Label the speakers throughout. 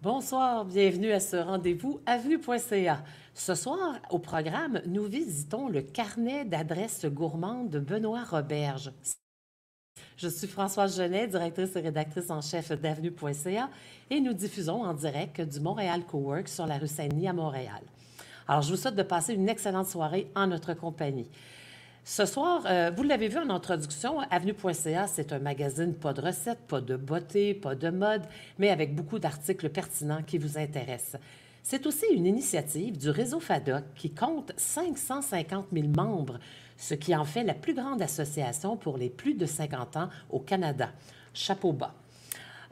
Speaker 1: Bonsoir, bienvenue à ce rendez-vous avenue.ca. Ce soir, au programme, nous visitons le carnet d'adresses gourmandes de Benoît Roberge. Je suis Françoise Genet, directrice et rédactrice en chef d'avenue.ca et nous diffusons en direct du Montréal Cowork sur la rue Saint-Denis à Montréal. Alors, je vous souhaite de passer une excellente soirée en notre compagnie. Ce soir, vous l'avez vu en introduction, Avenue.ca, c'est un magazine pas de recettes, pas de beauté, pas de mode, mais avec beaucoup d'articles pertinents qui vous intéressent. C'est aussi une initiative du réseau FADOC qui compte 550 000 membres, ce qui en fait la plus grande association pour les plus de 50 ans au Canada. Chapeau bas.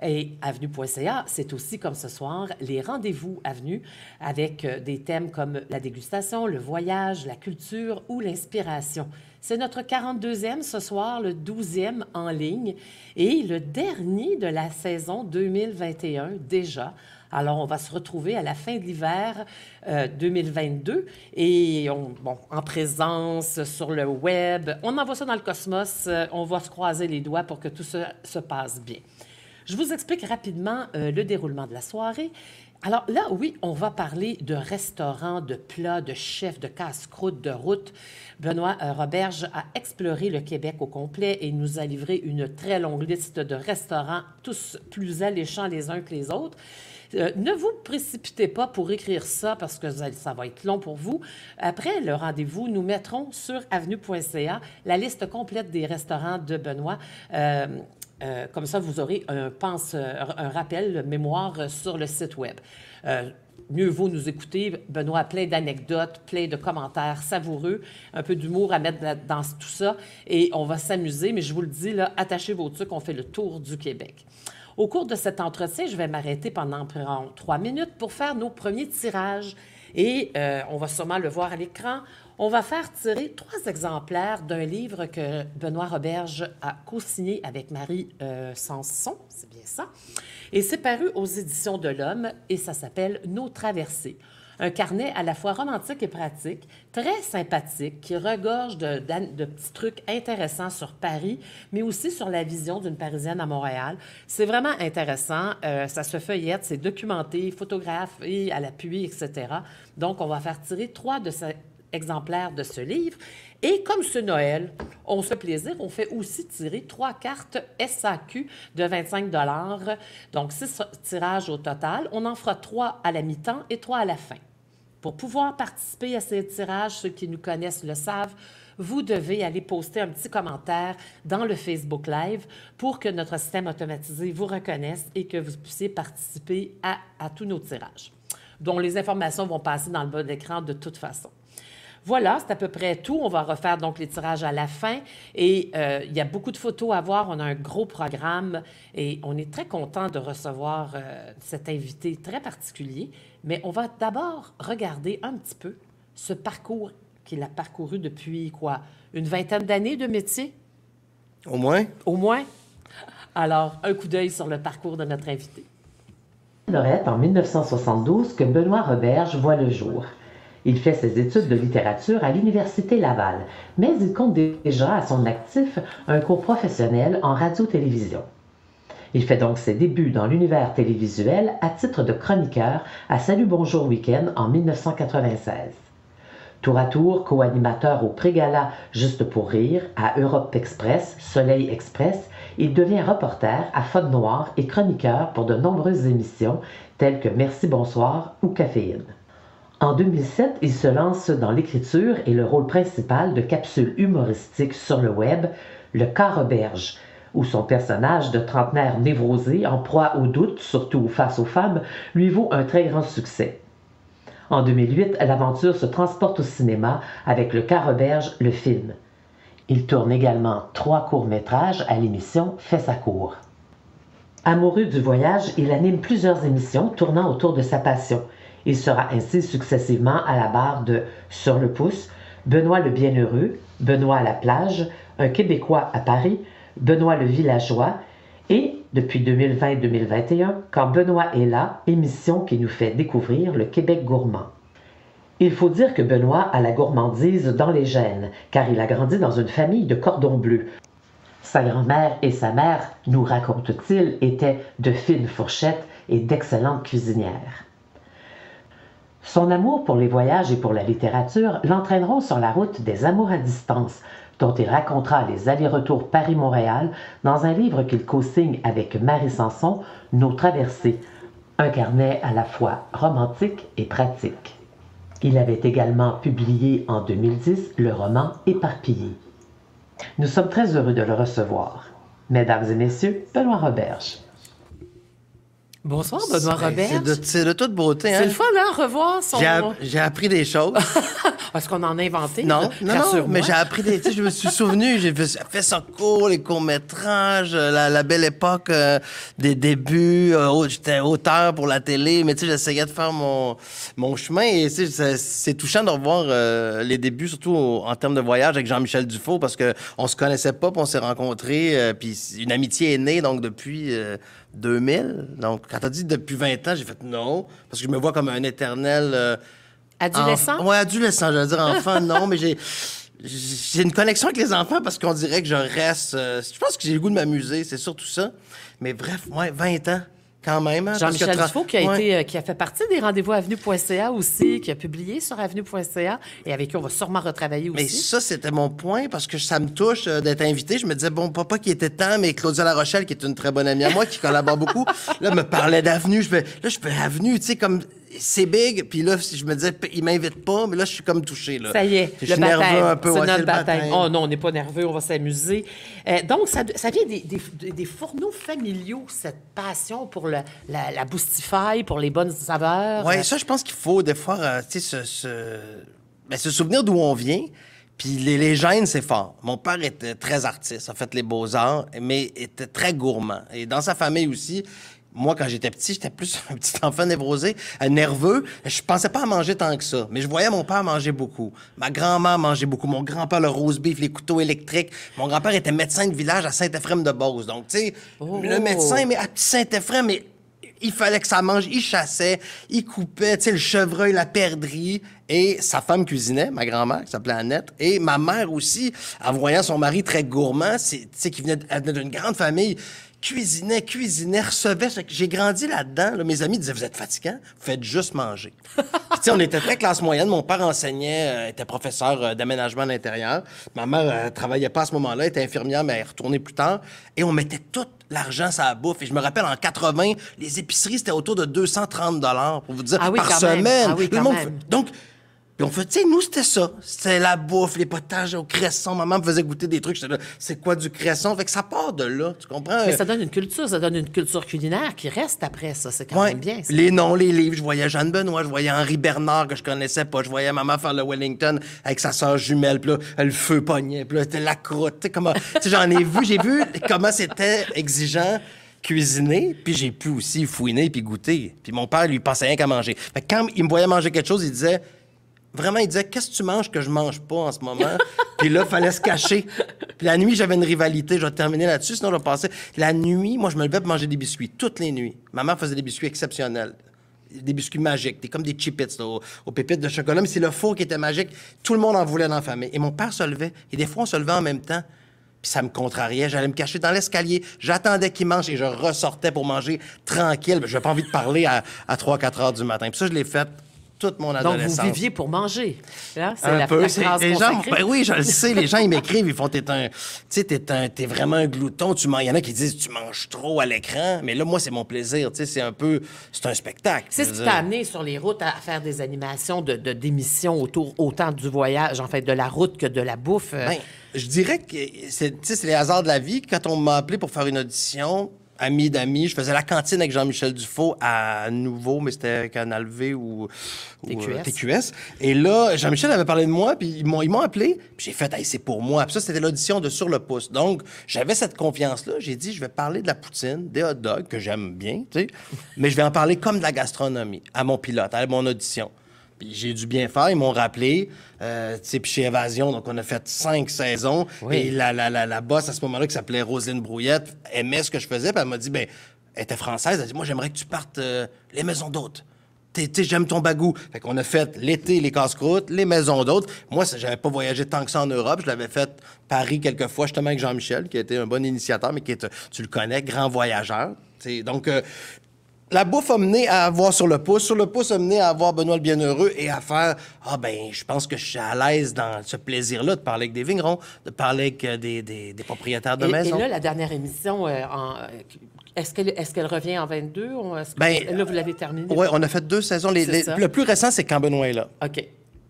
Speaker 1: Et Avenue.ca, c'est aussi, comme ce soir, les rendez-vous Avenue avec des thèmes comme la dégustation, le voyage, la culture ou l'inspiration. C'est notre 42e ce soir, le 12e en ligne et le dernier de la saison 2021 déjà. Alors, on va se retrouver à la fin de l'hiver 2022 et en présence sur le web. On envoie ça dans le cosmos. On va se croiser les doigts pour que tout ça se passe bien. Je vous explique rapidement le déroulement de la soirée. Alors là, oui, on va parler de restaurants, de plats, de chefs, de casse-croûte, de routes. Benoît Roberge a exploré le Québec au complet et nous a livré une très longue liste de restaurants, tous plus alléchants les uns que les autres. Ne vous précipitez pas pour écrire ça parce que ça va être long pour vous. Après le rendez-vous, nous mettrons sur avenue.ca la liste complète des restaurants de Benoît. Comme ça, vous aurez un rappel mémoire sur le site web. Mieux vaut nous écouter. Benoît a plein d'anecdotes, plein de commentaires savoureux, un peu d'humour à mettre dans tout ça. Et on va s'amuser, mais je vous le dis, là, attachez vos trucs, on fait le tour du Québec. Au cours de cet entretien, je vais m'arrêter pendant environ 3 minutes pour faire nos premiers tirages. Et on va sûrement le voir à l'écran. On va faire tirer 3 exemplaires d'un livre que Benoît Roberge a co-signé avec Marie Sanson, c'est bien ça. Et c'est paru aux Éditions de l'Homme et ça s'appelle « Nos traversées ». Un carnet à la fois romantique et pratique, très sympathique, qui regorge de petits trucs intéressants sur Paris, mais aussi sur la vision d'une Parisienne à Montréal. C'est vraiment intéressant. Ça se feuillette, c'est documenté, photographié à l'appui, etc. Donc, on va faire tirer 3 de ces exemplaires de ce livre. Et comme c'est Noël, on se fait plaisir, on fait aussi tirer 3 cartes SAQ de 25 $. Donc, 6 tirages au total. On en fera 3 à la mi-temps et 3 à la fin. Pour pouvoir participer à ces tirages, ceux qui nous connaissent le savent, vous devez aller poster un petit commentaire dans le Facebook Live pour que notre système automatisé vous reconnaisse et que vous puissiez participer à tous nos tirages, dont les informations vont passer dans le bas de l'écran de toute façon. Voilà, c'est à peu près tout. On va refaire donc les tirages à la fin et il y a beaucoup de photos à voir. On a un gros programme et on est très content de recevoir cet invité très particulier. Mais on va d'abord regarder un petit peu ce parcours qu'il a parcouru depuis quoi? Une vingtaine d'années de métier?
Speaker 2: Au moins?
Speaker 1: Au moins. Alors, un coup d'œil sur le parcours de notre invité.
Speaker 3: C'est en 1972 que Benoît Roberge voit le jour. Il fait ses études de littérature à l'Université Laval, mais il compte déjà à son actif un cours professionnel en radio-télévision. Il fait donc ses débuts dans l'univers télévisuel à titre de chroniqueur à Salut Bonjour Week-end en 1996. Tour à tour, co-animateur au pré-gala Juste pour rire, à Europe Express, Soleil Express, il devient reporter à Fun Noir et chroniqueur pour de nombreuses émissions telles que Merci Bonsoir ou Caféine. En 2007, il se lance dans l'écriture et le rôle principal de capsules humoristiques sur le web, le Cas Roberge, où son personnage de trentenaire névrosé, en proie au doute, surtout face aux femmes, lui vaut un très grand succès. En 2008, l'aventure se transporte au cinéma avec le Cas Roberge, le film. Il tourne également 3 courts-métrages à l'émission Fait sa cour. Amoureux du voyage, il anime plusieurs émissions tournant autour de sa passion. Il sera ainsi successivement à la barre de Sur le pouce, Benoît le Bienheureux, Benoît à la plage, Un Québécois à Paris, Benoît le Villageois et, depuis 2020-2021, Quand Benoît est là, émission qui nous fait découvrir le Québec gourmand. Il faut dire que Benoît a la gourmandise dans les gènes, car il a grandi dans une famille de cordons bleus. Sa grand-mère et sa mère, nous raconte-t-il, étaient de fines fourchettes et d'excellentes cuisinières. Son amour pour les voyages et pour la littérature l'entraîneront sur la route des amours à distance, dont il racontera les allers-retours Paris-Montréal dans un livre qu'il co-signe avec Marie Sanson, Nos traversées, un carnet à la fois romantique et pratique. Il avait également publié en 2010 le roman Éparpillé. Nous sommes très heureux de le recevoir. Mesdames et messieurs, Benoît Roberge.
Speaker 1: Bonsoir, Benoît Roberge.
Speaker 2: C'est de toute beauté, hein?
Speaker 1: C'est le fun, hein, revoir son...
Speaker 2: J'ai appris des choses.
Speaker 1: Est-ce qu'on en a inventé?
Speaker 2: Non, mais j'ai appris des... Tu sais, je me suis souvenu, j'ai fait ça court, les courts-métrages, la belle époque des débuts. J'étais auteur pour la télé, mais tu sais, j'essayais de faire mon chemin. Et tu sais, c'est touchant de revoir les débuts, surtout en termes de voyage avec Jean-Michel Dufault, parce qu'on se connaissait pas, puis on s'est rencontrés, puis une amitié est née, donc depuis... 2000. Donc, quand t'as dit depuis 20 ans, j'ai fait non, parce que je me vois comme un éternel...
Speaker 1: adolescent?
Speaker 2: Ouais, adolescent, j'allais dire enfant, non, mais j'ai une connexion avec les enfants parce qu'on dirait que je reste... je pense que j'ai le goût de m'amuser, c'est surtout ça. Mais bref, ouais, 20 ans. Quand même. Hein,
Speaker 1: Jean-Michel Dufault, qui a fait partie des rendez-vous avenue.ca aussi, qui a publié sur avenue.ca et avec qui on va sûrement retravailler aussi.
Speaker 2: Mais ça, c'était mon point, parce que ça me touche d'être invité. Je me disais, bon, papa qui était temps, mais Claudia La Rochelle, qui est une très bonne amie à moi, qui collabore beaucoup, là, me parlait d'avenue. Je fais avenue, tu sais, comme... C'est big, puis là, je me disais, il m'invite pas, mais là, je suis comme touché. Là.
Speaker 1: Ça y est,
Speaker 2: je suis nerveux un peu.
Speaker 1: C'est notre baptême. Oh non, on n'est pas nerveux, on va s'amuser. Donc, ça vient des fourneaux familiaux, cette passion pour la boostify, pour les bonnes saveurs.
Speaker 2: Oui, ça, je pense qu'il faut des fois, tu sais, se souvenir d'où on vient. Puis les gènes, c'est fort. Mon père était très artiste, a fait les beaux-arts, mais était très gourmand. Et dans sa famille aussi... Moi, quand j'étais petit, j'étais plus un petit enfant névrosé, nerveux. Je pensais pas à manger tant que ça. Mais je voyais mon père manger beaucoup. Ma grand-mère mangeait beaucoup. Mon grand-père, le roast beef, les couteaux électriques. Mon grand-père était médecin de village à Saint-Éphrem-de-Beauce. Donc, tu sais, le médecin, mais à Saint-Éphrem, mais il fallait que ça mange. Il chassait, il coupait, tu sais, le chevreuil, la perdrix. Et sa femme cuisinait, ma grand-mère, qui s'appelait Annette. Et ma mère aussi, en voyant son mari très gourmand, tu sais, qui venait d'une grande famille, cuisinait, recevait. J'ai grandi là-dedans. Là. Mes amis disaient, vous êtes fatigant, vous faites juste manger. Puis, tu sais, on était très classe moyenne. Mon père enseignait, était professeur d'aménagement à l'intérieur. Ma mère travaillait pas à ce moment-là, était infirmière, mais elle est retournée plus tard. Et on mettait tout l'argent sur la bouffe. Et je me rappelle, en 80, les épiceries, c'était autour de 230 $ pour vous dire, par semaine.
Speaker 1: Ah oui, quand même.
Speaker 2: Donc, puis on fait, tu sais, nous, c'était ça. C'était la bouffe, les potages au cresson. Maman me faisait goûter des trucs. J'étais là, c'est quoi du cresson? Fait que ça part de là, tu comprends?
Speaker 1: Mais ça donne une culture culinaire qui reste après ça. C'est quand même bien. Ça.
Speaker 2: Les noms, les livres. Je voyais Jeanne Benoît, je voyais Henri Bernard que je connaissais pas. Je voyais maman faire le Wellington avec sa sœur jumelle. Puis là, le feu pognait. Puis là, c'était la croûte. Tu sais, comment... tu sais, j'ai vu comment c'était exigeant cuisiner, puis j'ai pu aussi fouiner puis goûter. Puis mon père, lui, pensait rien qu'à manger. Fait que quand il me voyait manger quelque chose, il disait... Vraiment, il disait, qu'est-ce que tu manges que je mange pas en ce moment? Puis là, il fallait se cacher. Puis la nuit, j'avais une rivalité. Je vais terminer là-dessus, sinon je vais passer. La nuit, moi, je me levais pour manger des biscuits, toutes les nuits. Ma mère faisait des biscuits exceptionnels. Des biscuits magiques, comme des Chip-Its aux pépites de chocolat, mais c'est le four qui était magique. Tout le monde en voulait dans la famille. Et mon père se levait. Et des fois, on se levait en même temps. Puis ça me contrariait. J'allais me cacher dans l'escalier. J'attendais qu'il mange et je ressortais pour manger tranquille. Je n'avais pas envie de parler à 3-4 heures du matin. Puis ça, je l'ai fait toute mon adolescence.
Speaker 1: Donc, vous viviez pour manger. Là, c'est
Speaker 2: la phrase
Speaker 1: consacrée.
Speaker 2: Ben oui, je le sais. Les gens, ils m'écrivent, ils font, t'es vraiment un glouton. Il y en a qui disent, tu manges trop à l'écran. Mais là, moi, c'est mon plaisir. C'est un spectacle.
Speaker 1: C'est ce qui t'a amené sur les routes à faire des animations d'émissions autour autant du voyage, en fait, de la route que de la bouffe.
Speaker 2: Ben, je dirais que c'est les hasards de la vie. Quand on m'a appelé pour faire une audition, ami d'amis, je faisais la cantine avec Jean-Michel Dufault à Nouveau, mais c'était Canal V ou TQS. Et là, Jean-Michel avait parlé de moi, puis ils m'ont appelé, puis j'ai fait, hey, c'est pour moi. Puis ça, c'était l'audition de Sur le pouce. Donc, j'avais cette confiance-là. J'ai dit, je vais parler de la poutine, des hot dogs, que j'aime bien, tu sais, mais je vais en parler comme de la gastronomie, à mon pilote, à mon audition. Puis j'ai dû bien faire. Ils m'ont rappelé. Tu sais, puis chez Évasion, donc on a fait 5 saisons. Oui. Et la boss, à ce moment-là, qui s'appelait Roselyne Brouillette, aimait ce que je faisais. Puis elle m'a dit, ben, elle était française. Elle a dit, moi, j'aimerais que tu partes les maisons d'hôtes. J'aime ton bagou. Fait qu'on a fait l'été les casse-croûtes, les maisons d'hôtes. Moi, j'avais pas voyagé tant que ça en Europe. Je l'avais fait Paris quelques fois, justement avec Jean-Michel, qui a été un bon initiateur, mais tu le connais, grand voyageur. Donc, la bouffe a mené à voir sur le pouce. Sur le pouce a mené à voir Benoît le Bienheureux et à faire je pense que je suis à l'aise dans ce plaisir-là de parler avec des vignerons, de parler avec des propriétaires de maisons.
Speaker 1: Et là, la dernière émission, est-ce qu'elle revient en 22? Là, vous l'avez terminée?
Speaker 2: Oui, on a fait 2 saisons. Le plus récent, c'est quand Benoît est là.
Speaker 1: OK.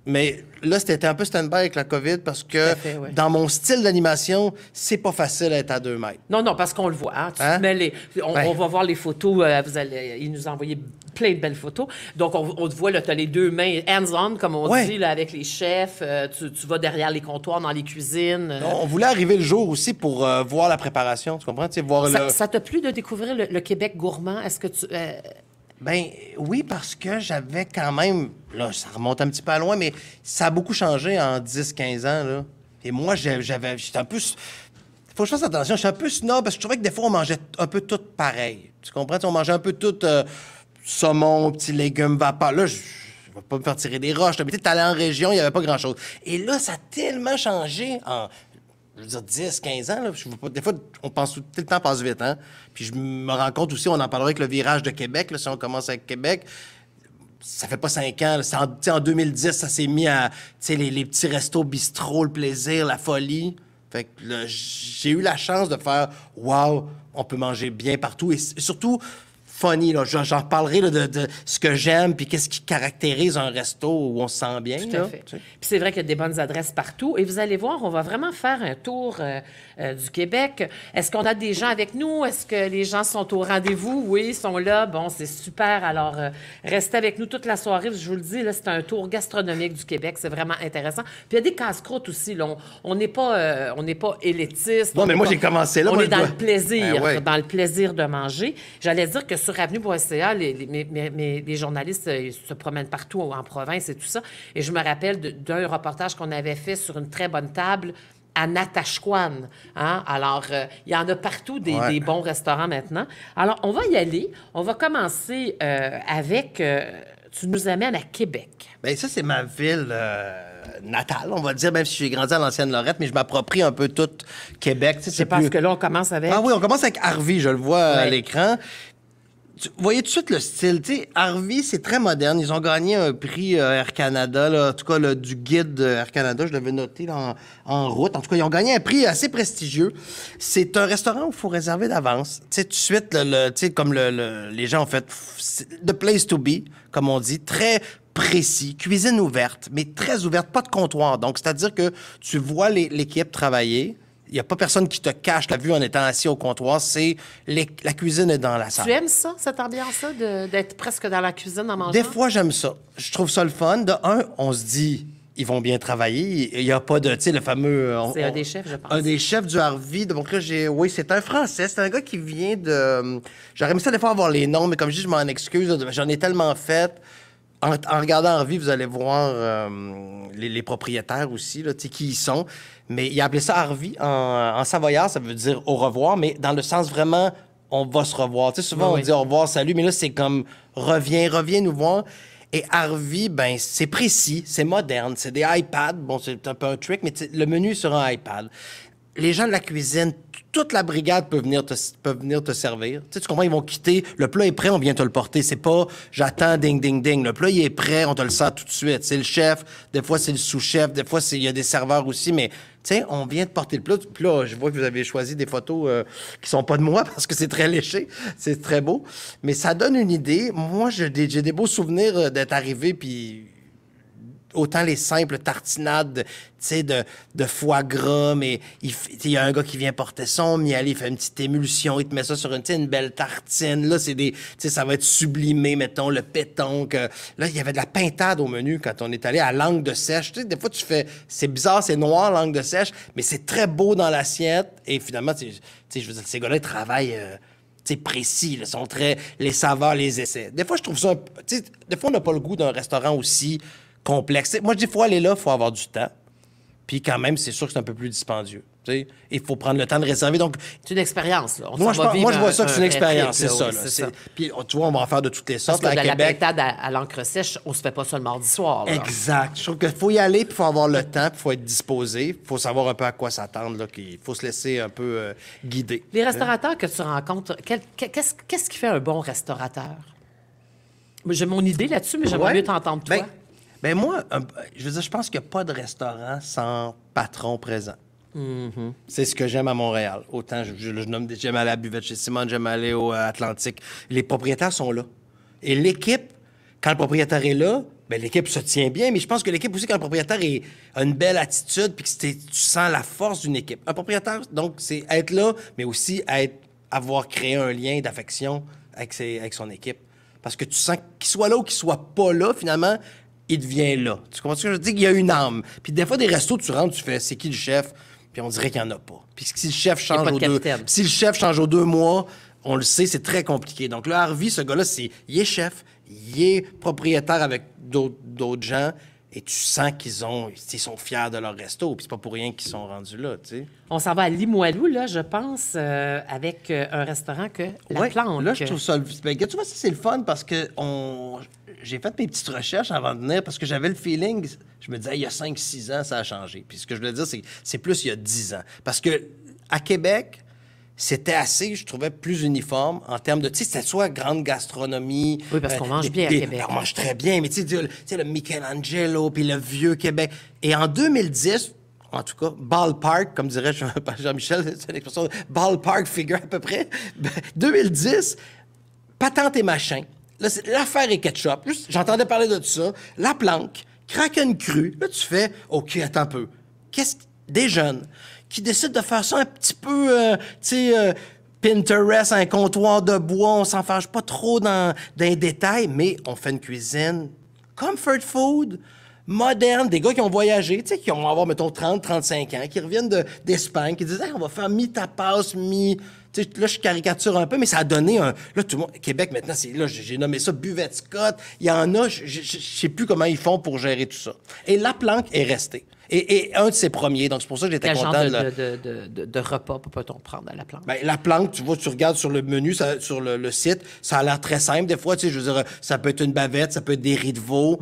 Speaker 2: Mais là, c'était un peu stand-by avec la COVID parce que dans mon style d'animation, c'est pas facile d'être à 2 mètres.
Speaker 1: Non, parce qu'on le voit. Hein? On va voir les photos. Il nous a envoyé plein de belles photos. Donc, on te voit, tu as les 2 mains hands-on, comme on dit, là, avec les chefs. Tu vas derrière les comptoirs, dans les cuisines.
Speaker 2: On voulait arriver le jour aussi pour voir la préparation. Tu comprends?
Speaker 1: Ça t'a plu de découvrir le Québec gourmand? Est-ce que tu...
Speaker 2: oui, parce que j'avais quand même... Là, ça remonte un petit peu à loin, mais ça a beaucoup changé en 10-15 ans, là. Et moi, j'étais un peu... Faut que je fasse attention, j'étais un peu snob, parce que je trouvais que des fois, on mangeait un peu tout pareil. Tu comprends? On mangeait un peu tout saumon, petits légumes, vapeur. Là, je vais pas me faire tirer des roches. Mais tu allais en région, il n'y avait pas grand-chose. Et là, ça a tellement changé en... Je veux dire, 10, 15 ans, là, des fois, on pense tout le temps passe vite, hein? Puis je me rends compte aussi, on en parlera avec le virage de Québec, là, si on commence avec Québec, ça fait pas 5 ans, là, en 2010, ça s'est mis à, les petits restos bistrots, le plaisir, la folie. Fait que là, j'ai eu la chance de faire, wow, on peut manger bien partout, et surtout, funny, là. J'en reparlerai là, de ce que j'aime puis qu'est-ce qui caractérise un resto où on se sent bien.
Speaker 1: Tout à fait. Puis c'est vrai qu'il y a des bonnes adresses partout. Et vous allez voir, on va vraiment faire un tour du Québec. Est-ce qu'on a des gens avec nous? Est-ce que les gens sont au rendez-vous? Oui, ils sont là. Bon, c'est super. Alors, restez avec nous toute la soirée. Je vous le dis, là, c'est un tour gastronomique du Québec. C'est vraiment intéressant. Puis il y a des casse-croûtes aussi. Là. On n'est pas élitiste.
Speaker 2: Non, mais moi, j'ai commencé là.
Speaker 1: On est dans le plaisir, dans le plaisir de manger. J'allais dire que sur avenue.ca, les journalistes se promènent partout en province et tout ça. Et je me rappelle d'un reportage qu'on avait fait sur une très bonne table à Natashquan. Hein? Alors, il y en a partout des bons restaurants maintenant. Alors, on va y aller. On va commencer avec... tu nous amènes à Québec.
Speaker 2: Bien, ça, c'est ma ville natale, on va dire, même si j'ai grandi à l'ancienne Lorette, mais je m'approprie un peu tout Québec.
Speaker 1: C'est parce que là, on commence avec...
Speaker 2: Ah oui, on commence avec Harvey, je le vois à l'écran. Vous voyez tout de suite le style. Harvey, c'est très moderne. Ils ont gagné un prix Air Canada, là, en tout cas du guide Air Canada. Je l'avais noté là, en route. En tout cas, ils ont gagné un prix assez prestigieux. C'est un restaurant où il faut réserver d'avance. Tout de suite, comme les gens ont fait, the place to be, comme on dit, très précis, cuisine ouverte, mais très ouverte, pas de comptoir. Donc, c'est-à-dire que tu vois l'équipe travailler. Il n'y a pas personne qui te cache la vue en étant assis au comptoir. La cuisine est dans la salle.
Speaker 1: Tu aimes ça, cette ambiance-là, d'être presque dans la cuisine en mangeant?
Speaker 2: Des fois, j'aime ça. Je trouve ça le fun. De un, on se dit, ils vont bien travailler. Il n'y a pas de, le fameux...
Speaker 1: C'est un des chefs, je pense.
Speaker 2: Un des chefs du Harvey. Donc là, oui, c'est un Français. C'est un gars qui vient de... J'aurais aimé ça des fois avoir les noms, mais comme je dis, je m'en excuse. J'en ai tellement fait. En regardant Harvey, vous allez voir les propriétaires aussi, là, qui ils sont. Mais il a appelé ça Harvey en savoyard, ça veut dire au revoir, mais dans le sens vraiment, on va se revoir. Souvent, on dit au revoir, salut, mais là, c'est comme reviens nous voir. Et Harvey, ben, c'est précis, c'est moderne, c'est des iPads. Bon, c'est un peu un trick, mais le menu est sur un iPad. Les gens de la cuisine, toute la brigade peut venir te servir. Tu comprends, ils vont quitter. Le plat est prêt, on vient te le porter. C'est pas j'attends, ding, ding, ding. Le plat, il est prêt, on te le sert tout de suite. C'est le chef, des fois, c'est le sous-chef, des fois, il y a des serveurs aussi, mais tu sais, on vient te porter le plat. Puis là, je vois que vous avez choisi des photos qui sont pas de moi parce que c'est très léché. C'est très beau. Mais ça donne une idée. Moi, j'ai des beaux souvenirs d'être arrivé, puis... Autant les simples tartinades, de foie gras, mais il y a un gars qui vient porter son miel, il fait une petite émulsion, il te met ça sur une belle tartine. Là, ça va être sublimé, mettons, le pétonque. Là, il y avait de la pintade au menu quand on est allé à langue de sèche. Des fois, tu fais, c'est bizarre, c'est noir, langue de sèche, mais c'est très beau dans l'assiette. Et finalement, je veux dire, ces gars-là, ils travaillent... précis, là, sont très... Les saveurs, les essais. Des fois, je trouve ça... Des fois, on n'a pas le goût d'un restaurant aussi complexe. Moi, je dis, il faut aller là, il faut avoir du temps. Puis quand même, c'est sûr que c'est un peu plus dispendieux. Tu sais, il faut prendre le temps de réserver. Donc,
Speaker 1: c'est une expérience. Là.
Speaker 2: moi, je vois ça que c'est une expérience, c'est ça.
Speaker 1: Oui, c'est ça.
Speaker 2: Puis, tu vois, on va en faire de toutes les
Speaker 1: Parce
Speaker 2: sortes.
Speaker 1: que
Speaker 2: Là,
Speaker 1: de
Speaker 2: à
Speaker 1: la
Speaker 2: Québec,
Speaker 1: pintade à l'encre sèche, on se fait pas ça le mardi soir. Là.
Speaker 2: exact. Je trouve qu'il faut y aller, puis il faut avoir le temps, puis il faut être disposé. Il faut savoir un peu à quoi s'attendre. Là, qu'il faut se laisser un peu guider.
Speaker 1: Les restaurateurs que tu rencontres, qu'est-ce qui fait un bon restaurateur? J'ai mon idée là-dessus, mais j'aimerais
Speaker 2: Ouais.
Speaker 1: mieux t'entendre, toi.
Speaker 2: Ben moi, je veux dire, je pense qu'il n'y a pas de restaurant sans patron présent. C'est ce que j'aime à Montréal. Autant, j'aime aller à la buvette chez Simone, j'aime aller au Atlantique. Les propriétaires sont là. Et l'équipe, quand le propriétaire est là, ben l'équipe se tient bien, mais je pense que l'équipe aussi, quand le propriétaire a une belle attitude, puis que tu sens la force d'une équipe. Un propriétaire, donc, c'est être là, mais aussi avoir créé un lien d'affection avec son équipe. Parce que tu sens qu'il soit là ou qu'il soit pas là, finalement, il devient là. Tu comprends ce que je veux dire? Il y a une âme. Puis des fois, des restos, tu rentres, tu fais, c'est qui le chef? Puis on dirait qu'il n'y en a pas. Puis si le chef change si le chef change aux 2 mois, on le sait, c'est très compliqué. Donc là, Harvey, ce gars-là, il est chef, il est propriétaire avec d'autres gens, et tu sens qu'ils sont fiers de leur resto. Puis c'est pas pour rien qu'ils sont rendus là, tu sais.
Speaker 1: On s'en va à Limoilou, là, je pense, avec un restaurant que La Planque.
Speaker 2: Là, je trouve ça... Ben, tu vois, ça, c'est le fun parce que j'ai fait mes petites recherches avant de venir parce que j'avais le feeling... Je me disais, il y a 5-6 ans, ça a changé. Puis ce que je voulais dire, c'est plus il y a 10 ans. Parce que à Québec, c'était assez, je trouvais, plus uniforme en termes de... Tu sais, c'était soit grande gastronomie...
Speaker 1: Oui, parce qu'on mange bien à Québec.
Speaker 2: On mange très bien, mais tu sais, le Michelangelo, puis le vieux Québec. Et en 2010... En tout cas, ballpark, comme dirait Jean-Michel, c'est une expression, ballpark figure à peu près. 2010, patente et machin. Là, l'affaire est ketchup. Juste, j'entendais parler de tout ça. La Planque, Kraken cru. Là, tu fais, OK, attends un peu. Des jeunes qui décident de faire ça un petit peu, Pinterest, un comptoir de bois, on s'en fâche pas trop dans les détails, mais on fait une cuisine comfort food, moderne, des gars qui ont voyagé, tu sais, qui vont avoir, mettons, 30, 35 ans, qui reviennent d'Espagne, qui disent, hey, on va faire mi-tapas, Tu sais, là, je caricature un peu, mais ça a donné un... Là, tout le monde... Québec, maintenant, j'ai nommé ça Buvette Scott. Il y en a, je sais plus comment ils font pour gérer tout ça. Et La Planque est resté. Et un de ses premiers, donc c'est pour ça que j'étais content
Speaker 1: de repas peut-on prendre à La Planque?
Speaker 2: Ben, La Planque, tu vois, tu regardes sur le menu, sur le site, ça a l'air très simple. Des fois, tu sais, je veux dire, ça peut être une bavette, ça peut être des riz de veau.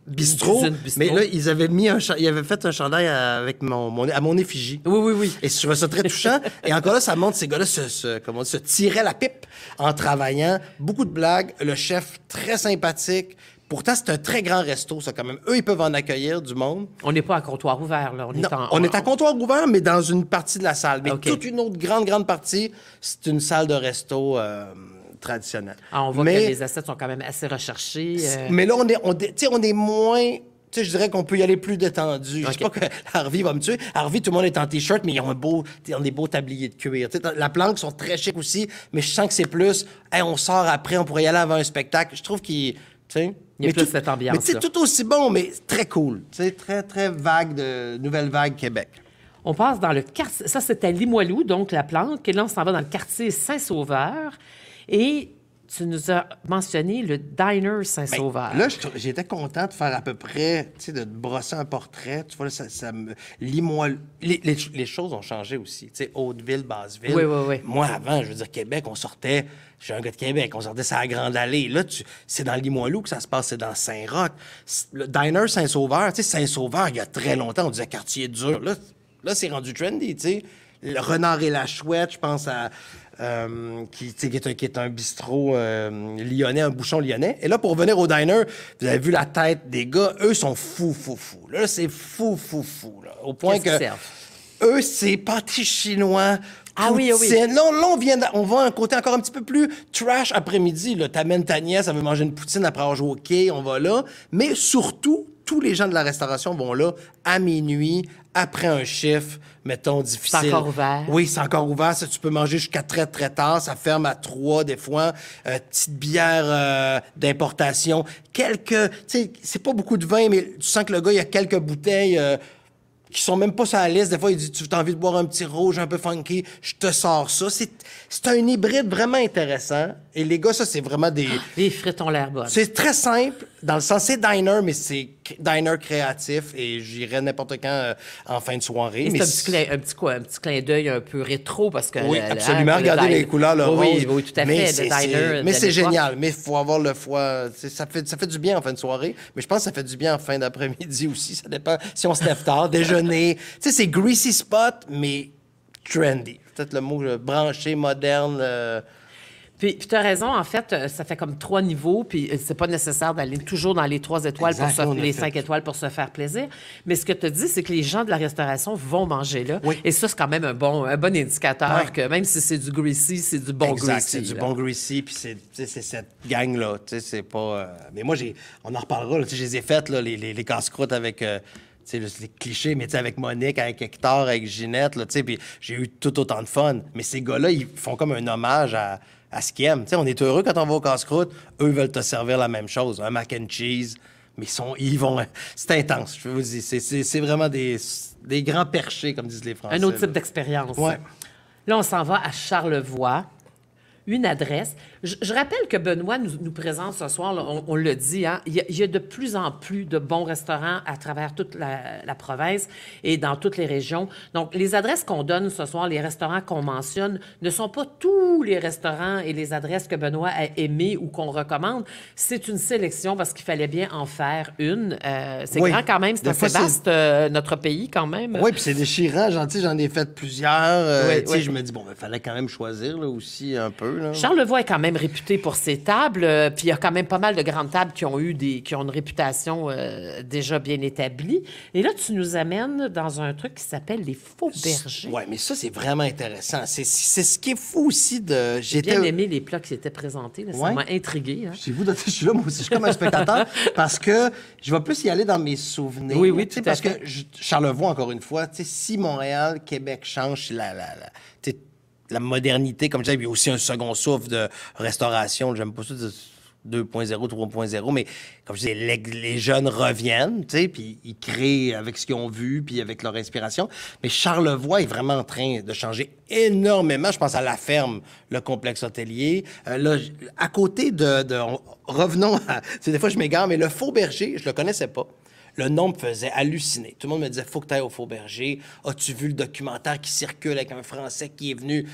Speaker 2: Bistrot. Mais là, ils avaient fait un chandail avec à mon effigie.
Speaker 1: Oui.
Speaker 2: Et je trouvais ça très touchant. Et encore là, ça montre ces gars-là se tiraient la pipe en travaillant. Beaucoup de blagues. Le chef, très sympathique. Pourtant, c'est un très grand resto, ça, quand même. Eux, ils peuvent en accueillir du monde.
Speaker 1: On n'est pas à comptoir ouvert, là.
Speaker 2: On est à comptoir ouvert, mais dans une partie de la salle. Mais
Speaker 1: Okay.
Speaker 2: toute une autre grande partie, c'est une salle de resto traditionnelle.
Speaker 1: Ah, on voit que les assiettes sont quand même assez recherchés.
Speaker 2: Mais là, on est moins... Tu sais, je dirais qu'on peut y aller plus détendu. Je sais pas que Harvey va me tuer. Harvey, tout le monde est en T-shirt, mais ils ont des beaux tabliers de cuir. Tu sais, La Planque sont très chics aussi, mais je sens que c'est plus... Hey, on sort après, on pourrait y aller avant un spectacle. Je trouve qu'il...
Speaker 1: Il y a plus cette ambiance.
Speaker 2: Mais c'est tout aussi bon, mais très cool. C'est très, très nouvelle vague Québec.
Speaker 1: On passe dans le quartier... Ça, c'était Limoilou, donc La Planque. Et là, on s'en va dans le quartier Saint-Sauveur. Et tu nous as mentionné le Diner Saint-Sauveur.
Speaker 2: Là, j'étais content de faire à peu près, tu sais, de te brosser un portrait. Tu vois, là, Limoilou... Les choses ont changé aussi. Tu sais, Hauteville, Basseville.
Speaker 1: Oui.
Speaker 2: Moi, avant, je veux dire, Québec, on sortait... Je suis un gars de Québec. On sortait ça à Grande Allée. Là, c'est dans Limoilou que ça se passe. C'est dans Saint-Roch. Le Diner Saint-Sauveur, tu sais, Saint-Sauveur, il y a très longtemps, on disait quartier dur. Là, c'est rendu trendy, tu sais. Le Renard et la Chouette, je pense à... qui est un bistrot lyonnais, un bouchon lyonnais. Et là, pour revenir au diner, vous avez vu la tête des gars. Eux sont fous. Là, c'est fou. Là, au point que... Eux, c'est pâté chinois.
Speaker 1: Ah oui.
Speaker 2: Là, on va à un côté encore un petit peu plus trash après-midi. T'amènes ta nièce, elle veut manger une poutine après avoir joué au quai, on va là. Mais surtout, tous les gens de la restauration vont là à minuit, après un chiffre, mettons, difficile.
Speaker 1: C'est encore ouvert.
Speaker 2: Oui, c'est encore ouvert. Ça, tu peux manger jusqu'à très, très tard. Ça ferme à 3 des fois. Petite bière d'importation. Tu sais, c'est pas beaucoup de vin, mais tu sens que le gars, il y a quelques bouteilles... qui sont même pas sur la liste. Des fois, il dit, tu as envie de boire un petit rouge un peu funky, je te sors ça. C'est un hybride vraiment intéressant. Et les gars, ça, c'est vraiment des...
Speaker 1: Les frites ont l'air bonnes.
Speaker 2: C'est très simple. Dans le sens, c'est diner, mais c'est diner créatif et j'irais n'importe quand en fin de soirée.
Speaker 1: Et
Speaker 2: mais
Speaker 1: c'est un petit clin d'œil un peu rétro parce que...
Speaker 2: oui, absolument. Regardez les couleurs, le rose.
Speaker 1: Oui, tout à fait. Le diner.
Speaker 2: Mais c'est génial. Mais il faut avoir le foie. Ça fait du bien en fin de soirée. Mais je pense que ça fait du bien en fin d'après-midi aussi. Ça dépend si on se lève tard, déjeuner. Tu sais, c'est greasy spot, mais trendy. Peut-être le mot branché, moderne.
Speaker 1: Puis tu as raison, en fait, ça fait comme 3 niveaux, puis c'est pas nécessaire d'aller toujours dans les 3 étoiles, les 5 étoiles pour se faire plaisir. Mais ce que tu dis, c'est que les gens de la restauration vont manger là.
Speaker 2: Oui.
Speaker 1: Et ça, c'est quand même un bon indicateur que même si c'est du greasy, c'est du bon greasy.
Speaker 2: C'est du bon greasy, puis c'est cette gang-là. C'est pas... Mais moi, on en reparlera. Là, je les ai faites, là, les casse-croûtes avec... les clichés, mais avec Monique, avec Hector, avec Ginette, puis j'ai eu tout autant de fun. Mais ces gars-là, ils font comme un hommage à ce qu'ils aiment. On est heureux quand on va au casse-croûte. Eux veulent te servir la même chose, un mac and cheese. Mais ils vont... C'est intense, je vous dis. C'est vraiment des grands perchés, comme disent les Français.
Speaker 1: Un autre type d'expérience.
Speaker 2: Ouais.
Speaker 1: Là, on s'en va à Charlevoix. Une adresse. Je rappelle que Benoît nous présente ce soir, là, on le dit, hein, il y a de plus en plus de bons restaurants à travers toute la province et dans toutes les régions. Donc, les adresses qu'on donne ce soir, les restaurants qu'on mentionne, ne sont pas tous les restaurants et les adresses que Benoît a aimés ou qu'on recommande. C'est une sélection parce qu'il fallait bien en faire une. C'est grand quand même, c'est assez vaste, notre pays quand même.
Speaker 2: Oui, puis c'est déchirant. J'en ai fait plusieurs.
Speaker 1: Oui.
Speaker 2: Je me dis, il fallait quand même choisir là, aussi un peu. Là.
Speaker 1: Charlevoix est quand même réputé pour ses tables, puis il y a quand même pas mal de grandes tables qui ont une réputation déjà bien établie. Et là, tu nous amènes dans un truc qui s'appelle les Faux Bergers.
Speaker 2: Oui, mais ça, c'est vraiment intéressant. C'est ce qui est fou aussi de...
Speaker 1: J'ai bien aimé les plats qui étaient présentés. Là, ça m'a intrigué. Hein?
Speaker 2: Chez vous, je suis là, moi aussi, je suis comme un spectateur, parce que je vais plus y aller dans mes souvenirs.
Speaker 1: Oui, tout à fait.
Speaker 2: Parce que Charlevoix, encore une fois, si Montréal, Québec change, la modernité, comme je disais, il y a aussi un second souffle de restauration. J'aime pas ça de 2.0, 3.0, mais comme je disais, les jeunes reviennent, puis ils créent avec ce qu'ils ont vu, puis avec leur inspiration. Mais Charlevoix est vraiment en train de changer énormément. Je pense à La Ferme, le complexe hôtelier. Là, à côté revenons à... Des fois, je m'égare, mais le Faux Berger, je le connaissais pas. Le nom me faisait halluciner. Tout le monde me disait, faut que tu ailles au Faux Berger. As-tu vu le documentaire qui circule avec un Français qui est venu?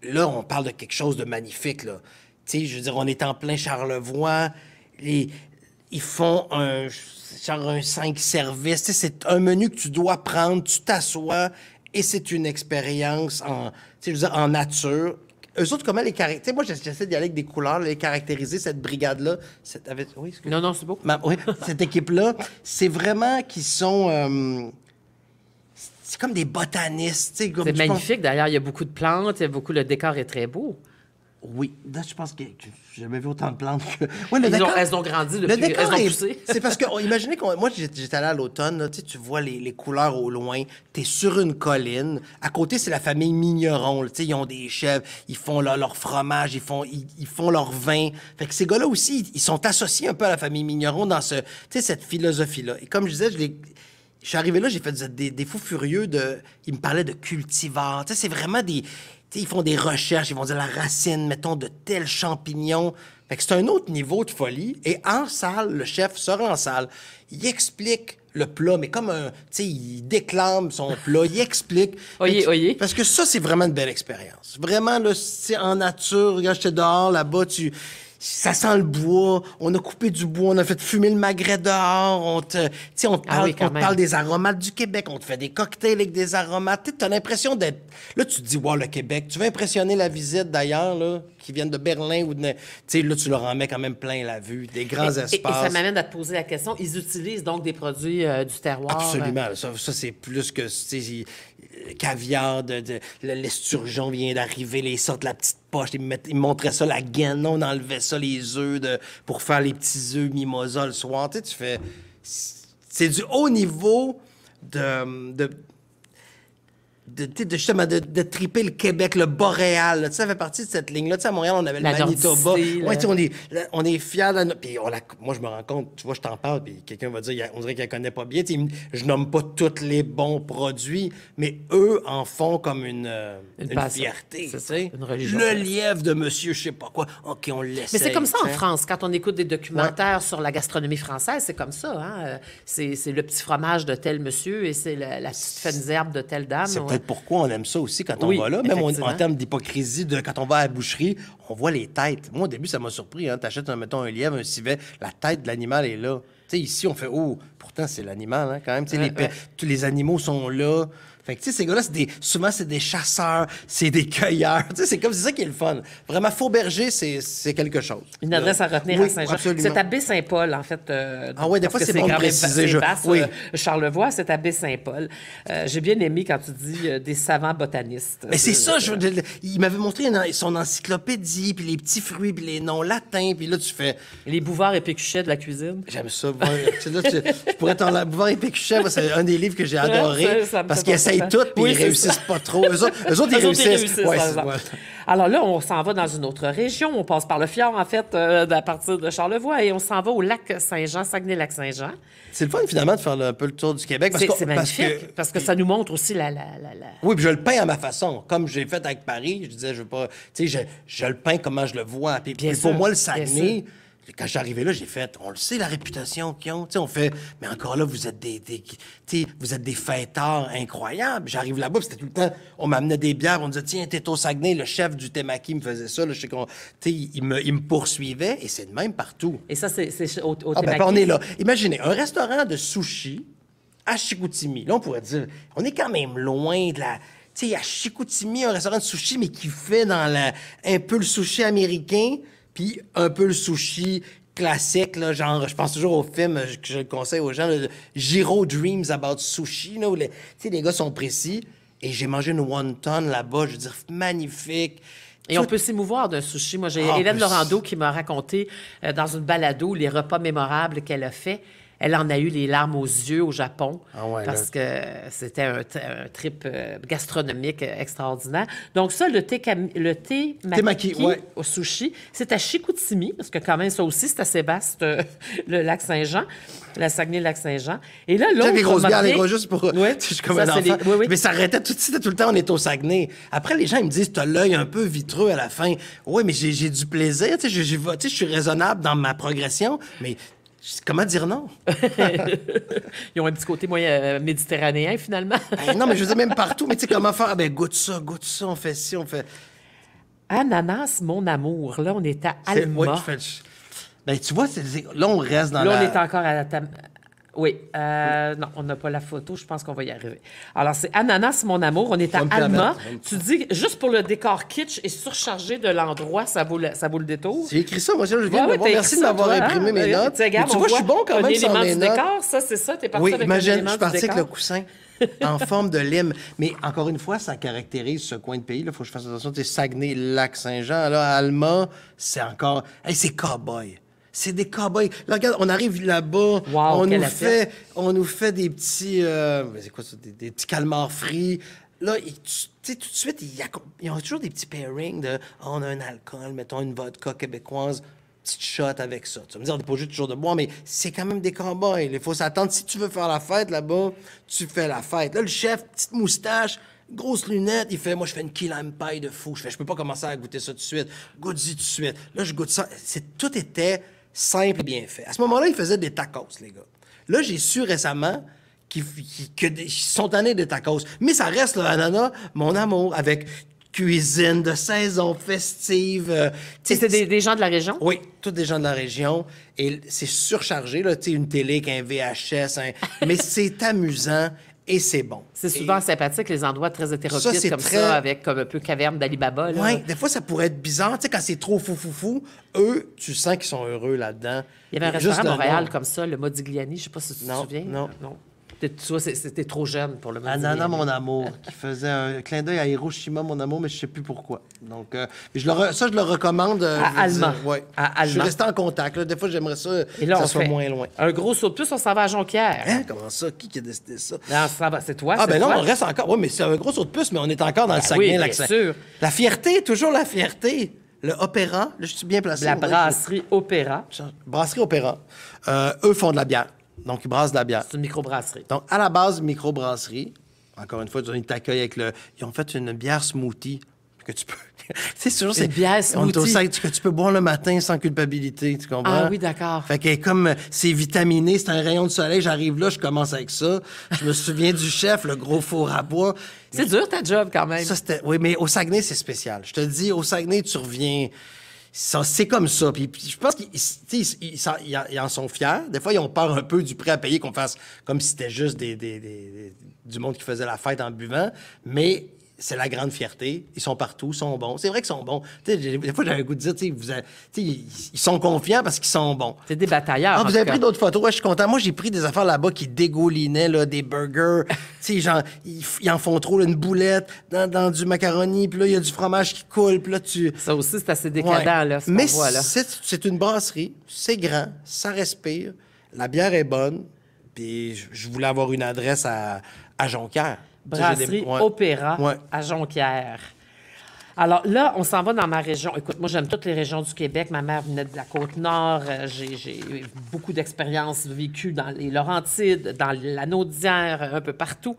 Speaker 2: Là, on parle de quelque chose de magnifique, là. Tu sais, je veux dire, on est en plein Charlevoix. Ils font un 5 services. Tu sais, c'est un menu que tu dois prendre, tu t'assois et c'est une expérience en nature. Eux autres, comment les caractériser? Moi, j'essaie d'y aller avec des couleurs, les caractériser, cette brigade-là. Oui,
Speaker 1: non, c'est beau.
Speaker 2: Oui, cette équipe-là, c'est vraiment qu'ils sont... c'est comme des botanistes.
Speaker 1: C'est magnifique, d'ailleurs. Il y a beaucoup de plantes, le décor est très beau.
Speaker 2: Oui, là, je pense que j'ai jamais vu autant de plantes que... Oui,
Speaker 1: elles ont grandi depuis, elles ont poussé.
Speaker 2: C'est parce que, imaginez moi, j'étais allé à l'automne, là, tu vois les couleurs au loin, t'es sur une colline, à côté, c'est la famille Migneron, là, ils ont des chèvres, ils font leur fromage, ils font leur vin. Fait que ces gars-là aussi, ils sont associés un peu à la famille Migneron dans cette philosophie-là. Et comme je disais, je suis arrivé là, j'ai fait des fous furieux ils me parlaient de cultivars. Tu sais, c'est vraiment ils font des recherches, ils vont dire la racine, mettons, de tels champignons. Fait que c'est un autre niveau de folie. Et en salle, le chef sort en salle, il explique le plat, mais comme il déclame son plat, il explique.
Speaker 1: Oyez.
Speaker 2: Parce que ça, c'est vraiment une belle expérience. Vraiment, là, en nature, regarde, j'étais dehors, là-bas, ça sent le bois, on a coupé du bois, on a fait fumer le magret dehors, on te parle des aromates du Québec, on te fait des cocktails avec des aromates. Tu as l'impression d'être... Là, tu te dis, wow, le Québec, tu veux impressionner la visite d'ailleurs, là, qui viennent de Berlin ou de... Tu sais, là, tu leur en mets quand même plein la vue, des grands espaces.
Speaker 1: Et ça m'amène à te poser la question, ils utilisent donc des produits du terroir?
Speaker 2: Absolument. Ça c'est plus que... caviar, l'esturgeon vient d'arriver, ils sortent la petite poche, ils montraient ça, la gaine, on enlevait ça, les œufs, pour faire les petits œufs mimosa le soir. Tu sais, tu fais... C'est du haut niveau de justement, de triper le Québec, le Boréal. Là, ça fait partie de cette ligne-là. Tu sais, à Montréal, on avait
Speaker 1: La
Speaker 2: le Manitoba.
Speaker 1: nordicité,
Speaker 2: Ouais, tu sais, on est fiers de puis moi, je me rends compte, tu vois, je t'en parle, puis quelqu'un va dire, on dirait qu'elle connaît pas bien. Tu sais, je nomme pas tous les bons produits, mais eux en font comme une fierté.
Speaker 1: C'est
Speaker 2: Tu
Speaker 1: ça,
Speaker 2: sais.
Speaker 1: une religion.
Speaker 2: Le lièvre de monsieur, je sais pas quoi. OK, on l'essaye.
Speaker 1: Mais c'est comme ça en
Speaker 2: tu sais.
Speaker 1: France. Quand on écoute des documentaires sur la gastronomie française, c'est comme ça. Hein? C'est le petit fromage de tel monsieur et c'est la petite fine herbe de telle dame.
Speaker 2: C'est
Speaker 1: Ouais.
Speaker 2: peut-être pourquoi on aime ça aussi quand on
Speaker 1: Oui,
Speaker 2: va là. Même
Speaker 1: effectivement.
Speaker 2: en termes d'hypocrisie, quand on va à la boucherie, on voit les têtes. Moi, au début, ça m'a surpris. Hein. T'achètes, mettons, un lièvre, un civet, la tête de l'animal est là. Tu sais, ici, on fait « Oh, pourtant, c'est l'animal, hein, quand même. » Tu sais, tous les animaux sont là. Fait que, tu sais, ces gars-là, souvent, c'est des chasseurs, c'est des cueilleurs. Tu sais, c'est ça qui est le fun. Vraiment, Fauberger, c'est quelque chose.
Speaker 1: Une adresse à retenir
Speaker 2: Oui,
Speaker 1: à Saint-Jean.
Speaker 2: absolument.
Speaker 1: C'est à Baie-Saint-Paul, en fait.
Speaker 2: Ah ouais, des
Speaker 1: parce
Speaker 2: fois,
Speaker 1: que
Speaker 2: c'est bon de
Speaker 1: quand même
Speaker 2: préciser,
Speaker 1: assez vaste,
Speaker 2: oui.
Speaker 1: Charlevoix, c'est à Baie-Saint-Paul. J'ai bien aimé quand tu dis des savants botanistes.
Speaker 2: Mais c'est ça, il m'avait montré son encyclopédie, puis les petits fruits, puis les noms latins, puis là, tu fais...
Speaker 1: Les bouvards et pécuchets de la cuisine.
Speaker 2: J'aime ça. Je pourrais t'en la Bouvard et Pécuchet, c'est un des livres que j'ai adoré,
Speaker 1: Ça me
Speaker 2: parce
Speaker 1: fait
Speaker 2: qu'ils
Speaker 1: penser
Speaker 2: essayent
Speaker 1: à ça.
Speaker 2: tout, puis
Speaker 1: Oui,
Speaker 2: ils
Speaker 1: c'est
Speaker 2: réussissent pas trop. Eux autres, ils réussissent. Ouais,
Speaker 1: par exemple. Alors là, on s'en va dans une autre région. On passe par le fjord, en fait, à partir de Charlevoix, et on s'en va au lac Saint-Jean, Saguenay-Lac-Saint-Jean.
Speaker 2: C'est le fun, finalement, de faire un peu le tour du Québec.
Speaker 1: C'est magnifique, parce que ça nous montre aussi la...
Speaker 2: Oui, puis je le peins à ma façon. Comme j'ai fait avec Paris, je disais, je veux pas... Tu sais, je le peins comment je le vois. Puis
Speaker 1: Bien
Speaker 2: pour
Speaker 1: sûr,
Speaker 2: moi, le
Speaker 1: bien
Speaker 2: Saguenay... Quand je suis arrivé là, j'ai fait, on le sait, la réputation qu'ils ont. Tu sais, on fait, mais encore là, vous êtes vous êtes des fêteurs incroyables. J'arrive là-bas, puis c'était tout le temps, on m'amenait des bières, on me disait, tiens, t'es au Saguenay, le chef du Temaki me faisait ça. Là, je sais qu'on, tu sais, il me poursuivait, et c'est de même partout.
Speaker 1: Et ça, c'est au
Speaker 2: Ah,
Speaker 1: Temaki.
Speaker 2: ben, on est là. Imaginez, un restaurant de sushi à Chicoutimi. Là, on pourrait dire, on est quand même loin de la... Tu sais, à Chicoutimi, un restaurant de sushi, mais qui fait un peu le sushi américain, puis un peu le sushi classique, là, genre, je pense toujours au film que je conseille aux gens, là, Jiro Dreams About Sushi, là, où tu sais, les gars sont précis. Et j'ai mangé une wonton là-bas, je veux dire, magnifique.
Speaker 1: Et on peut s'émouvoir d'un sushi. Moi, j'ai
Speaker 2: Ah,
Speaker 1: Hélène
Speaker 2: on peut
Speaker 1: Laurando qui m'a raconté dans une balado les repas mémorables qu'elle a fait. Elle en a eu les larmes aux yeux au Japon
Speaker 2: Ah ouais,
Speaker 1: parce que c'était un trip gastronomique extraordinaire. Donc ça, le temaki
Speaker 2: ouais.
Speaker 1: au sushi, c'est à Chicoutimi, parce que quand même, ça aussi, c'est assez vaste, le lac Saint-Jean, la Saguenay-Lac-Saint-Jean. Et là, l'autre...
Speaker 2: Les grosses bières, les gros juste pour...
Speaker 1: Ouais,
Speaker 2: je suis comme
Speaker 1: ça,
Speaker 2: un
Speaker 1: c'est
Speaker 2: enfant.
Speaker 1: oui, oui.
Speaker 2: Mais ça arrêtait tout de suite, tout le temps, on est au Saguenay. Après, les gens, ils me disent, t'as l'œil un peu vitreux à la fin. Oui, mais j'ai du plaisir, tu sais, je suis raisonnable dans ma progression, mais... Comment dire non?
Speaker 1: Ils ont un petit côté moins méditerranéen, finalement.
Speaker 2: Ben non, mais je veux dire, même partout. Mais tu sais, comment faire? Ah ben, goûte ça, on fait ci, on fait...
Speaker 1: Ananas, mon amour. Là, on est à Alma.
Speaker 2: Oui, ben, tu vois, là, on reste dans
Speaker 1: Là, on est encore à la... Oui. Non, on n'a pas la photo. Je pense qu'on va y arriver. Alors, c'est Ananas, mon amour. On est à
Speaker 2: On peut la
Speaker 1: Alma.
Speaker 2: mettre.
Speaker 1: Tu dis, juste pour le décor kitsch et surchargé de l'endroit, ça vaut le détour?
Speaker 2: J'ai écrit ça, moi, je viens
Speaker 1: Ouais,
Speaker 2: de
Speaker 1: ouais,
Speaker 2: voir.
Speaker 1: t'as
Speaker 2: Merci
Speaker 1: écrit
Speaker 2: de
Speaker 1: ça,
Speaker 2: m'avoir
Speaker 1: toi,
Speaker 2: imprimé
Speaker 1: hein?
Speaker 2: mes notes.
Speaker 1: Tu sais, regarde,
Speaker 2: Mais tu
Speaker 1: on
Speaker 2: vois, je
Speaker 1: voit
Speaker 2: suis bon quand
Speaker 1: un
Speaker 2: même sur
Speaker 1: élément
Speaker 2: mes
Speaker 1: du
Speaker 2: notes.
Speaker 1: décor. Ça, c'est ça. T'es parti
Speaker 2: Oui,
Speaker 1: avec un
Speaker 2: imagine, je
Speaker 1: élément
Speaker 2: suis
Speaker 1: du
Speaker 2: parti avec
Speaker 1: décor.
Speaker 2: le coussin en forme de lime. Mais encore une fois, ça caractérise ce coin de pays. Il faut que je fasse attention. C'est Saguenay-Lac-Saint-Jean. Là, Alma, c'est encore... Hey, c'est cow-boy. C'est des cow-boys. Là, regarde, on arrive là-bas,
Speaker 1: Wow,
Speaker 2: on
Speaker 1: quelle
Speaker 2: nous fait des petits... c'est quoi ça? Des petits calmars frits. Là, tu sais, tout de suite, ils ont toujours des petits pairings de on a un alcool, mettons une vodka québécoise, petite shot avec ça. Tu vas me dire, on n'est pas obligé toujours de boire, mais c'est quand même des cow-boys. Il faut s'attendre. Si tu veux faire la fête là-bas, tu fais la fête. Là, le chef, petite moustache, grosse lunette, il fait, moi, je fais une key lime pie de fou. Je peux pas commencer à goûter ça tout de suite. Goûte-y tout de suite. Là, je goûte ça. Tout était simple et bien fait. À ce moment-là, ils faisaient des tacos, les gars. Là, j'ai su récemment qu'ils sont tannés des tacos. Mais ça reste, le ananas, mon amour, avec cuisine de saison festive.
Speaker 1: C'est des gens de la région?
Speaker 2: Oui, tous des gens de la région. Et c'est surchargé, là, tu sais, une télé qu'un VHS. Mais c'est amusant et c'est bon.
Speaker 1: C'est souvent sympathique, les endroits très hétéroclites
Speaker 2: c'est
Speaker 1: comme
Speaker 2: très-
Speaker 1: ça, avec comme un peu caverne d'Ali Baba. là.
Speaker 2: Oui, des fois, ça pourrait être bizarre. Tu sais, quand c'est trop fou, eux, tu sens qu'ils sont heureux là-dedans.
Speaker 1: Il y avait un
Speaker 2: Juste
Speaker 1: restaurant à
Speaker 2: le
Speaker 1: Montréal
Speaker 2: nom.
Speaker 1: comme ça, le Modigliani, je ne sais pas si tu te
Speaker 2: Non,
Speaker 1: souviens.
Speaker 2: non.
Speaker 1: Tu vois, c'était trop jeune pour le moment.
Speaker 2: Anana, mon amour, qui faisait un clin d'œil à Hiroshima, mon amour, mais je sais plus pourquoi. Donc, mais je le recommande.
Speaker 1: Allemand.
Speaker 2: Ouais.
Speaker 1: À
Speaker 2: Je suis
Speaker 1: Allemand.
Speaker 2: resté en contact. Là. Des fois, j'aimerais ça
Speaker 1: Et là,
Speaker 2: que
Speaker 1: on
Speaker 2: ça soit
Speaker 1: fait
Speaker 2: moins loin.
Speaker 1: un gros saut de plus, on s'en va à Jonquière.
Speaker 2: Hein? Comment ça? Qui a décidé ça?
Speaker 1: Non, ça va, c'est toi,
Speaker 2: Ah,
Speaker 1: c'est
Speaker 2: ben non,
Speaker 1: toi.
Speaker 2: on reste encore. Oui, mais c'est un gros saut de puce, mais on est encore dans le
Speaker 1: Ben
Speaker 2: Saguenay.
Speaker 1: oui, bien
Speaker 2: l'accent.
Speaker 1: sûr.
Speaker 2: La fierté, toujours la fierté. Le opéra, là, je suis bien placé.
Speaker 1: La
Speaker 2: moi,
Speaker 1: brasserie Opéra.
Speaker 2: Brasserie Opéra. Eux font de la bière. Donc, ils brassent de la bière.
Speaker 1: C'est une microbrasserie.
Speaker 2: Donc, à la base, microbrasserie. Encore une fois, ils t'accueillent avec le. Ils ont fait une bière smoothie que tu peux. C'est toujours
Speaker 1: Une bière
Speaker 2: on est au
Speaker 1: smoothie.
Speaker 2: sac que tu peux boire le matin sans culpabilité, tu comprends?
Speaker 1: Ah oui, d'accord.
Speaker 2: Fait que comme c'est vitaminé, c'est un rayon de soleil, j'arrive là, je commence avec ça. Je me souviens du chef, le gros four à bois.
Speaker 1: C'est dur ta job quand même.
Speaker 2: Ça, c'était. Oui, mais au Saguenay, c'est spécial. Je te dis, au Saguenay, tu reviens. C'est comme ça. Puis je pense qu'ils en sont fiers. Des fois, ils ont peur un peu du prix à payer qu'on fasse comme si c'était juste du monde qui faisait la fête en buvant. Mais c'est la grande fierté. Ils sont partout, ils sont bons. C'est vrai qu'ils sont bons. Tu sais, des fois, j'avais le goût de dire, ils sont confiants parce qu'ils sont bons.
Speaker 1: C'est des batailleurs.
Speaker 2: Ah,
Speaker 1: en
Speaker 2: vous
Speaker 1: tout
Speaker 2: avez
Speaker 1: cas.
Speaker 2: pris d'autres photos? Ouais, je suis content. Moi, j'ai pris des affaires là-bas qui dégoulinaient, là, des burgers. Tu sais, genre, ils en font trop, là, une boulette dans du macaroni, puis là, il y a du fromage qui coule, puis là, tu...
Speaker 1: Ça aussi, c'est assez décadent,
Speaker 2: Ouais.
Speaker 1: là, ce
Speaker 2: Mais
Speaker 1: qu'on voit, là.
Speaker 2: c'est une brasserie, c'est grand, ça respire, la bière est bonne, puis je voulais avoir une adresse à Jonquière. Tu sais, j'ai
Speaker 1: Brasserie
Speaker 2: ouais.
Speaker 1: Opéra
Speaker 2: Ouais.
Speaker 1: à Jonquière. Alors là, on s'en va dans ma région. Écoute, moi, j'aime toutes les régions du Québec. Ma mère venait de la Côte-Nord. J'ai eu beaucoup d'expériences vécues dans les Laurentides, dans la Naudière, un peu partout.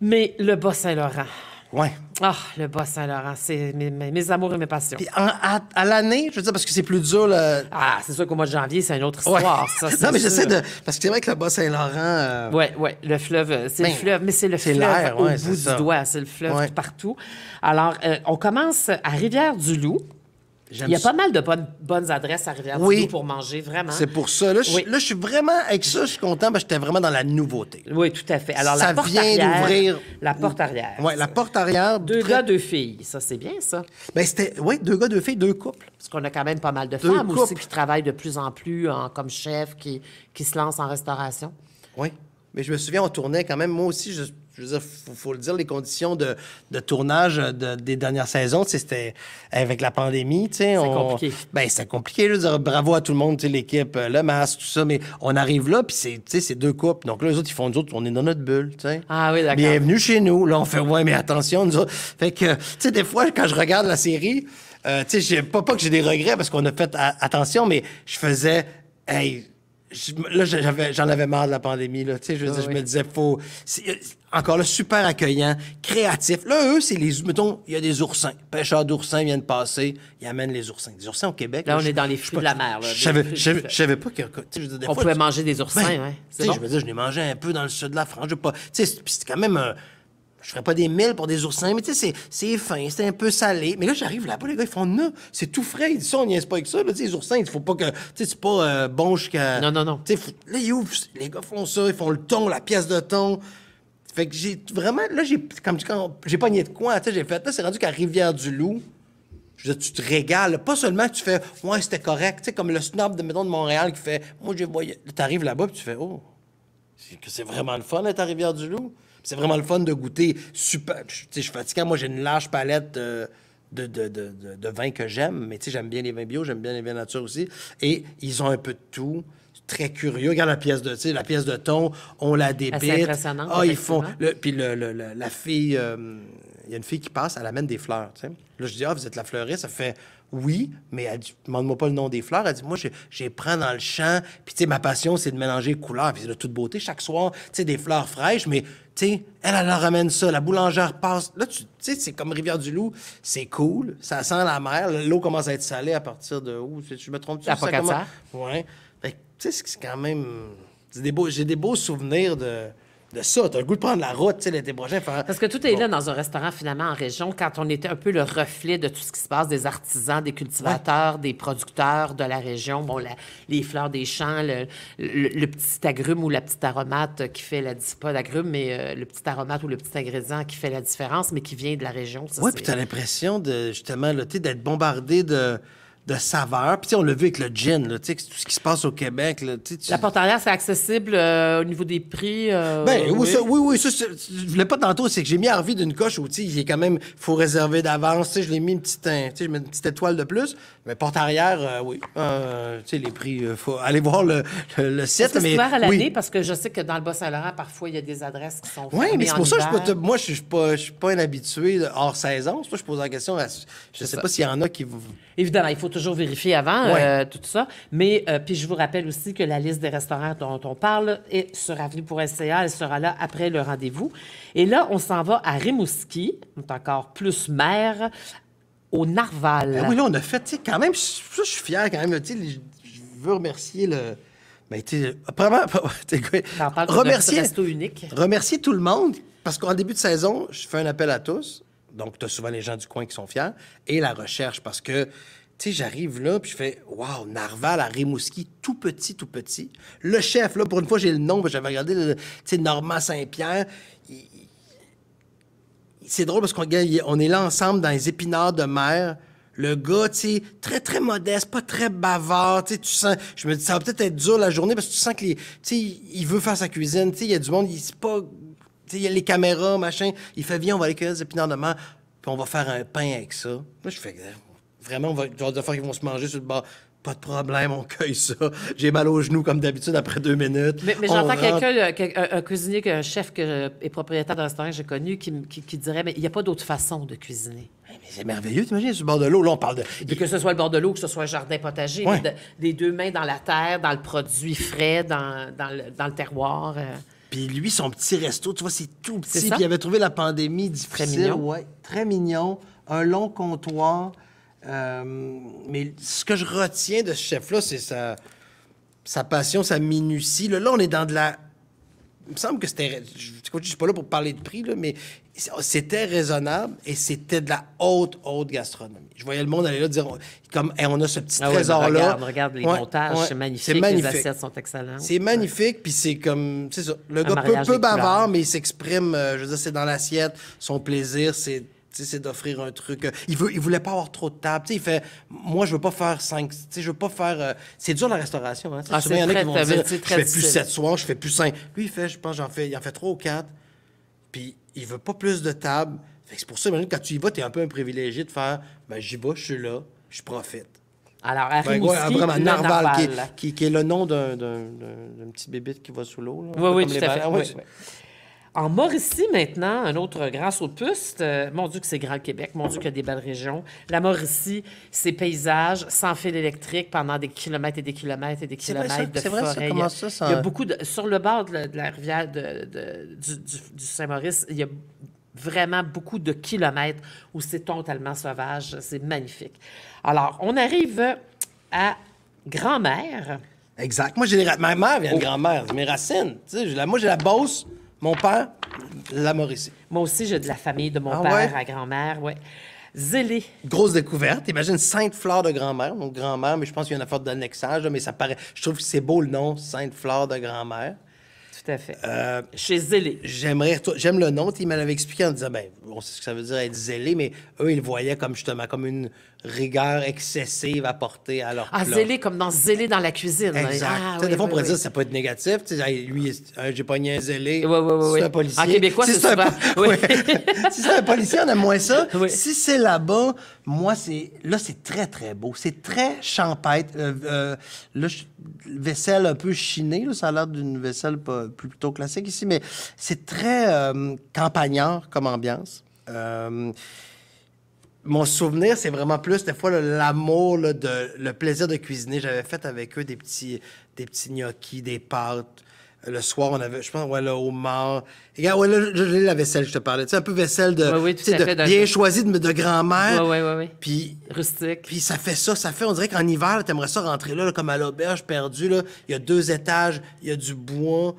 Speaker 1: Mais le Bas-Saint-Laurent.
Speaker 2: Ouais.
Speaker 1: Ah, le Bas-Saint-Laurent, c'est mes amours et mes passions.
Speaker 2: Puis à l'année, je veux dire, parce que c'est plus dur, là...
Speaker 1: Ah, c'est sûr qu'au mois de janvier, c'est une autre
Speaker 2: Ouais.
Speaker 1: histoire, ça, c'est
Speaker 2: Non, mais
Speaker 1: sûr.
Speaker 2: j'essaie de... Parce que c'est vrai que le Bas-Saint-Laurent...
Speaker 1: Oui, le fleuve, c'est
Speaker 2: Ben,
Speaker 1: le fleuve, mais c'est le
Speaker 2: c'est
Speaker 1: fleuve
Speaker 2: l'air,
Speaker 1: au
Speaker 2: ouais,
Speaker 1: bout
Speaker 2: c'est
Speaker 1: du
Speaker 2: ça.
Speaker 1: doigt, c'est le fleuve
Speaker 2: Ouais.
Speaker 1: partout. Alors, on commence à Rivière-du-Loup.
Speaker 2: j'aime
Speaker 1: Il y a
Speaker 2: ça.
Speaker 1: pas mal de bonnes adresses à Rivière-du-Loup
Speaker 2: Oui.
Speaker 1: pour manger, vraiment.
Speaker 2: C'est pour ça. Là,
Speaker 1: Oui.
Speaker 2: je suis vraiment... Avec ça, je suis content parce que j'étais vraiment dans la nouveauté.
Speaker 1: Oui, tout à fait. Alors,
Speaker 2: Ça
Speaker 1: la porte
Speaker 2: vient
Speaker 1: arrière.
Speaker 2: d'ouvrir-
Speaker 1: La porte arrière.
Speaker 2: Ouais, la porte arrière...
Speaker 1: Deux
Speaker 2: très-
Speaker 1: gars, deux filles. Ça, c'est bien, ça.
Speaker 2: Ben, c'était... Oui, 2 gars, 2 filles, 2 couples.
Speaker 1: Parce qu'on a quand même pas mal de
Speaker 2: Deux
Speaker 1: femmes aussi
Speaker 2: couples.
Speaker 1: qui travaillent de plus en plus comme chef, qui se lancent en restauration.
Speaker 2: Oui. Mais je me souviens, on tournait quand même, moi aussi, je veux dire, faut le dire, les conditions de tournage des dernières saisons, tu sais, c'était avec la pandémie, tu sais.
Speaker 1: compliqué.
Speaker 2: Ben, c'est compliqué, je veux dire, bravo à tout le monde, tu sais, l'équipe, le masque, tout ça, mais on arrive là, puis tu sais, c'est 2 couples. Donc là, les autres, ils font nous autres, on est dans notre bulle, tu sais.
Speaker 1: Ah oui, d'accord.
Speaker 2: Bienvenue chez nous. Là, on fait, ouais, mais attention, nous autres. Fait que, tu sais, des fois, quand je regarde la série, tu sais, pas que j'ai des regrets parce qu'on a fait attention, mais je faisais, hey, là, j'en avais marre de la pandémie, là. Tu sais, je veux dire, je me disais, encore là, super accueillant, créatif. Là, eux, c'est mettons, il y a des oursins. Pêcheurs d'oursins viennent passer, ils amènent les oursins. Des oursins au Québec.
Speaker 1: Là, on
Speaker 2: je-
Speaker 1: est dans les
Speaker 2: je sais
Speaker 1: fruits
Speaker 2: pas-
Speaker 1: de la mer, là.
Speaker 2: Je savais-
Speaker 1: Des fruits
Speaker 2: je savais
Speaker 1: du
Speaker 2: je savais pas que, tu sais, je veux dire, des
Speaker 1: On
Speaker 2: fois,
Speaker 1: pouvait
Speaker 2: tu-
Speaker 1: manger des oursins,
Speaker 2: ben,
Speaker 1: ouais.
Speaker 2: tu
Speaker 1: C'est
Speaker 2: sais,
Speaker 1: bon.
Speaker 2: je me disais, je l'ai mangé un peu dans le sud de la France. Je pas, tu sais, puis c'est quand même je ferais pas des mille pour des oursins, mais tu sais, c'est fin, c'est un peu salé. Mais là, j'arrive là-bas, les gars, ils font non, c'est tout frais. Ils disent ça, on niaise pas avec ça. Là, tu sais, les oursins, il faut pas que. Tu sais, c'est pas bon jusqu'à.
Speaker 1: Non, non, non.
Speaker 2: Tu sais, là, ils ouvrent, les gars font ça, ils font le thon, la pièce de thon. Fait que j'ai vraiment. Là, quand j'ai pogné de quoi, tu sais, j'ai fait. Là, c'est rendu qu'à Rivière-du-Loup. Je veux dire, tu te régales. Pas seulement que tu fais, ouais, c'était correct. Tu sais, comme le snob mettons, de Montréal qui fait, moi, j'ai voyé. Là, t'arrives là-bas, puis tu fais, oh, c'est vraiment le fun d'être à Rivière-du-Loup. C'est vraiment le fun de goûter super. Tu sais, je suis fatigué. Moi, j'ai une large palette de vins que j'aime, mais tu sais, j'aime bien les vins bio, j'aime bien les vins nature aussi. Et ils ont un peu de tout. Très curieux. Regarde tu sais, la pièce de thon, on la débite.
Speaker 1: Assez impressionnant,
Speaker 2: Ah, ils font.
Speaker 1: effectivement.
Speaker 2: Puis la fille, il y a une fille qui passe, elle amène des fleurs, tu sais. Là, je dis, ah, vous êtes la fleuriste? Ça fait oui, mais elle dit, demande-moi pas le nom des fleurs. Elle dit, moi, je les prends dans le champ. Puis, tu sais, ma passion, c'est de mélanger les couleurs. Puis, c'est de toute beauté. Chaque soir, tu sais, des fleurs fraîches, mais, tu sais, elle leur ramène ça. La boulangère passe. Là, tu sais, c'est comme Rivière-du-Loup. C'est cool. Ça sent la mer. L'eau commence à être salée à partir de où? Je me trompe-tu?
Speaker 1: La Pocatière.
Speaker 2: Ouais. Fait que, tu sais, c'est quand même. J'ai des beaux souvenirs de ça. T'as le goût de prendre la route, tu sais, l'été prochain.
Speaker 1: Parce que tout est là dans un restaurant, finalement, en région, quand on était un peu le reflet de tout ce qui se passe, des artisans, des cultivateurs, des producteurs de la région, bon, les fleurs des champs, le petit agrume ou la petite aromate qui fait pas l'agrume, mais le petit aromate ou le petit ingrédient qui fait la différence, mais qui vient de la région. Ça,
Speaker 2: Oui,
Speaker 1: c'est-
Speaker 2: puis t'as l'impression de, justement, là, tu sais, d'être bombardé de saveur. Puis, tu sais, on l'a vu avec le gin, là, tu sais, tout ce qui se passe au Québec. Là,
Speaker 1: La Porte-Arrière, c'est accessible au niveau des prix?
Speaker 2: Oui, je voulais pas tantôt, c'est que j'ai mis Harvey d'une coche où, tu sais, il est quand même, faut réserver d'avance. Tu sais, je l'ai mis tu sais, je mets une petite étoile de plus. Mais Porte-Arrière, oui. Tu sais, les prix, faut aller voir le site.
Speaker 1: Est-ce que c'est ouvert à l'année?
Speaker 2: Oui.
Speaker 1: Parce que je sais que dans le Bas-Saint-Laurent, parfois, il y a des adresses qui sont
Speaker 2: Oui,
Speaker 1: fermées
Speaker 2: mais c'est pour ça que
Speaker 1: hiver.
Speaker 2: moi, je suis pas un habitué hors saison. C'est pour ça que je pose la question. Je sais pas s'il y en a qui...
Speaker 1: Évidemment, il faut toujours vérifier avant
Speaker 2: Ouais.
Speaker 1: tout ça. Mais puis je vous rappelle aussi que la liste des restaurants dont on parle est sur avenue.ca. Elle sera là après le rendez-vous. Et là, on s'en va à Rimouski, on est encore plus mer, au Narval.
Speaker 2: Ben oui, là, on a fait, tu sais, quand même, je suis fier quand même. Tu sais, je veux remercier le... Ben, tu sais, vraiment,
Speaker 1: T'en parles de
Speaker 2: remercier,
Speaker 1: notre resto unique.
Speaker 2: remercier tout le monde, parce qu'en début de saison, je fais un appel à tous. Donc, tu as souvent les gens du coin qui sont fiers. Et la recherche, parce que, tu sais, j'arrive là, puis je fais, waouh, Narval à Rimouski, tout petit, tout petit. Le chef, là, pour une fois, j'ai le nom, j'avais regardé, tu sais, Normand Saint-Pierre. C'est drôle parce on est là ensemble dans les épinards de mer. Le gars, tu sais, très, très modeste, pas très bavard, tu sais, tu sens... Je me dis, ça va peut-être être dur la journée parce que tu sens que tu sais, il veut faire sa cuisine, tu sais, il y a du monde, c'est pas... Tu sais, il y a les caméras, machin. Il fait, viens, on va aller cueillir des épinards de mer, puis on va faire un pain avec ça. Moi, je fais, vraiment, on va avoir des affaires qui vont se manger sur le bord. Pas de problème, on cueille ça. J'ai mal aux genoux, comme d'habitude, après 2 minutes.
Speaker 1: Mais
Speaker 2: On
Speaker 1: j'entends
Speaker 2: rentre.
Speaker 1: quelqu'un, un cuisinier, un chef et propriétaire de restaurant que j'ai connu qui dirait, mais il n'y a pas d'autre façon de cuisiner.
Speaker 2: Mais c'est merveilleux, t'imagines, sur le bord de l'eau. Là, on parle de...
Speaker 1: Que ce soit le bord de l'eau, que ce soit un jardin potager,
Speaker 2: Ouais.
Speaker 1: mais des deux mains dans la terre, dans le produit frais, dans le terroir.
Speaker 2: Puis lui, son petit resto, tu vois, c'est tout petit.
Speaker 1: C'est ça?
Speaker 2: Puis il avait trouvé la pandémie difficile.
Speaker 1: mignon.
Speaker 2: Ouais, très mignon. Un long comptoir. Mais ce que je retiens de ce chef-là, c'est sa passion, sa minutie. Là, on est dans de la... Il me semble que c'était... Je suis pas là pour parler de prix, là, mais c'était raisonnable et c'était de la haute gastronomie. Je voyais le monde aller là dire, comme, hey, on a ce petit
Speaker 1: Ah ouais,
Speaker 2: trésor-là.
Speaker 1: regarde les
Speaker 2: Ouais,
Speaker 1: montages,
Speaker 2: ouais,
Speaker 1: c'est magnifique.
Speaker 2: c'est magnifique.
Speaker 1: Les assiettes sont excellentes.
Speaker 2: C'est magnifique, puis c'est comme... C'est ça. Le gars
Speaker 1: mariage
Speaker 2: peu
Speaker 1: des
Speaker 2: bavard,
Speaker 1: couleurs.
Speaker 2: mais il s'exprime, je veux dire, c'est dans l'assiette. Son plaisir, c'est... tu sais, c'est d'offrir un truc. Il voulait pas avoir trop de table. Tu sais, il fait, moi, je veux pas faire 5. Tu sais, je veux pas faire. C'est dur la restauration. Hein? Tu sais,
Speaker 1: Ah,
Speaker 2: souvent, il y en a qui vont
Speaker 1: c'est
Speaker 2: dire,
Speaker 1: très
Speaker 2: je fais plus
Speaker 1: difficile.
Speaker 2: 7 soirs, je fais plus 5. Lui, il fait, je pense, il en fait 3 ou 4. Puis il veut pas plus de table. Fait que c'est pour ça, imagine, quand tu y vas, t'es un peu un privilégié de faire, ben, j'y vais, je suis là, je profite.
Speaker 1: Alors, à
Speaker 2: Ben,
Speaker 1: Rimouski,
Speaker 2: ouais, vraiment,
Speaker 1: le
Speaker 2: Narval,
Speaker 1: Narval.
Speaker 2: qui est le nom d'un petit bébite qui va sous l'eau. là, un
Speaker 1: Oui,
Speaker 2: peu
Speaker 1: oui,
Speaker 2: comme
Speaker 1: tout
Speaker 2: les
Speaker 1: à fait.
Speaker 2: ballons.
Speaker 1: Oui,
Speaker 2: Ouais.
Speaker 1: oui. En Mauricie, maintenant, un autre grand saut de puce. Mon Dieu que c'est grand le Québec. Mon Dieu qu'il y a des belles régions. La Mauricie, c'est paysages sans fil électrique pendant des kilomètres et des kilomètres et des
Speaker 2: C'est vrai, ça?
Speaker 1: kilomètres de
Speaker 2: C'est vrai, ça?
Speaker 1: forêt.
Speaker 2: Comment ça, ça-
Speaker 1: Il y a beaucoup de... Sur le bord de la rivière du Saint-Maurice, il y a vraiment beaucoup de kilomètres où c'est totalement sauvage. C'est magnifique. Alors, on arrive à Grand-Mère.
Speaker 2: Exact. Moi, ma mère vient de grand-mère. C'est mes racines. Tu sais, moi, j'ai la Beauce, mon père, la Mauricie.
Speaker 1: Moi aussi, j'ai de la famille de mon
Speaker 2: Ah
Speaker 1: père
Speaker 2: ouais?
Speaker 1: à grand-mère, ouais. Zélé.
Speaker 2: Grosse découverte. Imagine Sainte-Flore de grand-mère. Donc, grand-mère, mais je pense qu'il y a une affaire d'annexage, là, mais ça paraît. Je trouve que c'est beau le nom, Sainte-Flore de grand-mère.
Speaker 1: Tout à fait. Chez Zélé.
Speaker 2: J'aime le nom. Il m'avait expliqué en disant, ben, on sait ce que ça veut dire être zélé, mais eux, ils le voyaient comme justement comme une rigueur excessive à porter à leur
Speaker 1: Ah,
Speaker 2: plat.
Speaker 1: Zélé comme dans Zélé dans la cuisine.
Speaker 2: Exact.
Speaker 1: Ah,
Speaker 2: Tu sais,
Speaker 1: oui,
Speaker 2: des fois, on
Speaker 1: oui,
Speaker 2: pourrait
Speaker 1: oui.
Speaker 2: dire que ça peut être négatif. Tu sais, hey, lui, j'ai pogné un zélé.
Speaker 1: Oui, oui, oui,
Speaker 2: C'est
Speaker 1: oui.
Speaker 2: un policier.
Speaker 1: En québécois,
Speaker 2: Si
Speaker 1: c'est
Speaker 2: un
Speaker 1: souvent-
Speaker 2: po-
Speaker 1: oui.
Speaker 2: Ouais. Si c'est un policier, on aime moins ça.
Speaker 1: Oui.
Speaker 2: Si c'est là-bas, moi, là, c'est très, très beau. C'est très champêtre. Là, vaisselle un peu chinée. Là, ça a l'air d'une vaisselle plutôt classique ici, mais c'est très campagnard comme ambiance. Mon souvenir, c'est vraiment plus, des fois, l'amour, là, le plaisir de cuisiner. J'avais fait avec eux des petits gnocchis, des pâtes. Le soir, on avait, je pense, ouais, le homard. Regarde, ouais, là, j'ai la vaisselle, je te parlais. Tu sais, un peu vaisselle de,
Speaker 1: Oui, oui, tout
Speaker 2: tu sais,
Speaker 1: à fait,
Speaker 2: bien choisie de grand-mère.
Speaker 1: Oui, oui, oui, oui.
Speaker 2: Puis,
Speaker 1: Rustique.
Speaker 2: puis ça fait, on dirait qu'en hiver, tu aimerais ça rentrer là, comme à l'auberge perdue. Là. Il y a 2 étages, il y a du bois.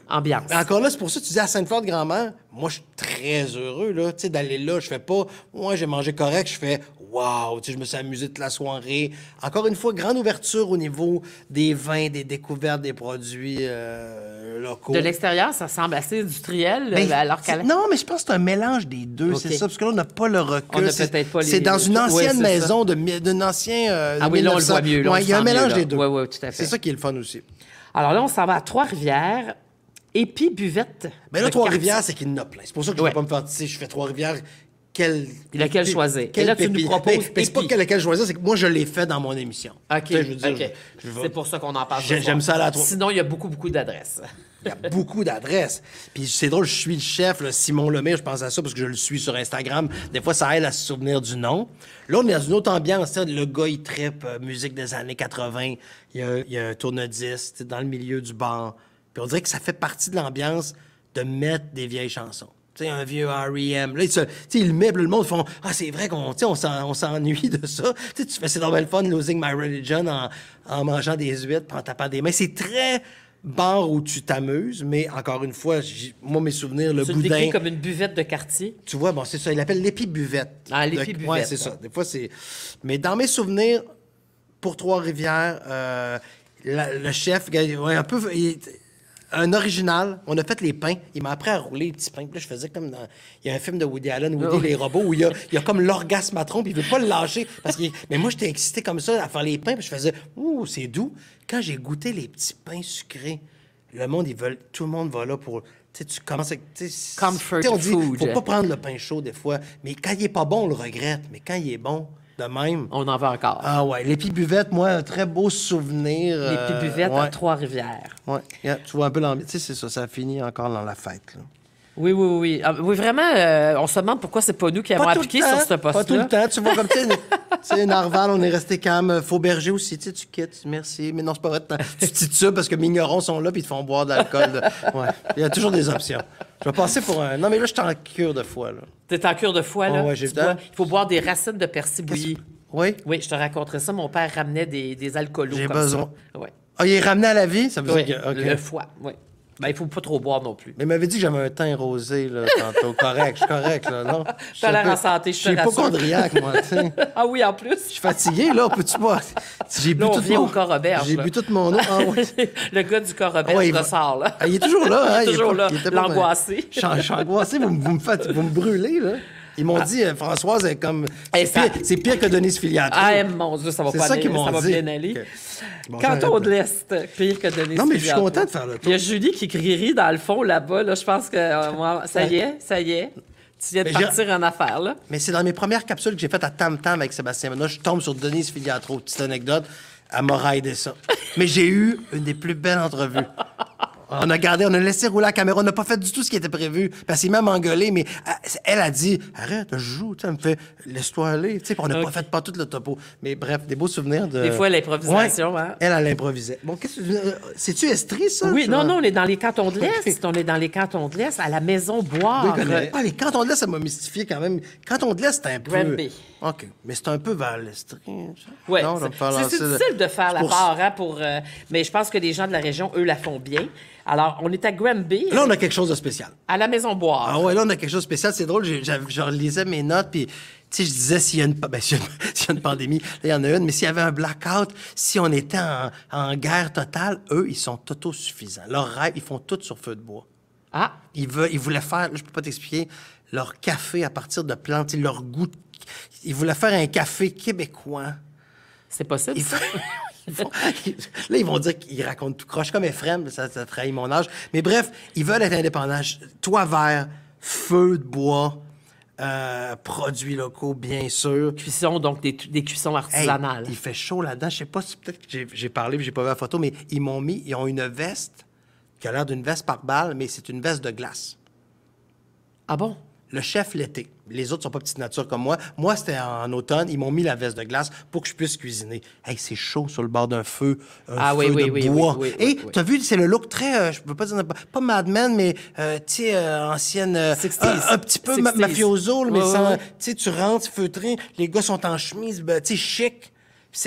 Speaker 1: Ambiance.
Speaker 2: Encore là, c'est pour ça que tu dis à Sainte-Foy-de-Grand-Mère, moi, je suis très heureux là, tu sais, d'aller là. Je fais pas, moi, j'ai mangé correct. Je fais, wow, tu sais, je me suis amusé toute la soirée. Encore une fois, grande ouverture au niveau des vins, des découvertes, des produits locaux.
Speaker 1: De l'extérieur, ça semble assez industriel,
Speaker 2: Ben,
Speaker 1: alors qu'à
Speaker 2: non, mais je pense que c'est un mélange des deux,
Speaker 1: OK.
Speaker 2: c'est ça, parce que là, on n'a pas le recul.
Speaker 1: On n'a peut-être pas les-
Speaker 2: C'est dans une
Speaker 1: Oui,
Speaker 2: ancienne
Speaker 1: c'est
Speaker 2: maison d'un ancien.
Speaker 1: Ah oui, là, on le voit mieux. Là, on
Speaker 2: Ouais,
Speaker 1: le
Speaker 2: il y a un
Speaker 1: sent mieux,
Speaker 2: mélange
Speaker 1: là.
Speaker 2: des deux.
Speaker 1: Oui, oui, tout à fait.
Speaker 2: C'est ça qui est le fun aussi.
Speaker 1: Alors là, on s'en va à Trois-Rivières, Épi-Buvette.
Speaker 2: Mais là,
Speaker 1: de
Speaker 2: Trois-Rivières, c'est qu'il y en a plein. C'est pour ça que je ne vais pas me faire, tu sais, je fais Trois-Rivières.
Speaker 1: Lequel choisir? Et là, tu nous proposes
Speaker 2: Mais c'est pas
Speaker 1: Pépi.
Speaker 2: lequel choisir, c'est que moi, je l'ai fait dans mon émission.
Speaker 1: OK,
Speaker 2: Tu sais, je veux dire,
Speaker 1: OK.
Speaker 2: je vais-
Speaker 1: C'est pour ça qu'on en parle. ce
Speaker 2: J'aime
Speaker 1: soir.
Speaker 2: ça à la
Speaker 1: Sinon, il y a beaucoup, beaucoup d'adresses.
Speaker 2: Il y a beaucoup d'adresses. Puis c'est drôle, je suis le chef, là, Simon Lemire, je pense à ça parce que je le suis sur Instagram. Des fois, ça aide à se souvenir du nom. Là, on est dans une autre ambiance. Tu sais, le gars, il trippe musique des années 80. Il y a un tourne-disque tu sais, dans le milieu du bar. Puis on dirait que ça fait partie de l'ambiance de mettre des vieilles chansons. Tu sais, un vieux R.E.M. Là, tu sais, il le met, puis le monde font « Ah, c'est vrai qu'on tu sais, on s'ennuie de ça. » Tu sais, tu fais « C'est normal le fun, Losing My Religion » en mangeant des huîtres, puis en tapant des mains. C'est très bar où tu t'amuses, mais encore une fois, moi, mes souvenirs, le
Speaker 1: Tu le
Speaker 2: boudin...
Speaker 1: décris comme une buvette de quartier.
Speaker 2: Tu vois, bon, c'est ça. Il l'appelle l'épi-buvette.
Speaker 1: Ah, l'épi-buvette.
Speaker 2: Ouais, c'est ça. Des fois, c'est... Mais dans mes souvenirs, pour Trois-Rivières, le chef, ouais, un peu... Un original. On a fait les pains. Il m'a appris à rouler les petits pains. Puis là, je faisais comme dans... Il y a un film de Woody Allen, Woody les robots, où il y a comme l'orgasmatron, puis il veut pas le lâcher. Mais moi, j'étais excité comme ça à faire les pains, puis je faisais « Ouh, c'est doux ». Quand j'ai goûté les petits pains sucrés, le monde, tout le monde va là pour... Tu sais, tu commences avec...
Speaker 1: Comfort
Speaker 2: on dit,
Speaker 1: food.
Speaker 2: faut pas prendre le pain chaud des fois. Mais quand il est pas bon, on le regrette. Mais quand il est bon, de même...
Speaker 1: On en veut encore.
Speaker 2: Ah ouais, l'épi-buvette, moi, un très beau souvenir.
Speaker 1: L'épi-buvette
Speaker 2: ouais.
Speaker 1: à Trois-Rivières.
Speaker 2: Ouais, yeah, tu vois un peu l'ambiance. Tu sais, c'est ça, ça finit encore dans la fête. Là.
Speaker 1: Oui, oui, oui. Ah, oui, vraiment, on se demande pourquoi c'est pas nous qui avons appliqué sur ce poste-là.
Speaker 2: Pas tout le temps. Tu vois, comme tu sais, Narval, on est resté calme. Fauberger aussi, tu sais, tu quittes, merci. Mais non, c'est pas vrai. Tu titubes parce que Mignerons sont là puis ils te font boire de l'alcool. Ouais, il y a toujours des options. Je vais passer pour un... Non, mais là, je suis en cure de foie, là.
Speaker 1: T'es en cure de foie, là?
Speaker 2: Oh, ouais, j'ai
Speaker 1: Tu
Speaker 2: le temps.
Speaker 1: bois- Il faut boire des racines de persil bouillies.
Speaker 2: Oui?
Speaker 1: Oui, je te raconterai ça. Mon père ramenait des alcoolos
Speaker 2: J'ai
Speaker 1: comme
Speaker 2: besoin.
Speaker 1: ça. Oui.
Speaker 2: Ah, il est ramené à la vie? Ça veut
Speaker 1: Oui,
Speaker 2: dire que... OK.
Speaker 1: le foie, oui. Ben, il faut pas trop boire non plus.
Speaker 2: Mais il m'avait dit que j'avais un teint rosé, là, tantôt. Correct, je suis correct, là, non?
Speaker 1: T'as l'air en santé, je te
Speaker 2: Je suis
Speaker 1: rassure.
Speaker 2: hypochondriaque, moi, tu sais.
Speaker 1: Ah oui, en plus?
Speaker 2: Je suis fatigué, là, peux-tu pas? J'ai bu
Speaker 1: Là, on
Speaker 2: tout
Speaker 1: vient
Speaker 2: mon...
Speaker 1: au corps Roberge,
Speaker 2: J'ai
Speaker 1: là.
Speaker 2: bu tout mon eau. Ah, oui.
Speaker 1: Le gars du corps Roberge
Speaker 2: Ouais, il va-
Speaker 1: ressort, là.
Speaker 2: Ah, il est toujours là, hein?
Speaker 1: Il est toujours là,
Speaker 2: il était pas-
Speaker 1: l'angoissé.
Speaker 2: Je suis angoissé, vous me brûlez, là. Ils m'ont dit, Françoise est comme...
Speaker 1: Eh,
Speaker 2: C'est pire que Denise Filiatro.
Speaker 1: Ah, mon Dieu, ça va
Speaker 2: C'est
Speaker 1: pas
Speaker 2: ça
Speaker 1: aller,
Speaker 2: qu'ils m'ont
Speaker 1: ça va
Speaker 2: dit.
Speaker 1: bien aller.
Speaker 2: OK. Bon,
Speaker 1: Canton
Speaker 2: j'arrête,
Speaker 1: de
Speaker 2: là.
Speaker 1: l'Est, pire que Denis
Speaker 2: Non, mais je suis
Speaker 1: Filiatro.
Speaker 2: content de faire le tour.
Speaker 1: Il y a Julie qui crierait dans le fond, là-bas. Là, je pense que moi, ça y est. Tu viens de
Speaker 2: Mais j'ai-
Speaker 1: partir en affaires, là.
Speaker 2: Mais c'est dans mes premières capsules que j'ai faites à Tam Tam avec Sébastien Menard. Je tombe sur Denise Filiatro. Petite anecdote, elle m'a raidé ça. Mais j'ai eu une des plus belles entrevues. On a laissé rouler la caméra, on n'a pas fait du tout ce qui était prévu. Parce qu'il m'a même engueulé, mais elle a dit « Arrête, je joue, tu sais, elle me fait « Laisse-toi aller ». Tu sais, puis on n'a pas fait pas tout le topo. Mais bref, des beaux souvenirs de...
Speaker 1: Des fois, l'improvisation,
Speaker 2: Ouais.
Speaker 1: hein.
Speaker 2: Elle improvisait. Bon, qu'est-ce que c'est-tu Estrie, ça?
Speaker 1: Oui,
Speaker 2: tu
Speaker 1: non,
Speaker 2: vois?
Speaker 1: non, on est dans les cantons de l'Est. On est dans les cantons de l'Est, à la Maison Boire.
Speaker 2: Ah, les cantons de l'Est, ça m'a mystifié quand même. Cantons de l'Est, c'est un peu...
Speaker 1: Granby.
Speaker 2: OK, mais c'est un peu vers l'Estrie.
Speaker 1: Ouais,
Speaker 2: Non, on va me faire
Speaker 1: c'est
Speaker 2: lancer le-
Speaker 1: difficile de faire la
Speaker 2: pour-
Speaker 1: part, hein, mais je pense que les gens de la région, eux, la font bien. Alors, on est à Granby,
Speaker 2: Là, on a quelque chose de spécial.
Speaker 1: à la Maison Boire.
Speaker 2: Ah ouais, là, on a quelque chose de spécial. C'est drôle, je relisais mes notes, puis, tu sais, je disais s'il y a s'il y a une pandémie, là, il y en a une, mais s'il y avait un blackout, si on était en guerre totale, eux, ils sont autosuffisants. Leurs rêves, ils font tout sur feu de bois.
Speaker 1: Ah,
Speaker 2: Ils voulaient faire, là, je peux pas t'expliquer, leur café à partir de plantes, leur goût. Ils voulaient faire un café québécois.
Speaker 1: c'est possible,
Speaker 2: Ils
Speaker 1: ça?
Speaker 2: Là, ils vont dire qu'ils racontent tout croche, comme Ephraim, ça trahit mon âge. Mais bref, ils veulent être indépendants. Toit vert, feu de bois, produits locaux, bien sûr.
Speaker 1: Cuisson, donc des cuissons
Speaker 2: Hey,
Speaker 1: artisanales.
Speaker 2: il fait chaud là-dedans. Je sais pas si peut-être que j'ai parlé, mais j'ai pas vu la photo, mais ils ont une veste qui a l'air d'une veste par balle, mais c'est une veste de glace.
Speaker 1: Ah bon?
Speaker 2: Le chef l'été. Les autres sont pas petites natures comme moi. Moi, c'était en automne. Ils m'ont mis la veste de glace pour que je puisse cuisiner. Hey, c'est chaud sur le bord d'un feu,
Speaker 1: Ah oui,
Speaker 2: feu
Speaker 1: oui,
Speaker 2: de
Speaker 1: oui,
Speaker 2: bois.
Speaker 1: oui, oui,
Speaker 2: Et
Speaker 1: oui.
Speaker 2: t'as vu, c'est le look très, je peux pas dire, pas Mad Men, mais tu sais, ancienne,
Speaker 1: 60s.
Speaker 2: un petit peu
Speaker 1: 60s.
Speaker 2: mafioso, mais
Speaker 1: Ouais,
Speaker 2: sans,
Speaker 1: ouais.
Speaker 2: tu sais, tu rentres feutré, les gars sont en chemise, ben, tu sais, chic.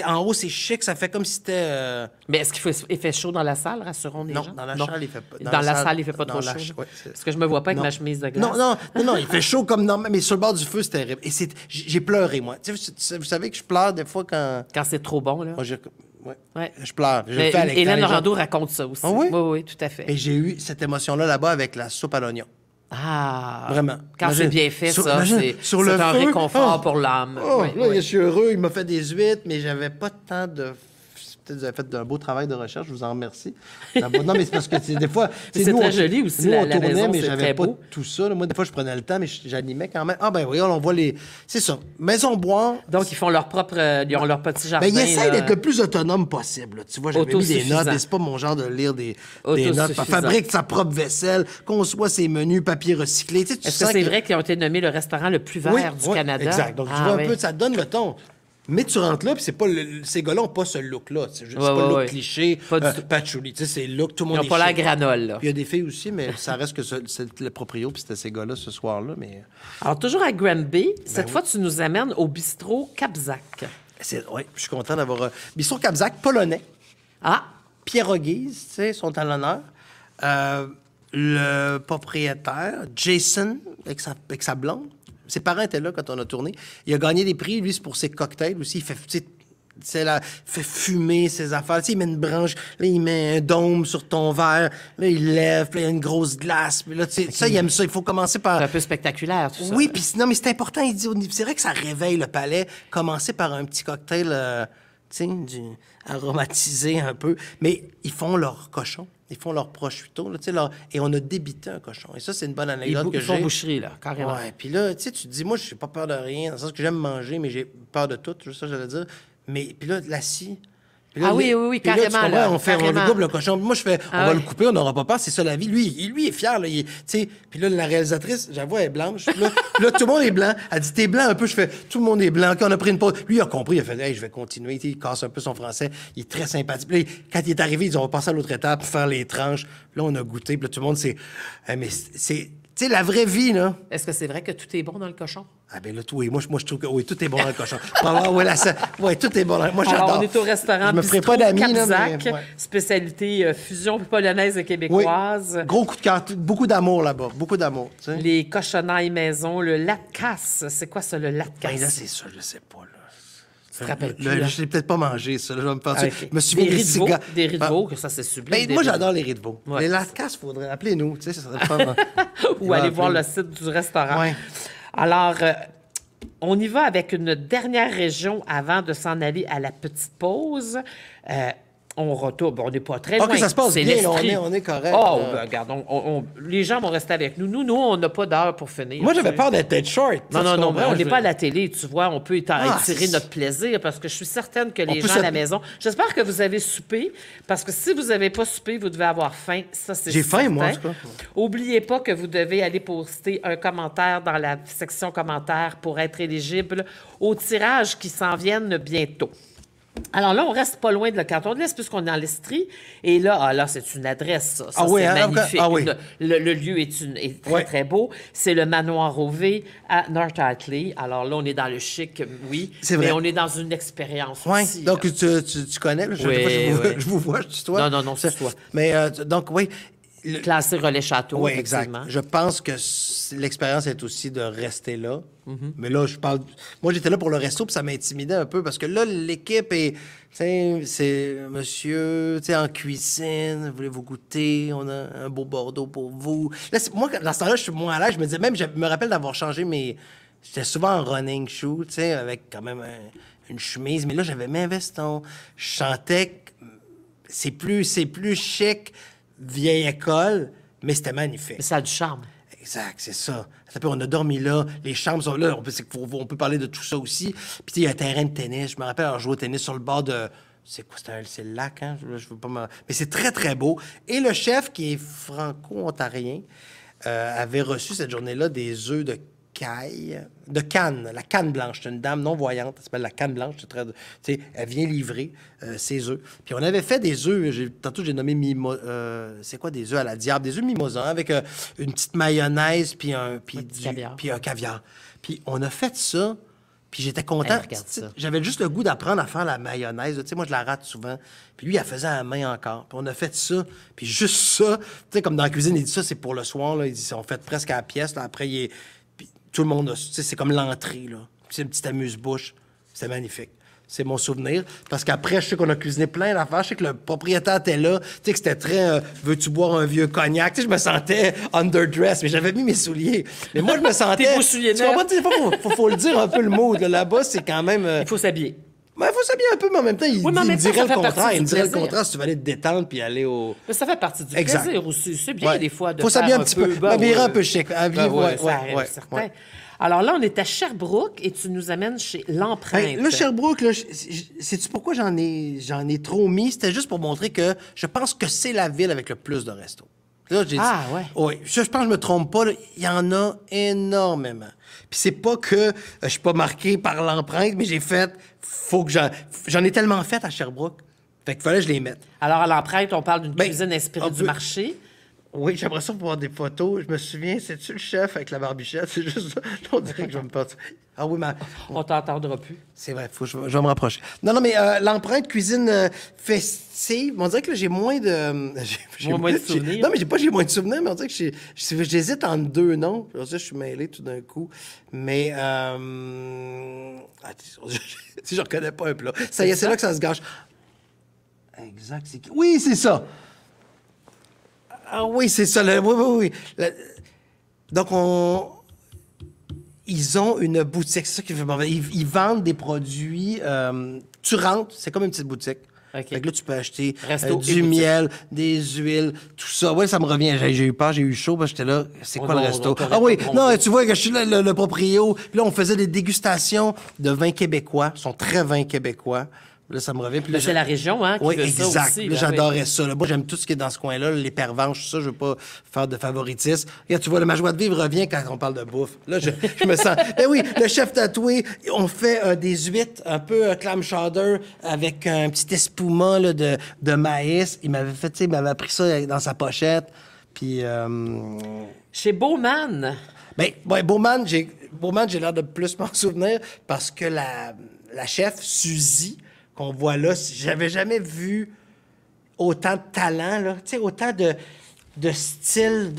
Speaker 2: En haut, c'est chic, ça fait comme si c'était...
Speaker 1: Mais est-ce il fait chaud dans la salle, rassurons les
Speaker 2: Non,
Speaker 1: gens?
Speaker 2: dans la salle, il fait pas...
Speaker 1: Dans la salle, il fait pas trop chaud?
Speaker 2: Ouais,
Speaker 1: parce que je me vois pas avec
Speaker 2: non.
Speaker 1: ma chemise de glace.
Speaker 2: Non, il fait chaud comme normal, mais sur le bord du feu, c'est terrible. Et j'ai pleuré, moi. Tu sais, vous savez que je pleure des fois quand...
Speaker 1: Quand c'est trop bon, là.
Speaker 2: Moi,
Speaker 1: Ouais.
Speaker 2: je pleure. Je le fais à l'écran,
Speaker 1: Hélène
Speaker 2: les gens-
Speaker 1: Laurando raconte ça aussi.
Speaker 2: Ah oui?
Speaker 1: Oui, tout à fait.
Speaker 2: Et j'ai eu cette émotion-là là-bas avec la soupe à l'oignon.
Speaker 1: Ah!
Speaker 2: Vraiment.
Speaker 1: Quand
Speaker 2: Imagine,
Speaker 1: c'est bien fait,
Speaker 2: sur-
Speaker 1: ça,
Speaker 2: imagine,
Speaker 1: c'est
Speaker 2: sur le
Speaker 1: un
Speaker 2: feu.
Speaker 1: réconfort
Speaker 2: Oh!
Speaker 1: pour l'âme.
Speaker 2: Oh,
Speaker 1: Oui,
Speaker 2: là,
Speaker 1: oui.
Speaker 2: je suis heureux. Il m'a fait des huîtres, mais j'avais pas tant de... Peut-être que vous avez fait un beau travail de recherche, je vous en remercie. Non, mais c'est parce que des fois...
Speaker 1: C'est très joli aussi,
Speaker 2: nous,
Speaker 1: la
Speaker 2: on tournait,
Speaker 1: maison,
Speaker 2: mais
Speaker 1: c'est
Speaker 2: j'avais
Speaker 1: très
Speaker 2: pas
Speaker 1: beau.
Speaker 2: tout ça. Là. Moi, des fois, je prenais le temps, mais j'animais quand même. Ah ben oui, on voit les... C'est ça. Maison bois.
Speaker 1: Donc, ils font leur propre... ils ont leur petit jardin.
Speaker 2: Ben, ils essayent
Speaker 1: là.
Speaker 2: d'être le plus autonome possible. Là. Tu vois, j'avais mis des
Speaker 1: Autosuffisant.
Speaker 2: notes, mais c'est pas mon genre de lire des notes.
Speaker 1: Autosuffisant.
Speaker 2: Fabrique sa propre vaisselle, conçoit ses menus, papier recyclé. Tu sais, tu
Speaker 1: Est-ce que
Speaker 2: sens
Speaker 1: c'est vrai qu'ils ont été nommés le restaurant le plus vert du Canada?
Speaker 2: Exact. Donc, tu
Speaker 1: Ah,
Speaker 2: vois
Speaker 1: oui.
Speaker 2: un peu, ça donne le ton. Mais tu rentres là, puis c'est pas ces gars-là n'ont pas ce look-là. C'est pas le look cliché,
Speaker 1: Pas du tout.
Speaker 2: patchouli. Tu sais, c'est le look, tout le
Speaker 1: Ils
Speaker 2: monde
Speaker 1: n'ont pas l'air
Speaker 2: chic.
Speaker 1: granole, là.
Speaker 2: Puis il y a des filles aussi, mais ça reste que c'est le proprio, puis c'était ces gars-là ce soir-là. Mais
Speaker 1: Alors, toujours à Granby,
Speaker 2: Ben
Speaker 1: cette fois, tu nous amènes au bistrot Capzac.
Speaker 2: oui, je suis content d'avoir... Bistrot Capzac, polonais.
Speaker 1: Ah!
Speaker 2: Pierogies, tu sais, sont à l'honneur. Le propriétaire, Jason, avec sa blonde, ses parents étaient là quand on a tourné. Il a gagné des prix, lui, c'est pour ses cocktails aussi. Il fait, tu sais, fait fumer ses affaires. Tu sais, il met une branche, là, il met un dôme sur ton verre, là, il lève, puis là, il y a une grosse glace. Puis là, tu sais, ça, il aime ça. Il faut commencer par...
Speaker 1: C'est un peu spectaculaire, tout ça.
Speaker 2: Oui, puis non, mais c'est important. Il dit, c'est vrai que ça réveille le palais. Commencer par un petit cocktail, tu sais, aromatisé un peu. Mais ils font leur cochon. Ils font leur prosciutto, là, tu sais, et on a débité un cochon. Et ça, c'est une bonne anecdote que
Speaker 1: Ils font
Speaker 2: j'ai.
Speaker 1: boucherie, là, carrément.
Speaker 2: Ouais, puis là, tu sais, tu te dis, moi, je n'ai pas peur de rien, dans le sens que j'aime manger, mais j'ai peur de tout, c'est ça que j'allais dire. Mais, puis là, la scie. Puis là,
Speaker 1: Ah oui,
Speaker 2: puis là,
Speaker 1: carrément,
Speaker 2: tu comprends,
Speaker 1: là,
Speaker 2: on
Speaker 1: carrément.
Speaker 2: le coupe le cochon. Moi, je fais,
Speaker 1: Ah
Speaker 2: on va
Speaker 1: ouais.
Speaker 2: le couper, on n'aura pas peur, c'est ça la vie. Lui, il est fier, là. Tu sais, puis là, la réalisatrice, j'avoue, elle est blanche. Là, tout le monde est blanc. Elle dit, t'es blanc un peu. Je fais, tout le monde est blanc. OK, on a pris une pause. Lui, il a compris. Il a fait, hey, je vais continuer. Tu sais, il casse un peu son français. Il est très sympathique. Puis là, quand il est arrivé, ils ont passé à l'autre étape, faire les tranches. Là, on a goûté. Puis là, tout le monde, mais c'est, tu sais, la vraie vie, là.
Speaker 1: Est-ce que c'est vrai que tout est bon dans le cochon?
Speaker 2: Ah ben là, oui, moi, je trouve que oui, tout est bon dans le cochon. Ouais, tout est bon. Moi, j'adore.
Speaker 1: Alors, on est au restaurant
Speaker 2: Je me ferai
Speaker 1: Bistrot
Speaker 2: pas d'amis, là,
Speaker 1: Capzac,
Speaker 2: mais, ouais.
Speaker 1: spécialité fusion polonaise et
Speaker 2: Oui,
Speaker 1: québécoise.
Speaker 2: gros coup de cœur, beaucoup d'amour là-bas, beaucoup d'amour. Tu sais.
Speaker 1: Les cochonailles maison, le latcasse. C'est quoi ça, le latcasse?
Speaker 2: Ben là, c'est ça, je sais pas, là.
Speaker 1: Tu te rappelles plus, là?
Speaker 2: Je l'ai peut-être pas mangé, ça. Là, je vais me faire
Speaker 1: Ah,
Speaker 2: ça.
Speaker 1: ok.
Speaker 2: Je me souviens
Speaker 1: Des riz de veau,
Speaker 2: cigares.
Speaker 1: des riz de veau, que ça, c'est sublime.
Speaker 2: Ben,
Speaker 1: des
Speaker 2: moi,
Speaker 1: riz de
Speaker 2: j'adore les riz de veau.
Speaker 1: Ouais.
Speaker 2: Les latcasses, faudrait appeler nous. Tu sais, ça serait pas...
Speaker 1: Ou aller voir le site du restaurant.
Speaker 2: Ouais.
Speaker 1: Alors, on y va avec une dernière région avant de s'en aller à la petite pause. On retourne. On n'est pas très loin.
Speaker 2: OK, ça se passe
Speaker 1: C'est
Speaker 2: bien, là,
Speaker 1: l'esprit.
Speaker 2: on est correct.
Speaker 1: Oh,
Speaker 2: là.
Speaker 1: ben, regarde, les gens vont rester avec nous. Nous, on n'a pas d'heure pour finir.
Speaker 2: Moi, j'avais
Speaker 1: Tu sais.
Speaker 2: peur d'être short.
Speaker 1: Non, mais on n'est
Speaker 2: je-
Speaker 1: pas à la télé, tu vois. On peut
Speaker 2: Ah,
Speaker 1: étirer
Speaker 2: c'est-
Speaker 1: notre plaisir parce que je suis certaine que
Speaker 2: On
Speaker 1: les
Speaker 2: peut
Speaker 1: gens à
Speaker 2: se-
Speaker 1: la maison... J'espère que vous avez soupé parce que si vous n'avez pas soupé, vous devez avoir faim. Ça, c'est
Speaker 2: J'ai faim, moi, en
Speaker 1: certain.
Speaker 2: tout cas.
Speaker 1: Oubliez pas que vous devez aller poster un commentaire dans la section commentaires pour être éligible au tirage qui s'en viennent bientôt. Alors là, on reste pas loin de le canton de l'Est puisqu'on est dans l'Estrie. Et là, c'est une adresse, ça. Ça,
Speaker 2: Ah oui,
Speaker 1: c'est
Speaker 2: hein,
Speaker 1: magnifique.
Speaker 2: ah oui.
Speaker 1: Le lieu est très,
Speaker 2: Ouais.
Speaker 1: très beau. C'est le manoir Rové à North Hatley. Alors là, on est dans le chic, oui.
Speaker 2: C'est
Speaker 1: mais
Speaker 2: vrai.
Speaker 1: on est dans une expérience
Speaker 2: Oui,
Speaker 1: aussi.
Speaker 2: donc
Speaker 1: là.
Speaker 2: tu connais, là,
Speaker 1: Oui, oui.
Speaker 2: je vous vois, je tutoie.
Speaker 1: Non, c'est toi.
Speaker 2: Mais donc, oui.
Speaker 1: Classé Relais Château,
Speaker 2: Oui, exact.
Speaker 1: effectivement.
Speaker 2: Je pense que l'expérience est aussi de rester là.
Speaker 1: Mm-hmm.
Speaker 2: Mais là, je parle. Moi, j'étais là pour le resto, puis ça m'intimidait un peu parce que là, l'équipe est. Tu sais, c'est monsieur, tu sais, en cuisine, voulez-vous goûter? On a un beau Bordeaux pour vous. Là, moi, dans ce temps-là, je suis moins à l'aise. Je me disais, même, je me rappelle d'avoir changé mes. J'étais souvent en running shoe, tu sais, avec quand même une chemise. Mais là, j'avais mes vestons. Je chantais. C'est plus chic, vieille école, mais c'était magnifique.
Speaker 1: Mais ça a du charme.
Speaker 2: Exact, c'est ça. On a dormi là, les chambres sont là, on peut parler de tout ça aussi. Puis tu sais, il y a un terrain de tennis, je me rappelle avoir joué au tennis sur le bord de... C'est quoi, c'est le lac, hein? Je veux pas Mais c'est très, très beau. Et le chef, qui est franco-ontarien, avait reçu cette journée-là des œufs de caille, de canne, la canne blanche. C'est une dame non-voyante, elle s'appelle la canne blanche. Tu sais, elle vient livrer ses œufs. Puis on avait fait des œufs, tantôt j'ai nommé c'est quoi des œufs à la diable? Des œufs mimosa avec une petite mayonnaise puis un
Speaker 1: petit caviar.
Speaker 2: Puis un caviar. Puis on a fait ça, Puis j'étais content.
Speaker 1: Hey, regarde ça.
Speaker 2: J'avais juste le goût d'apprendre à faire la mayonnaise. Tu sais, moi, je la rate souvent. Puis lui, il la faisait à la main encore. Puis on a fait ça. Puis juste ça, tu sais, comme dans la cuisine, il dit ça, c'est pour le soir. Là. Il dit, on fait presque à la pièce. Là. Après, puis tout le monde, tu sais, c'est comme l'entrée. Là. Puis c'est une petite amuse-bouche. C'est magnifique. C'est mon souvenir. Parce qu'après, je sais qu'on a cuisiné plein d'affaires. Je sais que le propriétaire était là. Tu sais, que c'était très veux-tu boire un vieux cognac? Tu sais, je me sentais underdressed, mais j'avais mis mes souliers. Mais moi, je me sentais.
Speaker 1: Tes beaux souliers
Speaker 2: Tu comprends? Des fois, faut le dire un peu le mood. Là-bas, c'est quand même.
Speaker 1: Il faut s'habiller.
Speaker 2: Ben, il faut s'habiller un peu, mais en même temps, il
Speaker 1: Oui, mais en même
Speaker 2: me
Speaker 1: temps,
Speaker 2: dirait
Speaker 1: ça fait
Speaker 2: le contraire.
Speaker 1: partie
Speaker 2: Il me
Speaker 1: du
Speaker 2: dirait le
Speaker 1: plaisir.
Speaker 2: contraire si tu veux aller te détendre puis aller au.
Speaker 1: Mais ça fait partie du
Speaker 2: Exact.
Speaker 1: plaisir aussi. C'est bien
Speaker 2: Ouais.
Speaker 1: des fois de
Speaker 2: Faut
Speaker 1: faire
Speaker 2: s'habiller un petit peu.
Speaker 1: Ben,
Speaker 2: M'habiller
Speaker 1: ouais.
Speaker 2: un peu chic. Habiller,
Speaker 1: Ben, ouais, ça
Speaker 2: ouais,
Speaker 1: arrive,
Speaker 2: ouais,
Speaker 1: certain.
Speaker 2: ouais.
Speaker 1: Alors là, on est à Sherbrooke et tu nous amènes chez L'Empreinte.
Speaker 2: Hey, là, Sherbrooke, là, sais-tu pourquoi j'en ai trop mis? C'était juste pour montrer que je pense que c'est la ville avec le plus de restos. Là, j'ai
Speaker 1: Ah,
Speaker 2: dit,
Speaker 1: ouais.
Speaker 2: Oui, je pense que je me trompe pas. là. Il y en a énormément. Puis c'est pas que je suis pas marqué par l'empreinte, mais j'ai fait... Faut que j'en ai tellement fait à Sherbrooke. Fait qu'il fallait que je les mette.
Speaker 1: Alors, à L'Empreinte, on parle d'une
Speaker 2: Ben,
Speaker 1: cuisine inspirée
Speaker 2: on
Speaker 1: du
Speaker 2: peut-
Speaker 1: marché.
Speaker 2: Oui, j'aimerais ça pour voir des photos. Je me souviens, c'est-tu le chef avec la barbichette? C'est juste ça. On dirait que je vais me perdre. Ah oui, mais...
Speaker 1: On t'entendra plus.
Speaker 2: C'est vrai, je vais me rapprocher. Non, mais l'empreinte cuisine festive, on dirait que là, j'ai moins de...
Speaker 1: Moins de souvenirs.
Speaker 2: Non, mais j'ai moins de souvenirs, mais on dirait que j'hésite entre deux noms. Puis, je suis mêlé tout d'un coup. Mais... si je reconnais pas un plat. Ça y est, c'est là que ça se gâche. Exact, c'est qui? Oui, c'est ça! Ah oui, c'est ça. Oui. Donc, ils ont une boutique. C'est ça qui fait mauvais. Ils vendent des produits. Tu rentres, c'est comme une petite boutique.
Speaker 1: OK.
Speaker 2: Fait que là, tu peux acheter
Speaker 1: Resto et
Speaker 2: du
Speaker 1: boutique.
Speaker 2: miel, des huiles, tout ça. Oui, ça me revient. J'ai eu peur, j'ai eu chaud, parce que j'étais là. C'est
Speaker 1: Oh
Speaker 2: quoi
Speaker 1: non,
Speaker 2: le resto?
Speaker 1: on t'aurait
Speaker 2: Ah oui,
Speaker 1: pas
Speaker 2: non,
Speaker 1: trompé.
Speaker 2: tu vois que je suis là, le proprio. Puis là, on faisait des dégustations de vins québécois. Ils sont très vins québécois. Là, ça me revient. Puis là,
Speaker 1: Mais c'est la région, hein, qui
Speaker 2: oui,
Speaker 1: veut ça
Speaker 2: exact.
Speaker 1: aussi.
Speaker 2: Là,
Speaker 1: ben
Speaker 2: j'adorais ça. Là. Moi, j'aime tout ce qui est dans ce coin-là, les pervenches, tout ça. Je veux pas faire de favoritisme. Regarde, tu vois, ma joie de vivre revient quand on parle de bouffe. Là, je me sens... Ben oui, le chef tatoué, on fait des huîtres un peu clam chowder avec un petit espuma là, de maïs. Il m'avait fait, tu sais, il m'avait pris ça dans sa pochette. Puis...
Speaker 1: Chez Bowman.
Speaker 2: Ben, ouais, Bowman, j'ai l'air de plus m'en souvenir parce que la chef, Suzy, qu'on voit là, j'avais jamais vu autant de talent, là. Tu sais, autant de style,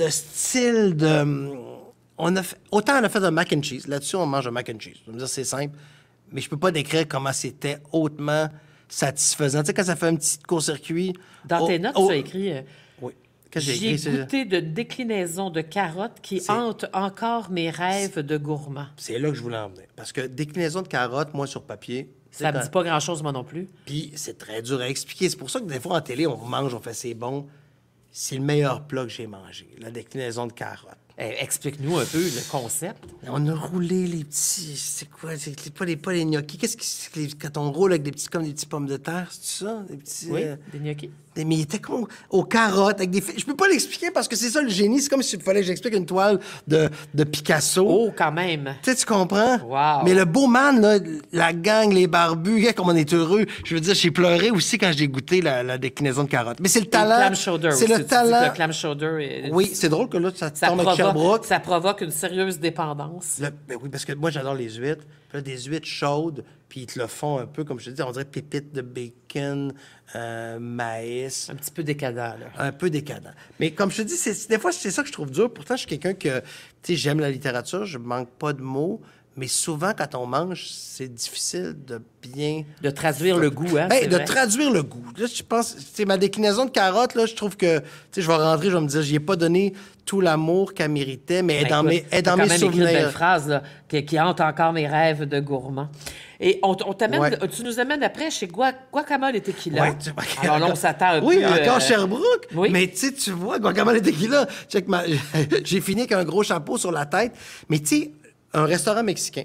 Speaker 2: autant on a fait de mac and cheese. Là-dessus, on mange un mac and cheese. Je veux dire, c'est simple. Mais je peux pas décrire comment c'était hautement satisfaisant. Tu sais, quand ça fait un petit court-circuit...
Speaker 1: Dans tes notes, tu as écrit...
Speaker 2: Oui. Qu'est-ce que
Speaker 1: J'y
Speaker 2: j'ai
Speaker 1: ai
Speaker 2: écrit?
Speaker 1: goûté de déclinaisons de carottes qui hantent encore mes rêves de gourmand.
Speaker 2: C'est là que je voulais en venir. Parce que déclinaison de carottes, moi, sur papier...
Speaker 1: Ça me dit pas grand-chose, moi non plus.
Speaker 2: Puis c'est très dur à expliquer. C'est pour ça que des fois, en télé, on mange, on fait c'est bon. C'est le meilleur plat que j'ai mangé, la déclinaison de carottes.
Speaker 1: Explique-nous un peu le concept.
Speaker 2: On a roulé les petits... C'est quoi? C'est pas les gnocchis. Quand on roule avec comme des petits pommes de terre, c'est ça? Des petits...
Speaker 1: Oui, des gnocchis.
Speaker 2: Mais il était comme aux carottes, avec des... Je peux pas l'expliquer parce que c'est ça le génie. C'est comme s'il fallait que j'explique une toile de Picasso.
Speaker 1: Oh, quand même.
Speaker 2: Tu sais, tu comprends?
Speaker 1: Wow.
Speaker 2: Mais le Bowman, là, la gang, les barbus, regarde comme on est heureux. Je veux dire, j'ai pleuré aussi quand j'ai goûté la déclinaison de carottes. Mais c'est le
Speaker 1: Et
Speaker 2: talent.
Speaker 1: clam chowder
Speaker 2: C'est
Speaker 1: aussi.
Speaker 2: le
Speaker 1: Tu dis
Speaker 2: talent.
Speaker 1: que le clam chowder est...
Speaker 2: Oui, c'est drôle que là, ça tombe avec Sherbrooke.
Speaker 1: Ça provoque une sérieuse dépendance.
Speaker 2: Ben oui, parce que moi, j'adore les huîtres. Puis là, des huîtres chaudes, puis ils te le font un peu, comme je te dis, on dirait pépites de bacon, maïs.
Speaker 1: Un petit peu décadent, là.
Speaker 2: Un peu décadent. Mais comme je te dis, des fois, c'est ça que je trouve dur. Pourtant, je suis quelqu'un que, tu sais, j'aime la littérature, je manque pas de mots, mais souvent, quand on mange, c'est difficile de bien...
Speaker 1: De traduire le goût, hein,
Speaker 2: Ben,
Speaker 1: c'est
Speaker 2: de
Speaker 1: vrai.
Speaker 2: traduire le goût. Là, je pense, tu sais, ma déclinaison de carottes, là, je trouve que, tu sais, je vais rentrer, je vais me dire, j'y ai pas donné tout l'amour qu'elle méritait, mais elle est dans
Speaker 1: Ben,
Speaker 2: mes,
Speaker 1: écoute,
Speaker 2: elle est dans
Speaker 1: t'as
Speaker 2: mes
Speaker 1: quand même écrit une belle
Speaker 2: souvenirs.
Speaker 1: phrase là, qui hante encore mes rêves de gourmand. Et on t'amène,
Speaker 2: Ouais.
Speaker 1: tu nous amènes après chez Guacamole et Tequila.
Speaker 2: Ouais,
Speaker 1: Alors là, on s'attend un
Speaker 2: oui,
Speaker 1: peu...
Speaker 2: encore Sherbrooke.
Speaker 1: oui.
Speaker 2: Mais tu sais, tu vois, Guacamole et Tequila, check j'ai fini avec un gros chapeau sur la tête. Mais tu sais, un restaurant mexicain,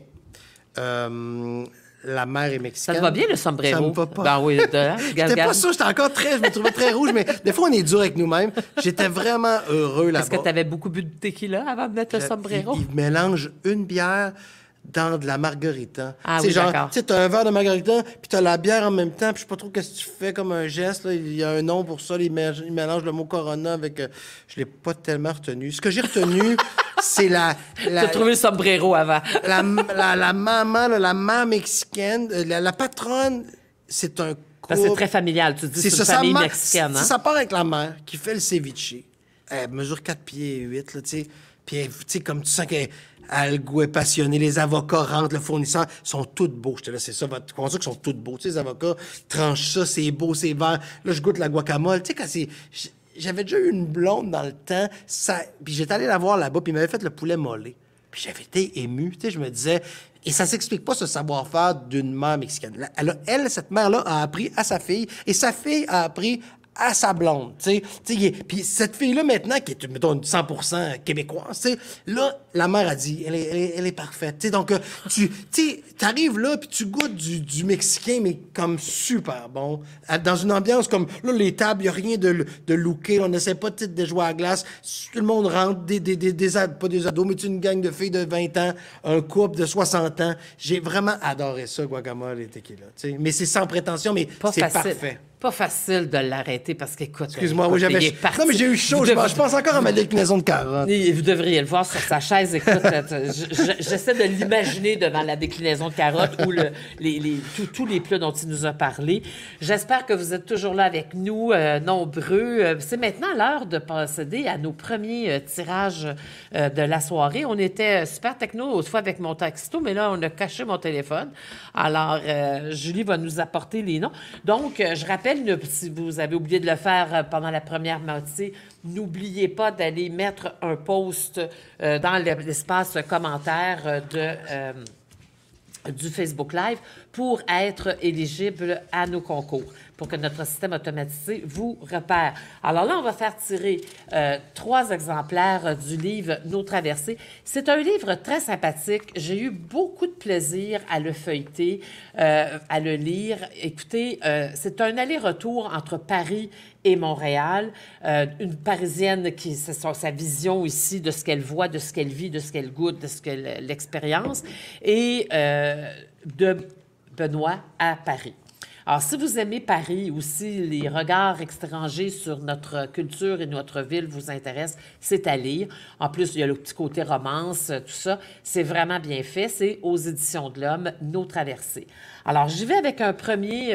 Speaker 2: la mère est mexicaine.
Speaker 1: Ça te va bien, le sombrero?
Speaker 2: Ça me va pas.
Speaker 1: Ben oui,
Speaker 2: J'étais pas sûr, je me trouvais très rouge, mais des fois, on est dur avec nous-mêmes. J'étais vraiment heureux là-bas.
Speaker 1: Est-ce que tu avais beaucoup bu de tequila avant de mettre le sombrero?
Speaker 2: Il mélange une bière dans de la margarita.
Speaker 1: Ah
Speaker 2: Tu sais,
Speaker 1: oui,
Speaker 2: genre,
Speaker 1: d'accord.
Speaker 2: tu sais, t'as un verre de margarita, puis t'as la bière en même temps, puis je sais pas trop qu'est-ce que tu fais comme un geste, là. Il y a un nom pour ça, il mélange le mot Corona avec... je l'ai pas tellement retenu. Ce que j'ai retenu, c'est
Speaker 1: T'as trouvé le sombrero avant.
Speaker 2: la maman, là, la mère mexicaine, la patronne, c'est un
Speaker 1: Parce que c'est
Speaker 2: couple.
Speaker 1: très familial, tu dis, c'est une
Speaker 2: sa
Speaker 1: famille
Speaker 2: mère-
Speaker 1: mexicaine. Hein?
Speaker 2: Ça part avec la mère qui fait le ceviche. Elle mesure 4 pieds 8, là, tu sais. Puis, tu sais, comme tu sens qu'elle a le goût est passionné, les avocats rentrent, le fournisseur, sont tous beaux. J'étais là, c'est ça, votre constat qu'ils sont tous beaux. Tu sais, les avocats tranchent ça, c'est beau, c'est vert. Là, je goûte la guacamole. Tu sais, quand c'est... J'avais déjà eu une blonde dans le temps, ça... puis j'étais allé la voir là-bas, puis il m'avait fait le poulet mollet. Puis j'avais été ému, tu sais, je me disais... Et ça s'explique pas, ce savoir-faire d'une mère mexicaine. Cette mère-là, a appris à sa fille, et sa fille a appris à sa blonde, tu sais. Puis cette fille-là, maintenant, qui est, mettons, 100% québécoise, tu sais, là, la mère a dit, elle est parfaite, tu sais. Donc, tu arrives là, puis tu goûtes du mexicain, mais comme super bon. Dans une ambiance comme, là, les tables, il n'y a rien de looké, on n'essaie pas de jouer à la glace. Tout le monde rentre, pas des ados, mais une gang de filles de 20 ans, un couple de 60 ans. J'ai vraiment adoré ça, guacamole et tequila, tu sais. Mais c'est sans prétention, mais c'est parfait.
Speaker 1: Pas facile de l'arrêter parce qu'écoute...
Speaker 2: Excuse-moi, oui, j'avais... Non, mais j'ai eu chaud. Je pense encore à ma déclinaison de carotte.
Speaker 1: Vous devriez le voir sur sa chaise. Écoute, j'essaie de l'imaginer devant la déclinaison de carottes ou tous les plats dont il nous a parlé. J'espère que vous êtes toujours là avec nous, nombreux. C'est maintenant l'heure de procéder à nos premiers tirages de la soirée. On était super techno autrefois avec mon texto, mais là, on a caché mon téléphone. Alors, Julie va nous apporter les noms. Donc, je rappelle, si vous avez oublié de le faire pendant la première moitié, n'oubliez pas d'aller mettre un post dans l'espace commentaire du Facebook Live pour être éligible à nos concours, pour que notre système automatisé vous repère. Alors là, on va faire tirer 3 exemplaires du livre Nos traversées. C'est un livre très sympathique. J'ai eu beaucoup de plaisir à le feuilleter, à le lire. Écoutez, c'est un aller-retour entre Paris et Montréal. Une Parisienne qui, c'est sa vision ici de ce qu'elle voit, de ce qu'elle vit, de ce qu'elle goûte, de ce qu'elle l'expérience, et de Benoît à Paris. Alors, si vous aimez Paris ou si les regards étrangers sur notre culture et notre ville vous intéressent, c'est à lire. En plus, il y a le petit côté romance, tout ça. C'est vraiment bien fait. C'est aux Éditions de l'Homme, Nos traversées. Alors, j'y vais avec un premier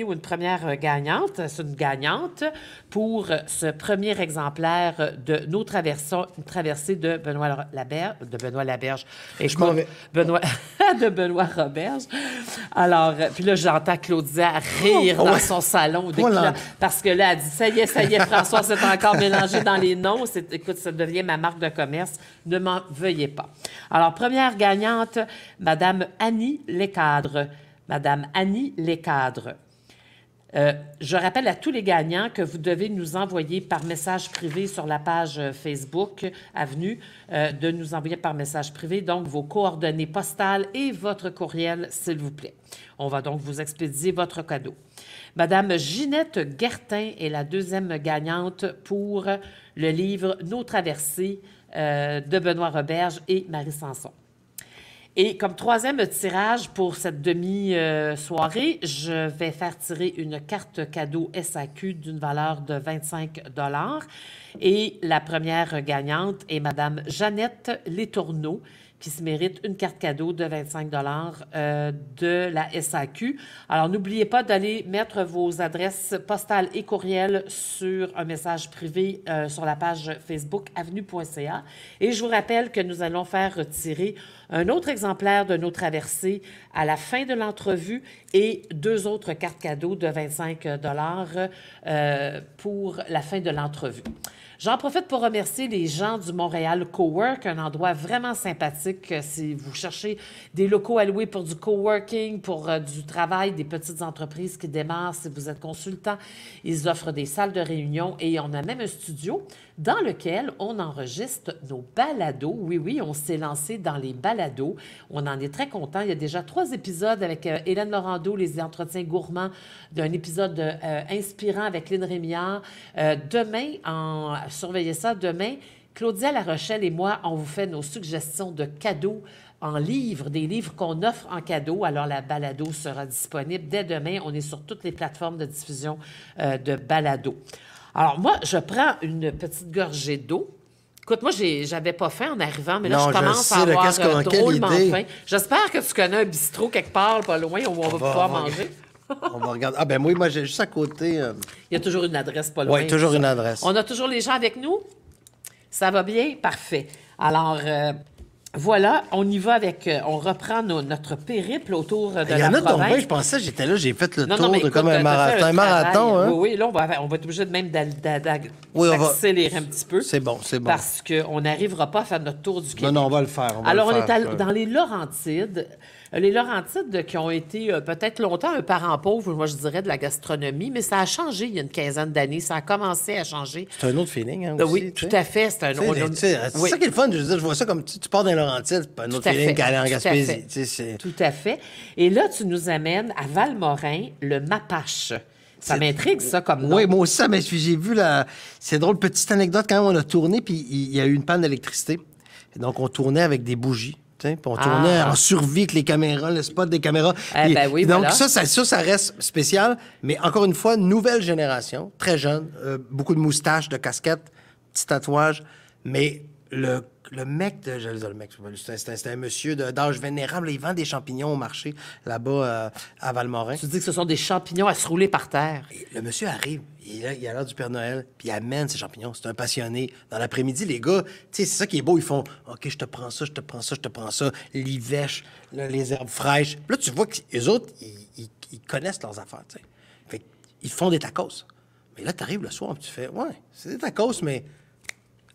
Speaker 1: ou une première gagnante. C'est une gagnante pour ce premier exemplaire de Nos traversées de Benoît Laberge. Écoute, de Benoît Roberge. Alors, puis là, j'entends Claudia rire dans son salon. Parce que là, elle dit, ça y est, François, c'est encore mélangé dans les noms. Écoute, ça devient ma marque de commerce. Ne m'en veuillez pas. Alors, première gagnante, Madame Annie Lescadres. Madame Annie Lescadres. Je rappelle à tous les gagnants que vous devez nous envoyer par message privé sur la page Facebook Avenue, de nous envoyer par message privé, donc vos coordonnées postales et votre courriel, s'il vous plaît. On va donc vous expédier votre cadeau. Madame Ginette Guertin est la deuxième gagnante pour le livre Nos traversées de Benoît Roberge et Marie Sanson. Et comme troisième tirage pour cette demi-soirée, je vais faire tirer une carte cadeau SAQ d'une valeur de 25 $. Et la première gagnante est Madame Jeannette Letourneau, qui se mérite une carte cadeau de 25 $ de la SAQ. Alors, n'oubliez pas d'aller mettre vos adresses postales et courriels sur un message privé sur la page Facebook avenue.ca. Et je vous rappelle que nous allons faire retirer un autre exemplaire de Nos traversées à la fin de l'entrevue et 2 autres cartes cadeaux de 25 $ pour la fin de l'entrevue. J'en profite pour remercier les gens du Montréal Cowork, un endroit vraiment sympathique si vous cherchez des locaux à louer pour du coworking, pour du travail, des petites entreprises qui démarrent. Si vous êtes consultant, ils offrent des salles de réunion et on a même un studio dans lequel on enregistre nos balados. Oui, on s'est lancé dans les balados. On en est très content. Il y a déjà 3 épisodes avec Hélène Laurando, les entretiens gourmands, d'un épisode inspirant avec Lynn Rémillard. Surveillez ça, demain, Claudia Larochelle et moi, on vous fait nos suggestions de cadeaux en livres, des livres qu'on offre en cadeau. Alors, la balado sera disponible dès demain. On est sur toutes les plateformes de diffusion de balado. Alors, moi, je prends une petite gorgée d'eau Écoute, moi, j'avais pas faim en arrivant, mais là,
Speaker 2: Non,
Speaker 1: je commence
Speaker 2: sais,
Speaker 1: à
Speaker 2: là,
Speaker 1: avoir
Speaker 2: quelle
Speaker 1: drôlement
Speaker 2: idée.
Speaker 1: faim. J'espère que tu connais un bistrot quelque part, pas loin, où on va pouvoir manger.
Speaker 2: On va regarder. Ah, ben oui, moi, j'ai juste à côté.
Speaker 1: Il y a toujours une adresse pas loin.
Speaker 2: Oui, toujours une adresse.
Speaker 1: On a toujours les gens avec nous? Ça va bien? Parfait. Alors, voilà, on y va avec... on reprend notre périple autour de
Speaker 2: Il y
Speaker 1: la
Speaker 2: en a
Speaker 1: province.
Speaker 2: tombé, je pensais, j'étais là, j'ai fait le
Speaker 1: Non,
Speaker 2: tour
Speaker 1: non, mais
Speaker 2: de
Speaker 1: écoute,
Speaker 2: comme un
Speaker 1: t'as fait
Speaker 2: marathon. Un marathon,
Speaker 1: travail.
Speaker 2: hein?
Speaker 1: Oui, là, on va être obligé de même
Speaker 2: Oui,
Speaker 1: d'accélérer un petit peu.
Speaker 2: C'est bon, c'est bon.
Speaker 1: Parce qu'on n'arrivera pas à faire notre tour du Québec.
Speaker 2: Non, on va le faire.
Speaker 1: Alors, on est dans les Laurentides. Les Laurentides qui ont été peut-être longtemps un parent pauvre, moi je dirais, de la gastronomie, mais ça a changé il y a une quinzaine d'années. Ça a commencé à changer.
Speaker 2: C'est un autre feeling, hein, aussi.
Speaker 1: Oui, tout à fait. C'est un autre.
Speaker 2: C'est ça qui est le fun. Je veux dire, je vois ça comme tu pars dans Laurentides, c'est pas un autre feeling qu'aller en Gaspésie.
Speaker 1: Tout à fait. Et là, tu nous amènes à Valmorin, le Mapache. Ça m'intrigue, ça, comme nom.
Speaker 2: Oui, moi aussi, mais j'ai vu la... C'est drôle, petite anecdote, quand on a tourné, puis il y a eu une panne d'électricité. Et donc, on tournait avec des bougies. Puis on tournait en survie avec les caméras, le spot des caméras.
Speaker 1: Eh ben oui,
Speaker 2: donc,
Speaker 1: voilà.
Speaker 2: ça reste spécial. Mais encore une fois, nouvelle génération, très jeune, beaucoup de moustaches, de casquettes, petits tatouages. Mais le mec, j'allais dire le mec, c'était un monsieur d'âge vénérable. Il vend des champignons au marché, là-bas, à Valmorin.
Speaker 1: Tu dis que ce sont des champignons à se rouler par terre.
Speaker 2: Et le monsieur arrive, il a l'heure du Père Noël, puis il amène ses champignons. C'est un passionné. Dans l'après-midi, les gars, tu sais, c'est ça qui est beau. Ils font « OK, je te prends ça, je te prends ça, je te prends ça. » L'ivèche, les herbes fraîches. Puis là, tu vois que les autres, ils connaissent leurs affaires, tu sais. Fait qu'ils font des tacos. Mais là, tu arrives le soir, puis tu fais « Ouais, c'est des tacos, mais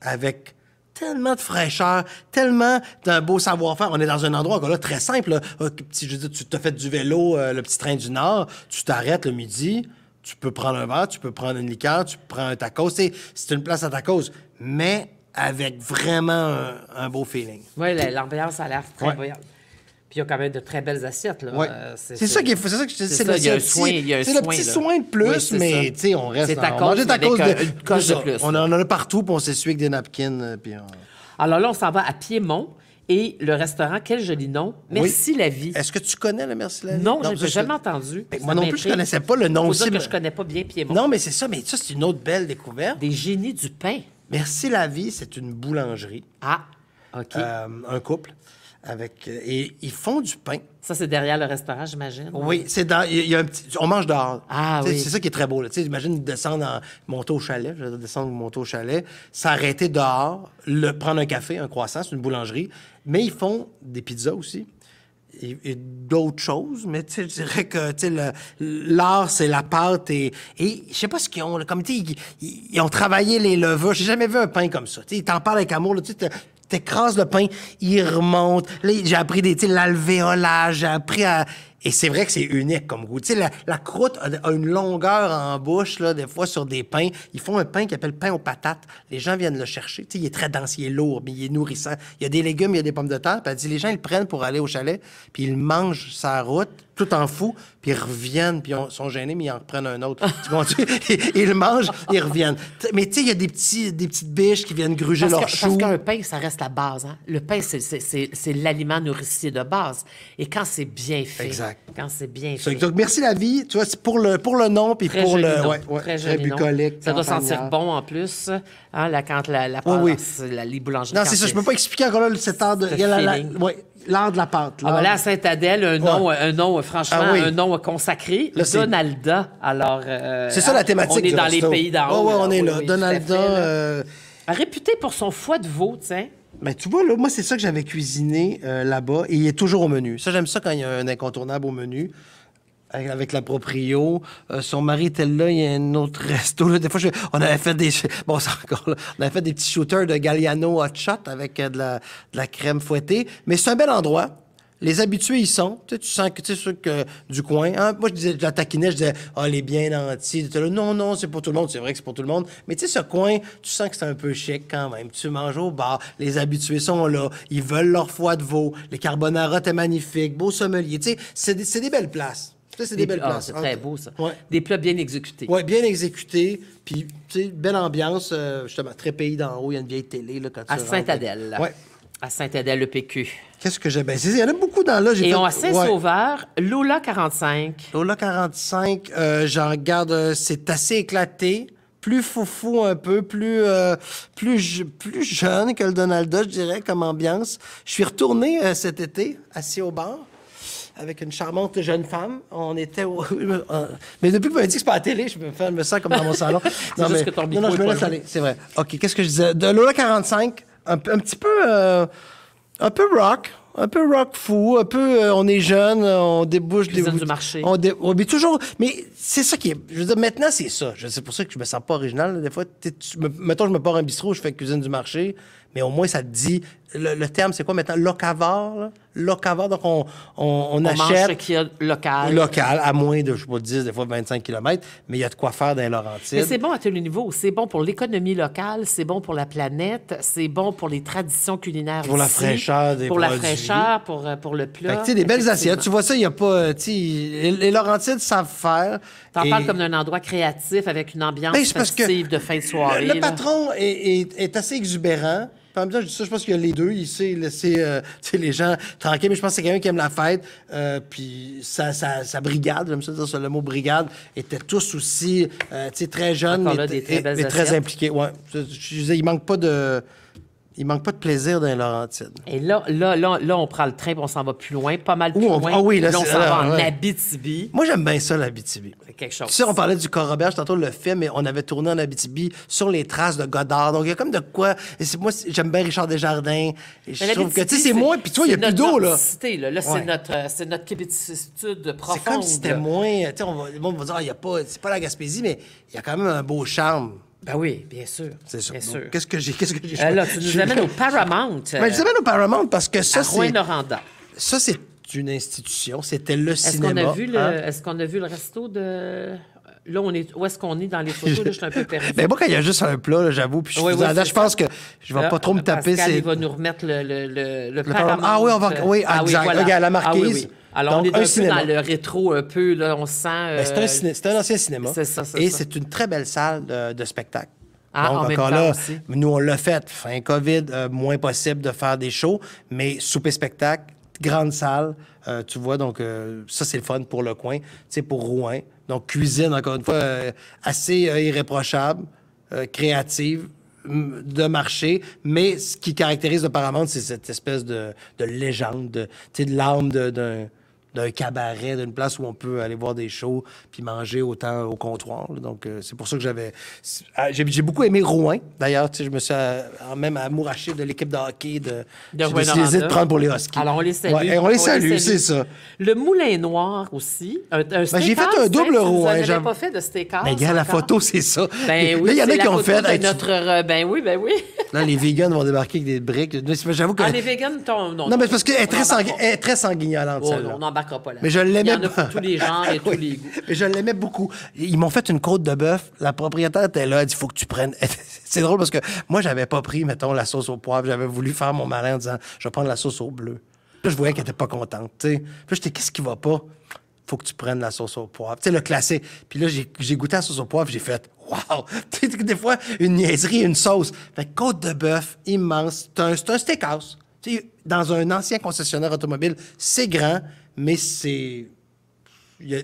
Speaker 2: avec... » tellement de fraîcheur, tellement d'un beau savoir-faire. On est dans un endroit encore là très simple. Là. Je veux dire, tu t'as fait du vélo, le petit train du Nord, tu t'arrêtes le midi, tu peux prendre un verre, tu peux prendre une liqueur, tu prends un tacos. C'est une place à tacos, mais avec vraiment un beau feeling.
Speaker 1: Oui, l'ambiance a l'air très voyante. Puis il y a quand même de très belles assiettes. Là.
Speaker 2: Ouais. C'est ça qui est fou. C'est ça que je te dis.
Speaker 1: C'est
Speaker 2: le petit soin de plus,
Speaker 1: oui,
Speaker 2: mais tu sais, on reste
Speaker 1: c'est
Speaker 2: dans... On mange des tacos
Speaker 1: avec une coche de plus.
Speaker 2: On en a partout, puis on s'essuie avec des napkins. Puis
Speaker 1: Alors là, on s'en va à Piémont et le restaurant, quel joli nom, Merci la vie.
Speaker 2: Est-ce que tu connais le Merci la vie?
Speaker 1: Non, je n'ai jamais entendu.
Speaker 2: Moi non plus, je ne connaissais pas le nom
Speaker 1: aussi.
Speaker 2: aussi.
Speaker 1: Que je connais pas bien Piémont.
Speaker 2: Non, mais c'est ça. Mais ça, c'est une autre belle découverte.
Speaker 1: Des génies du pain.
Speaker 2: Merci la vie, c'est une boulangerie.
Speaker 1: Ah, OK.
Speaker 2: Un couple. Et ils font du pain.
Speaker 1: Ça, c'est derrière le restaurant, j'imagine.
Speaker 2: Oui, c'est dans. Il y a un petit. On mange dehors.
Speaker 1: Ah oui.
Speaker 2: C'est ça qui est très beau. Là. Imagine descendre monter au chalet. Je vais descendre, monter au chalet, s'arrêter dehors, prendre un café, un croissant, c'est une boulangerie. Mais ils font des pizzas aussi. Et d'autres choses, mais je dirais que l'art, c'est la pâte et je sais pas ce qu'ils ont. Là, comme ils ont travaillé les levures. J'ai jamais vu un pain comme ça. Ils t'en parlent avec amour. T'écrases le pain, il remonte. Là, j'ai appris l'alvéolage, j'ai appris à... Et c'est vrai que c'est unique comme goût. Tu sais, la croûte a une longueur en bouche, là, des fois, sur des pains. Ils font un pain qui appelle pain aux patates. Les gens viennent le chercher. Tu sais, il est très dense, il est lourd, mais il est nourrissant. Il y a des légumes, il y a des pommes de terre. Puis elle dit, les gens, ils le prennent pour aller au chalet, puis ils le mangent sa route, tout en fou, puis ils reviennent, puis ils sont gênés, mais ils en reprennent un autre. Ils le mangent, ils reviennent. Mais tu sais, il y a des petites biches qui viennent gruger leurs choux.
Speaker 1: Parce qu'un pain, ça reste la base. Hein? Le pain, c'est l'aliment nourricier de base. Et quand c'est bien fait...
Speaker 2: Exact.
Speaker 1: Quand c'est bien fait.
Speaker 2: Donc, merci la vie. Tu vois, c'est pour le nom, puis pour le...
Speaker 1: Très bucolique. Ça doit sentir bon, en plus, hein, quand la pâte, les boulangeries...
Speaker 2: Non, c'est ça. Je peux pas expliquer encore là cet art de... L'art de la pâte.
Speaker 1: Ah, là, à Sainte-Adèle, un nom franchement, un nom consacré. Là, Donalda. Alors,
Speaker 2: c'est ça la thématique.
Speaker 1: On est dans les pays d'en haut.
Speaker 2: Oui, on est là. Donalda.
Speaker 1: Réputé pour son foie de veau, tiens.
Speaker 2: Mais tu vois, là, moi, c'est ça que j'avais cuisiné là-bas. Et il est toujours au menu. Ça, j'aime ça quand il y a un incontournable au menu. Avec la proprio. Son mari était là, il y a un autre resto. Là. Des fois, on avait fait des... Bon, c'est encore là. On avait fait des petits shooters de Galliano hot shot avec de la crème fouettée. Mais c'est un bel endroit. Les habitués, ils sont. Tu sens que, tu sais, ceux du coin. Hein? Moi, je la taquinais, je disais, les biens nantis. Là, non, c'est pour tout le monde. C'est vrai que c'est pour tout le monde. Mais tu sais, ce coin, tu sens que c'est un peu chic quand même. Tu manges au bar. Les habitués sont là. Ils veulent leur foie de veau. Les carbonara, t'es magnifique. Beau sommelier. Tu sais, c'est des belles places. C'est des belles places.
Speaker 1: C'est très beau, ça.
Speaker 2: Ouais.
Speaker 1: Des plats bien exécutés.
Speaker 2: Oui, bien exécutés. Puis, tu sais, belle ambiance. Justement, très pays d'en haut. Il y a une vieille télé. Là, quand
Speaker 1: à Sainte-Adèle.
Speaker 2: Oui.
Speaker 1: À Sainte-Adèle, le PQ.
Speaker 2: Qu'est-ce que j'ai... il y en a beaucoup dans là.
Speaker 1: Et on a Saint-Sauveur, Lola 45.
Speaker 2: Lola 45, j'en regarde, c'est assez éclaté, plus foufou un peu, plus jeune que le Donalda, je dirais, comme ambiance. Je suis retourné cet été, assis au bar, avec une charmante jeune femme. On était au... mais depuis que vous m'avez dit que c'est pas à la télé, je me sens comme dans mon salon.
Speaker 1: C'est juste que ton micro
Speaker 2: je me
Speaker 1: est pas
Speaker 2: laisse
Speaker 1: loin.
Speaker 2: aller, c'est vrai. OK, qu'est-ce que je disais? De Lola 45, un petit peu... un peu rock fou, un peu on est jeune, on débouche
Speaker 1: Cuisine du marché.
Speaker 2: mais toujours, mais c'est ça qui est, je veux dire, maintenant c'est ça. C'est pour ça que je me sens pas original. Là, des fois, mettons, je me pars un bistrot, je fais cuisine du marché, mais au moins ça te dit, le terme c'est quoi maintenant? Locavore, là? Locavore, donc on
Speaker 1: achète.
Speaker 2: achète.
Speaker 1: Mange qu'il y a local.
Speaker 2: Local, à moins de, je sais pas, 10, des fois 25 km, mais il y a de quoi faire dans les Laurentides.
Speaker 1: Mais c'est bon à tous les niveaux. C'est bon pour l'économie locale, c'est bon pour la planète, c'est bon pour les traditions culinaires
Speaker 2: Pour la
Speaker 1: ici,
Speaker 2: fraîcheur des
Speaker 1: pour la
Speaker 2: produits.
Speaker 1: fraîcheur, pour le plat.
Speaker 2: Fait que, tu sais, des belles
Speaker 1: Effectivement.
Speaker 2: assiettes. Tu vois ça, il n'y a pas. Tu sais, les Laurentides savent faire.
Speaker 1: T'en
Speaker 2: Et-
Speaker 1: parles comme d'un endroit créatif avec une ambiance
Speaker 2: Ben, c'est parce que
Speaker 1: festive de fin de soirée.
Speaker 2: Le
Speaker 1: là.
Speaker 2: patron est assez exubérant. En même temps, je dis ça, je pense qu'il y a les deux. Il sait laisser tu sais, les gens tranquilles, mais je pense que c'est quelqu'un qui aime la fête. Puis sa brigade, j'aime ça dire ça, le mot brigade, étaient tous aussi tu sais, très jeunes,
Speaker 1: Encore
Speaker 2: mais,
Speaker 1: là, des très belles
Speaker 2: mais très
Speaker 1: assiettes.
Speaker 2: impliqués. Ouais. Je disais, il manque pas de plaisir dans les Laurentides.
Speaker 1: Et là, on prend le train et on s'en va plus loin, pas mal plus
Speaker 2: Où on-
Speaker 1: loin.
Speaker 2: ah oui, là,
Speaker 1: on
Speaker 2: c'est-
Speaker 1: s'en va
Speaker 2: là,
Speaker 1: en
Speaker 2: ouais.
Speaker 1: Abitibi.
Speaker 2: Moi, j'aime bien ça, l'Abitibi.
Speaker 1: C'est quelque chose.
Speaker 2: Tu sais, on parlait du Corroberge, tantôt le fait, mais on avait tourné en Abitibi sur les traces de Godard. Donc, il y a comme de quoi. Et moi, j'aime bien Richard Desjardins. Et je
Speaker 1: Mais
Speaker 2: trouve que,
Speaker 1: l'Abitibi,
Speaker 2: tu sais, c'est moins. Puis, tu vois, il n'y a plus
Speaker 1: notre
Speaker 2: d'eau, là.
Speaker 1: nordicité, là. Là,
Speaker 2: Ouais.
Speaker 1: c'est notre québécitude profonde.
Speaker 2: C'est comme si c'était moins. Tu sais, le monde va dire, il y a pas. C'est pas la Gaspésie, mais il y a quand même un beau charme.
Speaker 1: Ben oui, bien sûr.
Speaker 2: C'est ça.
Speaker 1: Bien
Speaker 2: Donc,
Speaker 1: sûr.
Speaker 2: Qu'est-ce que j'ai
Speaker 1: Là, tu nous amènes au Paramount.
Speaker 2: Ben, je amène au Paramount parce que ça,
Speaker 1: à
Speaker 2: c'est.
Speaker 1: Rouyn-Noranda.
Speaker 2: Ça, c'est une institution. C'était le
Speaker 1: Est-ce
Speaker 2: cinéma.
Speaker 1: qu'on a vu le,
Speaker 2: hein.
Speaker 1: est-ce qu'on a vu le resto de... Là, où est-ce qu'on est dans les photos? Là, je suis un peu perdu.
Speaker 2: Ben, moi, quand il y a juste un plat, là, j'avoue, puis
Speaker 1: Oui, oui,
Speaker 2: là,
Speaker 1: c'est
Speaker 2: je pense que je vais
Speaker 1: Là,
Speaker 2: pas trop me taper.
Speaker 1: Pascal,
Speaker 2: C'est
Speaker 1: il va nous remettre le
Speaker 2: Paramount.
Speaker 1: Paramount.
Speaker 2: Ah oui, on va. Oui, exact. Regarde, la marquise.
Speaker 1: Ah, oui, oui. Alors,
Speaker 2: Donc,
Speaker 1: on est un peu
Speaker 2: cinéma.
Speaker 1: dans le rétro, un peu, là, on sent...
Speaker 2: Ben, c'est un ancien cinéma.
Speaker 1: c'est ça, c'est
Speaker 2: Et
Speaker 1: ça.
Speaker 2: c'est une très belle salle de spectacle.
Speaker 1: Ah,
Speaker 2: Donc,
Speaker 1: en même
Speaker 2: encore
Speaker 1: temps
Speaker 2: là,
Speaker 1: aussi.
Speaker 2: nous, on l'a fait. Fin COVID, moins possible de faire des shows, mais souper-spectacle, grande salle, tu vois, donc ça, c'est le fun pour le coin, tu sais, pour Rouen. Donc, cuisine, encore une fois, assez irréprochable, créative, de marché, mais ce qui caractérise le Paramount, c'est cette espèce de légende, tu sais, de l'âme d'un cabaret, d'une place où on peut aller voir des shows puis manger autant au comptoir. Là. Donc, c'est pour ça que j'ai beaucoup aimé Rouen. D'ailleurs, tu sais, je me suis même amouraché de l'équipe de hockey j'ai
Speaker 1: Rouyn-Noranda.
Speaker 2: décidé de prendre pour les Huskies.
Speaker 1: Alors, on les salue.
Speaker 2: Ouais, et on les salue, c'est ça.
Speaker 1: Le Moulin Noir aussi.
Speaker 2: J'ai fait un double Rouen,
Speaker 1: Vous n'avez
Speaker 2: j'avoue.
Speaker 1: pas fait de steakhouse
Speaker 2: Mais regarde, la
Speaker 1: encore?
Speaker 2: photo, c'est ça.
Speaker 1: Ben oui,
Speaker 2: là, il y en
Speaker 1: c'est
Speaker 2: a qui
Speaker 1: la
Speaker 2: ont
Speaker 1: photo
Speaker 2: fait...
Speaker 1: de
Speaker 2: hey,
Speaker 1: notre... Ben oui.
Speaker 2: Là, les vegans vont débarquer avec des briques. Mais j'avoue que...
Speaker 1: Ah, les vegans, non,
Speaker 2: Non, mais c'est parce qu'elle est
Speaker 1: on embarque pas.
Speaker 2: elle est très sanguignolante,
Speaker 1: Oh,
Speaker 2: celle-là.
Speaker 1: on n'embarquera pas là.
Speaker 2: Mais je l'aimais
Speaker 1: Il y en a pour tous les genres et tous
Speaker 2: Oui.
Speaker 1: les goûts.
Speaker 2: Mais je l'aimais beaucoup. Ils m'ont fait une côte de bœuf. La propriétaire était là. Elle dit, faut que tu prennes. C'est drôle parce que moi, j'avais pas pris, mettons, la sauce au poivre. J'avais voulu faire mon malin en disant, je vais prendre la sauce au bleu. Là, je voyais qu'elle était pas contente, tu sais. Puis là, j'étais, qu'est-ce qui va pas? Faut que tu prennes la sauce au poivre. Tu sais, le classique. Puis là, j'ai goûté la sauce au poivre, j'ai fait, wow! Tu sais, des fois, une niaiserie, une sauce. Fait que côte de bœuf, immense. C'est un steakhouse. Tu sais, dans un ancien concessionnaire automobile, c'est grand, mais c'est...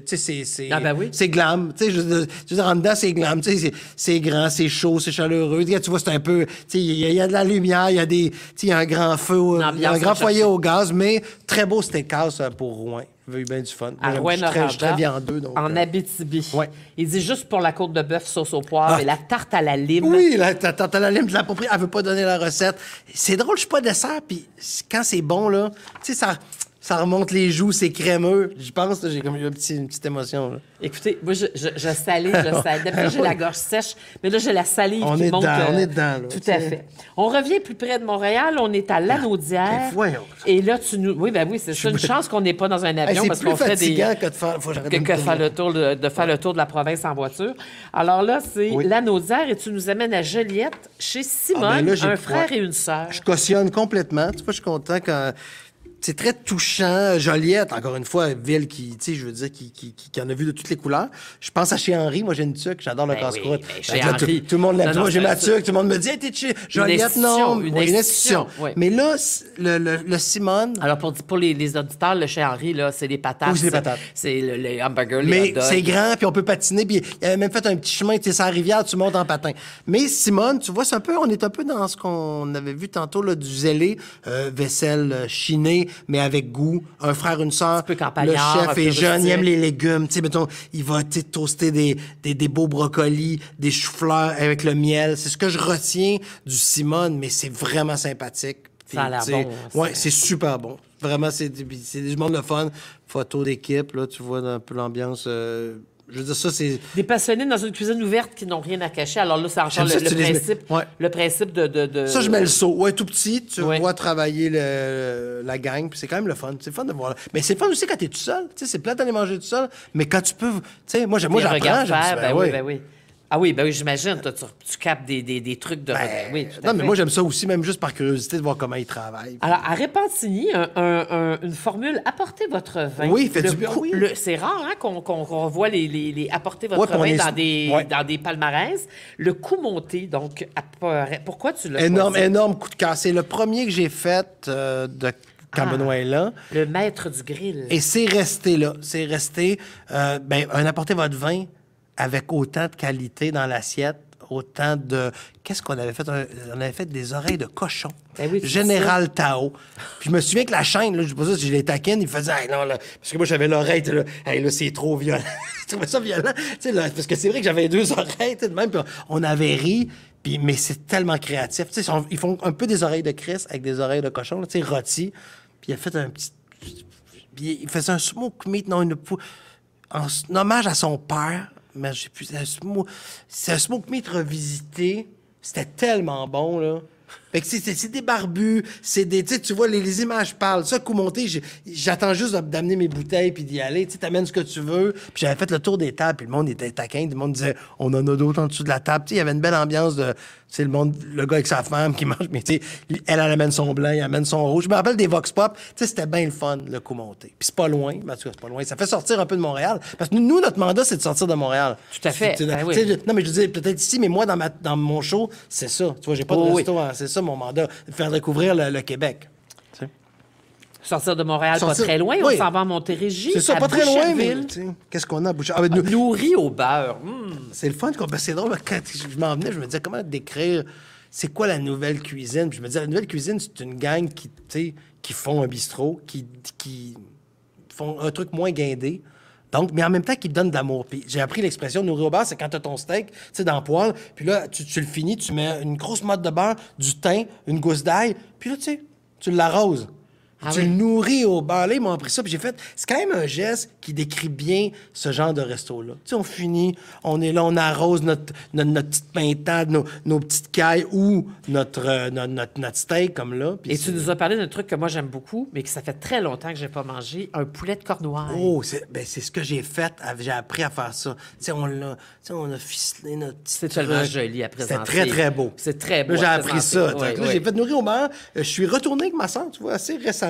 Speaker 2: Tu sais,
Speaker 1: Ah ben oui.
Speaker 2: c'est glam. Tu sais, je veux dire, en dedans, c'est glam. Tu sais, c'est grand, c'est chaud, c'est chaleureux. Tu vois, c'est un peu... Tu sais, il y a de la lumière, il y a des... Tu sais, il y a un grand feu, il y a un grand foyer au gaz, mais très beau steakhouse pour Rouen. J'ai eu bien du fun.
Speaker 1: À
Speaker 2: Moi, je suis très
Speaker 1: Rouyn-Noranda,
Speaker 2: viandeux, donc...
Speaker 1: en Abitibi.
Speaker 2: Ouais.
Speaker 1: Il dit juste pour la côte de bœuf, sauce au poivre
Speaker 2: Ah.
Speaker 1: et la tarte à la lime.
Speaker 2: Oui, t'as la lime de la propriétaire, elle veut pas donner la recette. C'est drôle, je suis pas dessert, puis quand c'est bon, là, tu sais, ça remonte les joues, c'est crémeux. J'y pense, là, j'ai comme eu une petite émotion. Là.
Speaker 1: Écoutez, moi, je salais. D'habitude, j'ai la gorge sèche, mais là, j'ai la salive
Speaker 2: On
Speaker 1: qui
Speaker 2: est
Speaker 1: monte.
Speaker 2: dedans, on est dedans, là,
Speaker 1: Tout
Speaker 2: tu sais.
Speaker 1: à fait. On revient plus près de Montréal. On est à Lanaudière.
Speaker 2: Ben, voyons.
Speaker 1: Et là, tu nous... Oui, c'est ça. Une chance qu'on n'est pas dans un
Speaker 2: Hey,
Speaker 1: avion
Speaker 2: c'est
Speaker 1: parce
Speaker 2: plus
Speaker 1: qu'on fait des...
Speaker 2: fatigant que de faire... Faut que j'arrête de me
Speaker 1: que faire
Speaker 2: tourner.
Speaker 1: le tour de faire le tour de la province en voiture. Alors là, c'est
Speaker 2: Oui.
Speaker 1: Lanaudière et tu nous amènes à Joliette chez Simone,
Speaker 2: Ah, ben là, j'ai
Speaker 1: un
Speaker 2: ouais.
Speaker 1: frère et une sœur.
Speaker 2: Je cautionne complètement. Tu vois, je suis content quand... c'est très touchant. Joliette, encore une fois, ville qui, tu sais, je veux dire, qui en a vu de toutes les couleurs. Je pense à chez Henri. Moi, j'ai une tuque. J'adore le casse-croûte.
Speaker 1: Oui, chez Henri.
Speaker 2: Tout le monde l'aime. Moi, j'ai ma tuque. Tout le monde me dit, hey, t'es chez Joliette. Non,
Speaker 1: une institution. Oui.
Speaker 2: Mais là, le Simone.
Speaker 1: Alors, pour les auditeurs, le chez Henri, là, c'est les patates.
Speaker 2: Oui, c'est les patates.
Speaker 1: C'est les hamburgers, les
Speaker 2: Mais
Speaker 1: hot dogs.
Speaker 2: c'est grand, puis on peut patiner. Puis il avait même fait un petit chemin, tu sais, sur la rivière, tu montes en patin. Mais Simone, tu vois, on est un peu dans ce qu'on avait vu tantôt, là, du zélé, vaisselle chinée, mais avec goût. Un frère, une sœur.
Speaker 1: peu
Speaker 2: Le
Speaker 1: campagnard,
Speaker 2: chef
Speaker 1: un peu
Speaker 2: est jeune, il
Speaker 1: rustique.
Speaker 2: aime les légumes. Tu sais, mettons, il va toaster des beaux brocolis, des choux-fleurs avec le miel. C'est ce que je retiens du Simone, mais c'est vraiment sympathique.
Speaker 1: Ça a l'air
Speaker 2: Puis, tu sais,
Speaker 1: bon,
Speaker 2: Ouais, c'est super bon. Vraiment, c'est du monde de fun. Photo d'équipe, là, tu vois un peu l'ambiance. Je veux dire, ça, c'est...
Speaker 1: Des passionnés dans une cuisine ouverte qui n'ont rien à cacher. Alors là, c'est encore
Speaker 2: J'aime ça, tu les mets-
Speaker 1: principe,
Speaker 2: Ouais.
Speaker 1: le principe de...
Speaker 2: Ça, je mets le saut. Ouais, tout petit, tu
Speaker 1: Ouais.
Speaker 2: vois travailler la gang, puis c'est quand même le fun. C'est le fun de voir. Mais c'est le fun aussi quand t'es tout seul. Tu sais, c'est plate d'aller manger tout seul, mais quand tu peux... Tu sais, moi,
Speaker 1: Les
Speaker 2: j'apprends.
Speaker 1: regards
Speaker 2: je me dis,
Speaker 1: faire, ben
Speaker 2: ouais.
Speaker 1: oui, ben oui. Ah oui, ben oui, j'imagine. Toi, tu captes des trucs de... oui, tout à
Speaker 2: Non, mais
Speaker 1: fait.
Speaker 2: moi, j'aime ça aussi, même juste par curiosité, de voir comment ils travaillent.
Speaker 1: Alors, à Repentigny, une formule, apportez votre vin.
Speaker 2: Oui, faites
Speaker 1: Le
Speaker 2: du bien,
Speaker 1: coup-
Speaker 2: oui.
Speaker 1: C'est rare hein, qu'on voit les apporter votre
Speaker 2: Ouais, puis on
Speaker 1: vin
Speaker 2: est-
Speaker 1: dans
Speaker 2: ouais.
Speaker 1: des palmarès. Le coup monté, donc, pourquoi tu l'as
Speaker 2: Énorme,
Speaker 1: choisi?
Speaker 2: énorme coup de cœur. C'est le premier que j'ai fait quand Benoît est là.
Speaker 1: Le maître du grill.
Speaker 2: Et c'est resté là. C'est resté, apportez votre vin avec autant de qualité dans l'assiette, autant de... Qu'est-ce qu'on avait fait? On avait fait des oreilles de cochon.
Speaker 1: Ben oui, tu dis
Speaker 2: Général Tao. Puis je me souviens que la chaîne, là, je sais pas ça, je les taquine, ils faisaient, hey, non, là, parce que moi, j'avais l'oreille, tu sais, là, hey, là, c'est trop violent. Je trouvais ça violent. Tu sais, là, parce que c'est vrai que j'avais deux oreilles, tu sais, de même, puis on avait ri. Puis, mais c'est tellement créatif. Tu sais, ils font un peu des oreilles de Chris avec des oreilles de cochon, là, tu sais, rôti. Puis il a fait un petit... Puis il faisait un smoke meat, non, en hommage à son père. Mais j'ai plus. C'est un smoke meat revisité. C'était tellement bon, là. Fait que c'est des barbus, c'est des... Tu sais, tu vois, les images parlent. Ça, coup monté, j'attends juste d'amener mes bouteilles puis d'y aller. Tu sais, t'amènes ce que tu veux. Puis j'avais fait le tour des tables, puis le monde était taquin. Tout le monde disait, on en a d'autres en dessous de la table. Tu sais, il y avait une belle ambiance de... C'est le gars avec sa femme qui mange, mais tu sais, elle amène son blanc, il amène son rouge. Je me rappelle des Vox Pop. Tu sais, c'était bien le fun, le coup monté. Puis c'est pas loin, mais en tout cas, c'est pas loin. Ça fait sortir un peu de Montréal. Parce que nous, notre mandat, c'est de sortir de Montréal.
Speaker 1: Tout à fait.
Speaker 2: Ben
Speaker 1: oui.
Speaker 2: Non, mais je disais peut-être ici, mais moi, dans mon show, c'est ça. Tu vois, j'ai pas de
Speaker 1: Oh,
Speaker 2: resto, hein, c'est ça mon mandat. Faire découvrir le Québec. Tu sais.
Speaker 1: Sortir de Montréal,
Speaker 2: Sortir-
Speaker 1: pas très loin.
Speaker 2: oui.
Speaker 1: On s'en va à Montérégie.
Speaker 2: C'est ça,
Speaker 1: à
Speaker 2: pas très loin, mais
Speaker 1: Boucherville.
Speaker 2: tu sais, qu'est-ce qu'on a à Boucherville? Ah, ben, nous-
Speaker 1: Nourri au beurre.
Speaker 2: c'est le fun. C'est drôle, quand je m'en venais, je me disais comment décrire c'est quoi la nouvelle cuisine. Puis je me disais, la nouvelle cuisine, c'est une gang qui, tu sais, qui font un bistrot, qui font un truc moins guindé. Donc, mais en même temps, qui te donnent de l'amour. Puis j'ai appris l'expression nourrir au beurre, c'est quand tu as ton steak, tu sais, dans le poêle, puis là, tu le finis, tu mets une grosse motte de beurre, du thym, une gousse d'ail, puis là, tu sais, tu l'arroses.
Speaker 1: Ah
Speaker 2: Tu
Speaker 1: oui.
Speaker 2: le nourris au beurre. Là, ils m'ont appris ça, puis j'ai fait... C'est quand même un geste qui décrit bien ce genre de resto-là. Tu sais, on finit, on est là, on arrose notre petite pintade, nos petites cailles ou notre steak, comme là. puis
Speaker 1: Et
Speaker 2: c'est-
Speaker 1: tu nous as parlé d'un truc que moi j'aime beaucoup, mais que ça fait très longtemps que j'ai pas mangé, un poulet de cornouailles.
Speaker 2: Oh, c'est ce que j'ai fait. J'ai appris à faire ça. Tu sais, on a ficelé notre petit
Speaker 1: C'est tellement
Speaker 2: truc.
Speaker 1: joli à présenter.
Speaker 2: C'était très, très beau.
Speaker 1: C'est très beau.
Speaker 2: Là, j'ai
Speaker 1: à
Speaker 2: appris
Speaker 1: présenter.
Speaker 2: ça.
Speaker 1: Oui,
Speaker 2: Là,
Speaker 1: oui.
Speaker 2: j'ai fait nourrir au beurre. Je suis retourné avec ma soeur, tu vois, assez récemment.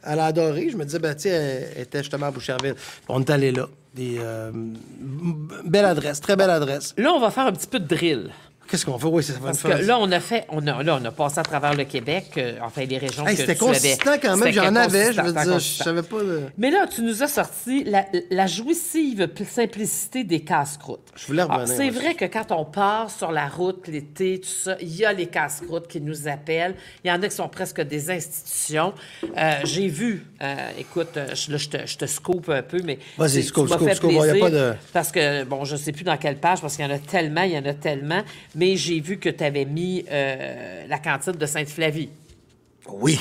Speaker 2: Elle a adoré. Je me disais, ben, tu sais, elle était justement à Boucherville. Puis on est allé là. Belle adresse, très belle adresse.
Speaker 1: Là, on va faire un petit peu de drill.
Speaker 2: Qu'est-ce qu'on fait? Oui, ça va
Speaker 1: Parce
Speaker 2: nous
Speaker 1: que
Speaker 2: faire-
Speaker 1: là, on a passé à travers le Québec, enfin les régions
Speaker 2: Hey,
Speaker 1: que
Speaker 2: c'était
Speaker 1: tu avais.
Speaker 2: consistant quand même.
Speaker 1: C'était
Speaker 2: J'en avais. Je
Speaker 1: consistant,
Speaker 2: veux
Speaker 1: c'était
Speaker 2: dire, je
Speaker 1: consistant.
Speaker 2: savais pas...
Speaker 1: Mais là, tu nous as sorti la jouissive simplicité des casse-croûtes.
Speaker 2: Je voulais revenir,
Speaker 1: Alors, c'est
Speaker 2: ouais.
Speaker 1: vrai que quand on part sur la route l'été, tout ça, il y a les casse-croûtes qui nous appellent. Il y en a qui sont presque des institutions. J'ai vu, écoute, là, je te scoop un peu, mais...
Speaker 2: Vas-y,
Speaker 1: tu
Speaker 2: scoop,
Speaker 1: m'as
Speaker 2: scoop,
Speaker 1: fait
Speaker 2: scoop. Il y a
Speaker 1: plaisir
Speaker 2: pas de-
Speaker 1: Parce que, bon, je sais plus dans quelle page, parce qu'il y en a tellement, mais j'ai vu que tu avais mis la cantine de Sainte-Flavie.
Speaker 2: Oui.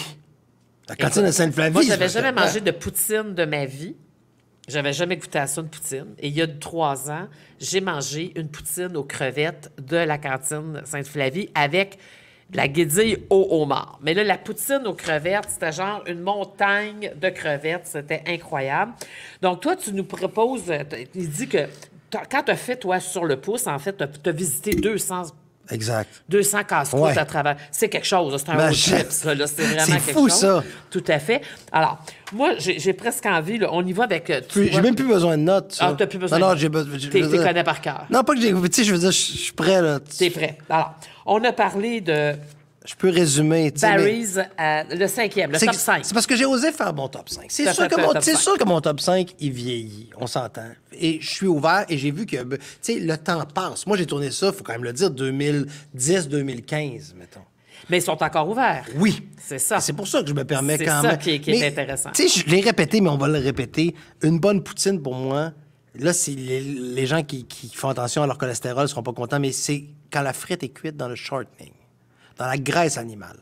Speaker 2: La cantine de Sainte-Flavie.
Speaker 1: Moi, j'avais
Speaker 2: je-
Speaker 1: jamais mangé de poutine de ma vie. J'avais jamais goûté à ça, une poutine. Et il y a 3 ans, j'ai mangé une poutine aux crevettes de la cantine Sainte-Flavie avec de la guédille au homard. Mais là, la poutine aux crevettes, c'était genre une montagne de crevettes. C'était incroyable. Donc, toi, tu nous proposes... Il dit que quand tu as fait, toi, sur le pouce, en fait, tu as visité 200
Speaker 2: Exact.
Speaker 1: 200 casse-croûtes
Speaker 2: Ouais.
Speaker 1: à travers. C'est quelque chose, là, c'est un
Speaker 2: Ben,
Speaker 1: road trip, ça, là, c'est vraiment
Speaker 2: c'est
Speaker 1: quelque
Speaker 2: fou,
Speaker 1: chose.
Speaker 2: ça.
Speaker 1: Tout à fait. Alors, moi, j'ai presque envie, là, on y va avec...
Speaker 2: J'ai même plus besoin de notes. Ça.
Speaker 1: Ah, t'as plus besoin
Speaker 2: non,
Speaker 1: de
Speaker 2: non,
Speaker 1: notes.
Speaker 2: j'ai
Speaker 1: T'es connais par cœur.
Speaker 2: Non, pas que j'ai. Tu sais, je veux dire, je suis prêt, là.
Speaker 1: T'es prêt. Alors, on a parlé de
Speaker 2: Je peux résumer. tu sais, mais
Speaker 1: Barry's, le 5e, le top 5.
Speaker 2: C'est parce que j'ai osé faire mon top 5. C'est
Speaker 1: T'as
Speaker 2: sûr,
Speaker 1: fait un top 5.
Speaker 2: sûr que mon top 5, il vieillit. On s'entend. Et je suis ouvert et j'ai vu que, tu sais, le temps passe. Moi, j'ai tourné ça, il faut quand même le dire, 2010-2015, mettons.
Speaker 1: Mais ils sont encore ouverts.
Speaker 2: Oui.
Speaker 1: C'est ça.
Speaker 2: C'est pour ça que je me permets
Speaker 1: C'est
Speaker 2: quand
Speaker 1: ça
Speaker 2: même.
Speaker 1: qui est intéressant.
Speaker 2: Tu sais, je l'ai répété, mais on va le répéter. Une bonne poutine, pour moi, là, c'est les gens qui font attention à leur cholestérol ne seront pas contents, mais c'est quand la frite est cuite dans le shortening, dans la graisse animale.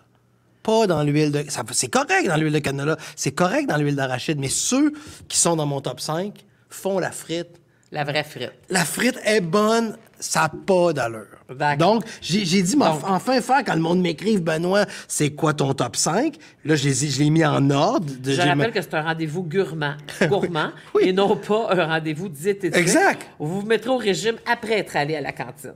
Speaker 2: Pas dans l'huile de... C'est correct dans l'huile de canola, c'est correct dans l'huile d'arachide, mais ceux qui sont dans mon top 5 font la frite.
Speaker 1: La vraie frite.
Speaker 2: La frite est bonne, ça n'a pas d'allure.
Speaker 1: D'accord.
Speaker 2: Donc, j'ai dit, enfin faire, quand le monde m'écrive, Benoît, c'est quoi ton top 5? Là, je l'ai mis en ordre.
Speaker 1: Je rappelle que c'est un rendez-vous gourmand
Speaker 2: Oui.
Speaker 1: et non pas un rendez-vous diététique.
Speaker 2: Exact.
Speaker 1: Vous vous mettrez au régime après être allé à la cantine.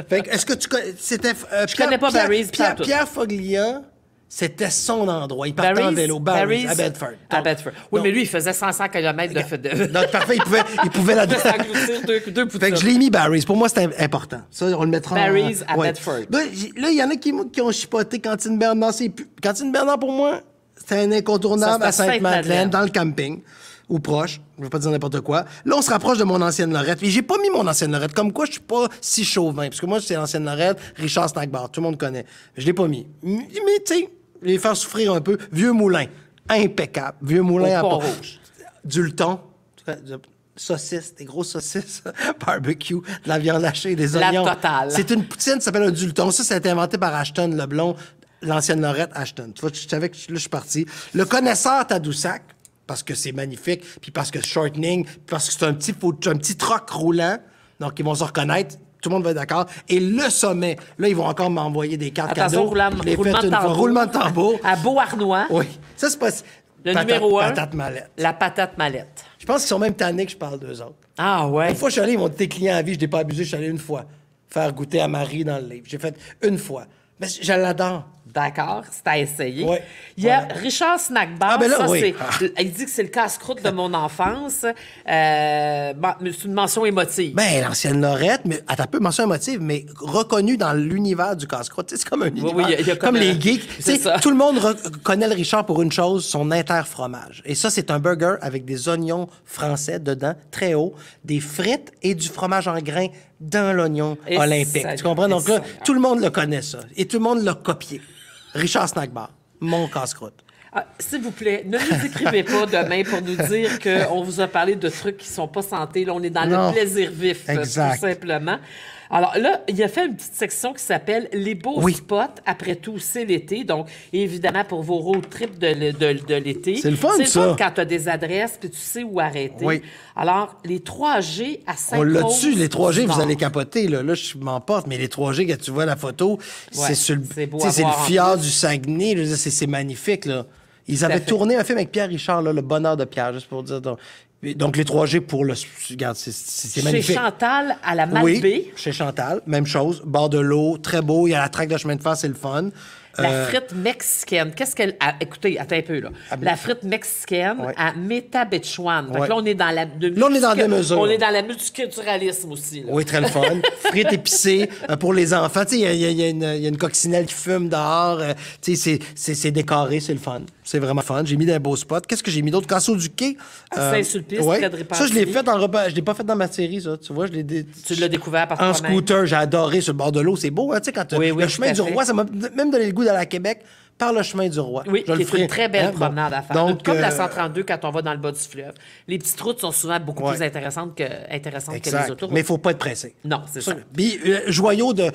Speaker 2: Fait que, est-ce que tu connais... C'était...
Speaker 1: Je connais pas Barry's, pas tout.
Speaker 2: Pierre Foglia, c'était son endroit. Il partait en
Speaker 1: Barry's-
Speaker 2: vélo. Barry's, à
Speaker 1: Barry's-
Speaker 2: Bedford.
Speaker 1: À
Speaker 2: Donc-
Speaker 1: Bedford. Oui,
Speaker 2: donc-
Speaker 1: mais lui, il faisait 500 km de...
Speaker 2: Donc, parfait, il pouvait la...
Speaker 1: de s'engloutir deux
Speaker 2: Fait que
Speaker 1: poutines.
Speaker 2: je l'ai mis Barry's. Pour moi, c'était important. Ça, on le mettra
Speaker 1: Barry's à
Speaker 2: ouais.
Speaker 1: Bedford.
Speaker 2: Là, il y en a qui ont chipoté Cantine Bernard. Cantine Bernard, pour moi, c'est un incontournable
Speaker 1: Ça,
Speaker 2: à
Speaker 1: c'est à
Speaker 2: Sainte-Madeleine,
Speaker 1: Sainte-Madeleine.
Speaker 2: dans le camping, ou proche. Je ne veux pas dire n'importe quoi. Là, on se rapproche de mon ancienne Lorette. Et j'ai pas mis mon ancienne Lorette. Comme quoi, je suis pas si chauvin. Parce que moi, c'est l'ancienne Lorette, Richard Snack Bar. Tout le monde connaît. Je l'ai pas mis. Mais, tu sais, les faire souffrir un peu. Vieux moulin. Impeccable. Vieux moulin
Speaker 1: Au
Speaker 2: à
Speaker 1: Pont-Rouge.
Speaker 2: du thon. Saucisses, des grosses saucisses, barbecue, de la viande hachée, des
Speaker 1: La
Speaker 2: oignons.
Speaker 1: totale.
Speaker 2: C'est une poutine qui s'appelle un dulton. Ça a été inventé par Ashton Leblond, l'ancienne Lorette Ashton. Tu vois, je savais que là, je suis parti. Le connaisseur Tadoussac, parce que c'est magnifique, puis parce que shortening, puis parce que c'est un petit troc roulant, donc ils vont se reconnaître. Tout le monde va être d'accord. Et le sommet, là, ils vont encore m'envoyer des cartes
Speaker 1: Attention,
Speaker 2: cadeaux. Je l'ai
Speaker 1: roulement
Speaker 2: fait
Speaker 1: de
Speaker 2: une fois.
Speaker 1: tambour.
Speaker 2: Roulement de tambour.
Speaker 1: À Beauharnois,
Speaker 2: Oui. Ça, c'est pas...
Speaker 1: le numéro 1,
Speaker 2: Patate mallette.
Speaker 1: la patate mallette.
Speaker 2: Je pense qu'ils sont même tannés que je parle d'eux autres.
Speaker 1: Ah ouais?
Speaker 2: Une fois, je suis allé, ils m'ont dit, tes clients à vie, je n'ai pas abusé, je suis allé une fois faire goûter à Marie dans le livre. J'ai fait une fois. Mais je l'adore.
Speaker 1: D'accord, c'est à essayer.
Speaker 2: Ouais.
Speaker 1: Il y a
Speaker 2: Ouais.
Speaker 1: Richard Snack Bar.
Speaker 2: Ah, ben là,
Speaker 1: ça,
Speaker 2: oui.
Speaker 1: il dit que c'est le casse-croûte de mon enfance. Bon, mais c'est une mention émotive.
Speaker 2: Ben, l'ancienne Lorette, mais attends un peu, mention émotive, mais reconnue dans l'univers du casse-croûte. Tu sais, c'est comme un univers.
Speaker 1: oui, il y a
Speaker 2: comme
Speaker 1: comme
Speaker 2: les
Speaker 1: un-
Speaker 2: geeks. Tu
Speaker 1: c'est
Speaker 2: sais,
Speaker 1: ça.
Speaker 2: tout le monde connaît le Richard pour une chose, son interfromage. Et ça, c'est un burger avec des oignons français dedans, très haut, des frites et du fromage en grains dans l'oignon
Speaker 1: Et
Speaker 2: olympique.
Speaker 1: ça-
Speaker 2: Tu comprends? Donc là,
Speaker 1: et ça-
Speaker 2: tout le monde le connaît, ça. Et tout le monde l'a copié. Richard Snack Bar, mon casse-croûte.
Speaker 1: Ah, s'il vous plaît, ne nous écrivez pas demain pour nous dire qu'on vous a parlé de trucs qui sont pas santé. Là, on est dans
Speaker 2: Non.
Speaker 1: le plaisir vif,
Speaker 2: Exact.
Speaker 1: tout simplement. Alors là, il a fait une petite section qui s'appelle « Les beaux
Speaker 2: Oui.
Speaker 1: spots ». Après tout, c'est l'été. Donc, évidemment, pour vos road trips de l'été.
Speaker 2: C'est le fun,
Speaker 1: C'est le fun
Speaker 2: ça.
Speaker 1: quand tu as des adresses puis tu sais où arrêter.
Speaker 2: Oui.
Speaker 1: Alors, les 3G à
Speaker 2: On l'a
Speaker 1: Sainte-Rose.
Speaker 2: dessus, les 3G, vous
Speaker 1: Nord.
Speaker 2: allez capoter. Là, je m'emporte, mais les 3G, quand tu vois la photo, c'est sur le,
Speaker 1: c'est beau
Speaker 2: tu sais,
Speaker 1: à
Speaker 2: c'est le
Speaker 1: voir en
Speaker 2: fjord
Speaker 1: plus.
Speaker 2: du Saguenay. Je veux dire, c'est magnifique. Là. Ils
Speaker 1: à
Speaker 2: avaient
Speaker 1: fait.
Speaker 2: tourné un film avec Pierre Richard, là, Le Bonheur de Pierre, juste pour dire. Donc les 3G pour le... Regarde, c'est
Speaker 1: Chez
Speaker 2: magnifique.
Speaker 1: Chantal, à la Malbaie.
Speaker 2: Oui, chez Chantal, même chose. Bord de l'eau, très beau. Il y a la traque de chemin de fer, c'est le fun.
Speaker 1: La frite mexicaine, qu'est-ce qu'elle... écoutez, attends un peu, là. La frite mexicaine
Speaker 2: Ouais.
Speaker 1: à Métabetchouane. Fait que
Speaker 2: Ouais.
Speaker 1: là, on est dans la...
Speaker 2: Là, on est dans deux mesures.
Speaker 1: On est dans la multiculturalisme aussi, là.
Speaker 2: Oui, très le fun. Frites épicées pour les enfants. Tu sais, il y a une coccinelle qui fume dehors. Tu sais, c'est décoré, c'est le fun. C'est vraiment fun. J'ai mis des beaux spots. Qu'est-ce que j'ai mis d'autre? Casseau du Quai.
Speaker 1: Saint-Sulpice,
Speaker 2: ouais.
Speaker 1: près de
Speaker 2: Ça, je l'ai
Speaker 1: Répentigny.
Speaker 2: fait en repas. Je l'ai pas fait dans ma série, ça. Tu vois, je l'ai...
Speaker 1: Tu l'as découvert par
Speaker 2: En
Speaker 1: toi-même.
Speaker 2: scooter, j'ai adoré sur le bord de l'eau. C'est beau, hein, tu sais, quand
Speaker 1: Oui, oui,
Speaker 2: le
Speaker 1: tout
Speaker 2: chemin
Speaker 1: à
Speaker 2: du
Speaker 1: fait.
Speaker 2: Roi, ça m'a même donné le goût d'aller à Québec par le chemin du Roi.
Speaker 1: Oui,
Speaker 2: Je le
Speaker 1: qui est
Speaker 2: ferai.
Speaker 1: une très belle
Speaker 2: Hein,
Speaker 1: promenade à faire.
Speaker 2: Donc,
Speaker 1: Comme la 132 quand on va dans le bas du fleuve. Les petites routes sont souvent beaucoup
Speaker 2: Ouais.
Speaker 1: plus intéressantes que les
Speaker 2: exact.
Speaker 1: autoroutes.
Speaker 2: Mais il faut pas être pressé.
Speaker 1: Non, c'est ça.
Speaker 2: Puis, joyau de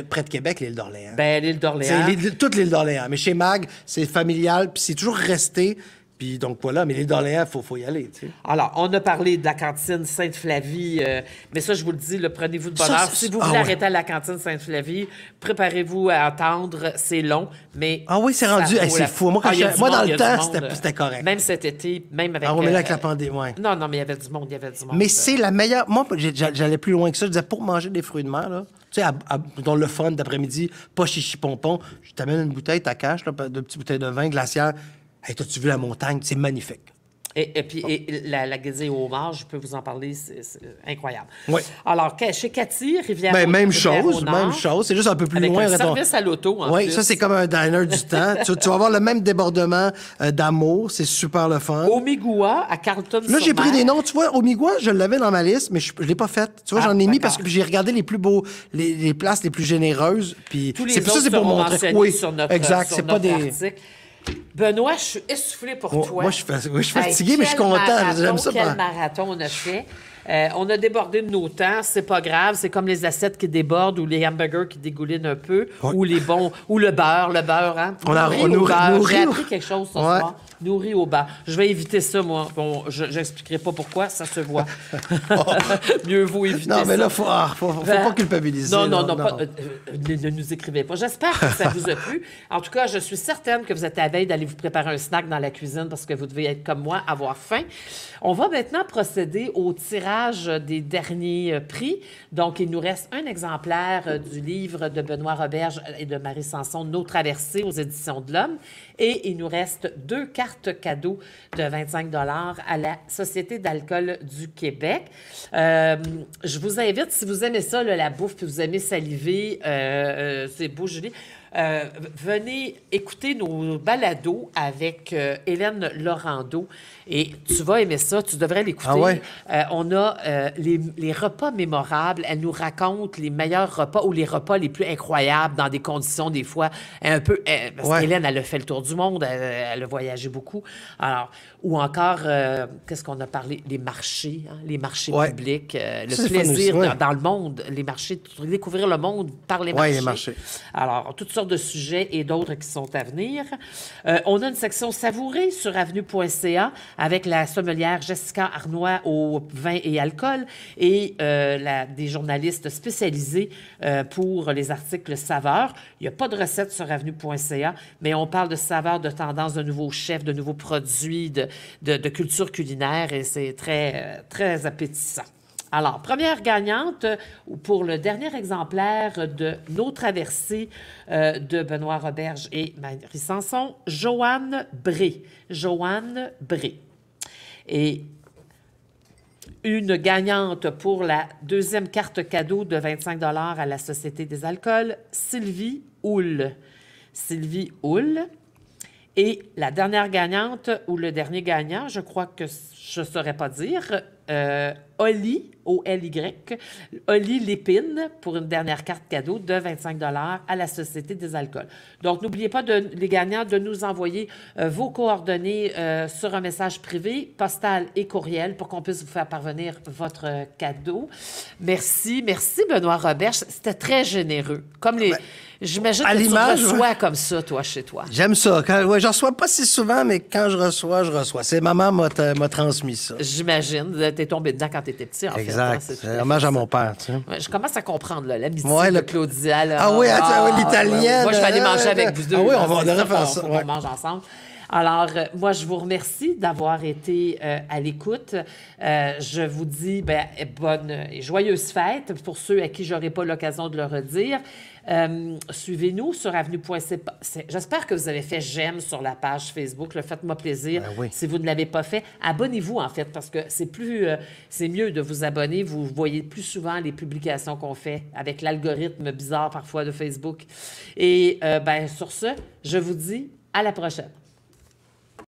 Speaker 2: près de Québec, l'île d'Orléans.
Speaker 1: Ben, l'île d'Orléans.
Speaker 2: C'est toute l'île d'Orléans. Mais chez Mag, c'est familial, puis c'est toujours resté. Puis donc voilà, mais les d'Orléans, il faut y aller, tu sais.
Speaker 1: Alors, on a parlé de la cantine Sainte-Flavie, mais ça, je vous le dis, prenez-vous de bonheur. Si vous voulez arrêter à la cantine Sainte-Flavie, préparez-vous à attendre. C'est long, mais...
Speaker 2: Ah oui, c'est rendu... c'est fou. Moi, dans le temps, c'était correct.
Speaker 1: Même cet été, même avec...
Speaker 2: Ah oui, mais là, avec la pandémie, ouais.
Speaker 1: Non, mais il y avait du monde,
Speaker 2: Mais c'est la meilleure... Moi, j'allais plus loin que ça. Je disais, pour manger des fruits de mer, là, tu sais, dans le fun d'après-midi, pas chichi-pompon, je t'amène une bouteille, ta cache, là, de petites bouteilles de vin glaciaire. Hey, t'as-tu vu la montagne? C'est magnifique.
Speaker 1: Et puis, la guédille au homard, je peux vous en parler, c'est incroyable.
Speaker 2: Oui.
Speaker 1: Alors, chez Cathy, Rivière
Speaker 2: même chose. C'est juste un peu plus
Speaker 1: avec
Speaker 2: loin.
Speaker 1: Un service à l'auto, en plus.
Speaker 2: Oui, ça, c'est comme un diner du temps. Tu vas avoir le même débordement d'amour. C'est super le fun.
Speaker 1: Omigua, à Carleton-sur-Mer.
Speaker 2: Là, j'ai pris des noms. Tu vois, Omigua, je l'avais dans ma liste, mais je ne l'ai pas faite. Tu vois, j'en ai mis parce que j'ai regardé les plus beaux, les places les plus généreuses. Puis
Speaker 1: tous les autres
Speaker 2: c'est pour montrer.
Speaker 1: Sur notre,
Speaker 2: exact.
Speaker 1: Sur
Speaker 2: c'est
Speaker 1: notre
Speaker 2: pas des...
Speaker 1: article. Benoît, je suis essoufflée pour toi.
Speaker 2: Moi, je suis fatigué, mais je suis content. J'aime ça.
Speaker 1: Quel marathon on a fait. On a débordé de nos temps, c'est pas grave. C'est comme les assiettes qui débordent ou les hamburgers qui dégoulinent un peu, ou les bons, ou le beurre, hein. J'ai appris quelque chose ce soir. Nourri au beurre. Je vais éviter ça, moi. Bon, je n'expliquerai pas pourquoi, ça se voit. Mieux vaut éviter ça.
Speaker 2: Non, mais là, faut pas culpabiliser.
Speaker 1: Non, ne nous écrivez pas. J'espère que ça vous a plu. En tout cas, je suis certaine que vous êtes à veille d'aller vous préparer un snack dans la cuisine parce que vous devez être comme moi, avoir faim. On va maintenant procéder au tirage des derniers prix. Donc, il nous reste un exemplaire du livre de Benoît Roberge et de Marie Sanson, Nos traversées aux Éditions de l'Homme. Et il nous reste 2 cartes cadeaux de 25 $ à la Société d'alcool du Québec. Je vous invite, si vous aimez ça, la bouffe, puis vous aimez saliver, c'est beau, Julie, venez écouter nos balados avec Hélène Laurando. Et tu vas aimer ça, tu devrais l'écouter.
Speaker 2: Ah ouais?
Speaker 1: On a les repas mémorables. Elle nous raconte les meilleurs repas ou les repas les plus incroyables dans des conditions, des fois, un peu... parce qu'Hélène, elle a fait le tour du monde, elle a voyagé beaucoup. Alors, ou encore, qu'est-ce qu'on a parlé? Les marchés, les marchés publics, le plaisir dans le monde, les marchés, découvrir le monde par les marchés.
Speaker 2: Oui, les marchés.
Speaker 1: Alors, toutes sortes de sujets et d'autres qui sont à venir. On a une section savourée sur avenue.ca avec la sommelière Jessica Arnois au vin et alcool et des journalistes spécialisés pour les articles saveurs. Il n'y a pas de recette sur avenue.ca, mais on parle de saveurs, de tendances, de nouveaux chefs, de nouveaux produits, de culture culinaire et c'est très, très appétissant. Alors, première gagnante pour le dernier exemplaire de Nos traversées de Benoît Roberge et Marie Sanson, Joanne Bré. Joanne Bré. Et une gagnante pour la deuxième carte cadeau de 25 $ à la Société des alcools, Sylvie Houle. Sylvie Houle. Et la dernière gagnante ou le dernier gagnant, je crois que je ne saurais pas dire, Oli, O-L-Y, Oli Lépine, pour une dernière carte cadeau de 25 $ à la Société des alcools. Donc, n'oubliez pas, les gagnants, de nous envoyer vos coordonnées sur un message privé, postal et courriel pour qu'on puisse vous faire parvenir votre cadeau. Merci, Benoît Roberge. C'était très généreux. Comme les... J'imagine que tu reçois comme ça, toi, chez toi.
Speaker 2: J'aime ça. Je reçois pas si souvent, mais quand je reçois. C'est maman m'a transmis ça.
Speaker 1: J'imagine. T'es tombé dedans quand t'étais petit, en fait.
Speaker 2: Exact. C'est hommage à mon père, tu sais.
Speaker 1: Ouais, je commence à comprendre l'amitié de Claudia. Là.
Speaker 2: Ah oui, l'italienne.
Speaker 1: Moi, je vais aller manger avec vous deux.
Speaker 2: Ah oui, on devrait faire ça.
Speaker 1: On mange ensemble. Alors, moi, je vous remercie d'avoir été à l'écoute. Je vous dis bonne et joyeuse fête pour ceux à qui je n'aurai pas l'occasion de le redire. Suivez-nous sur avenue.ca. J'espère que vous avez fait j'aime sur la page Facebook. Faites-moi plaisir.
Speaker 2: Oui.
Speaker 1: Si vous ne l'avez pas fait, abonnez-vous, en fait, parce que c'est mieux de vous abonner. Vous voyez plus souvent les publications qu'on fait avec l'algorithme bizarre parfois de Facebook. Et sur ce, je vous dis à la prochaine.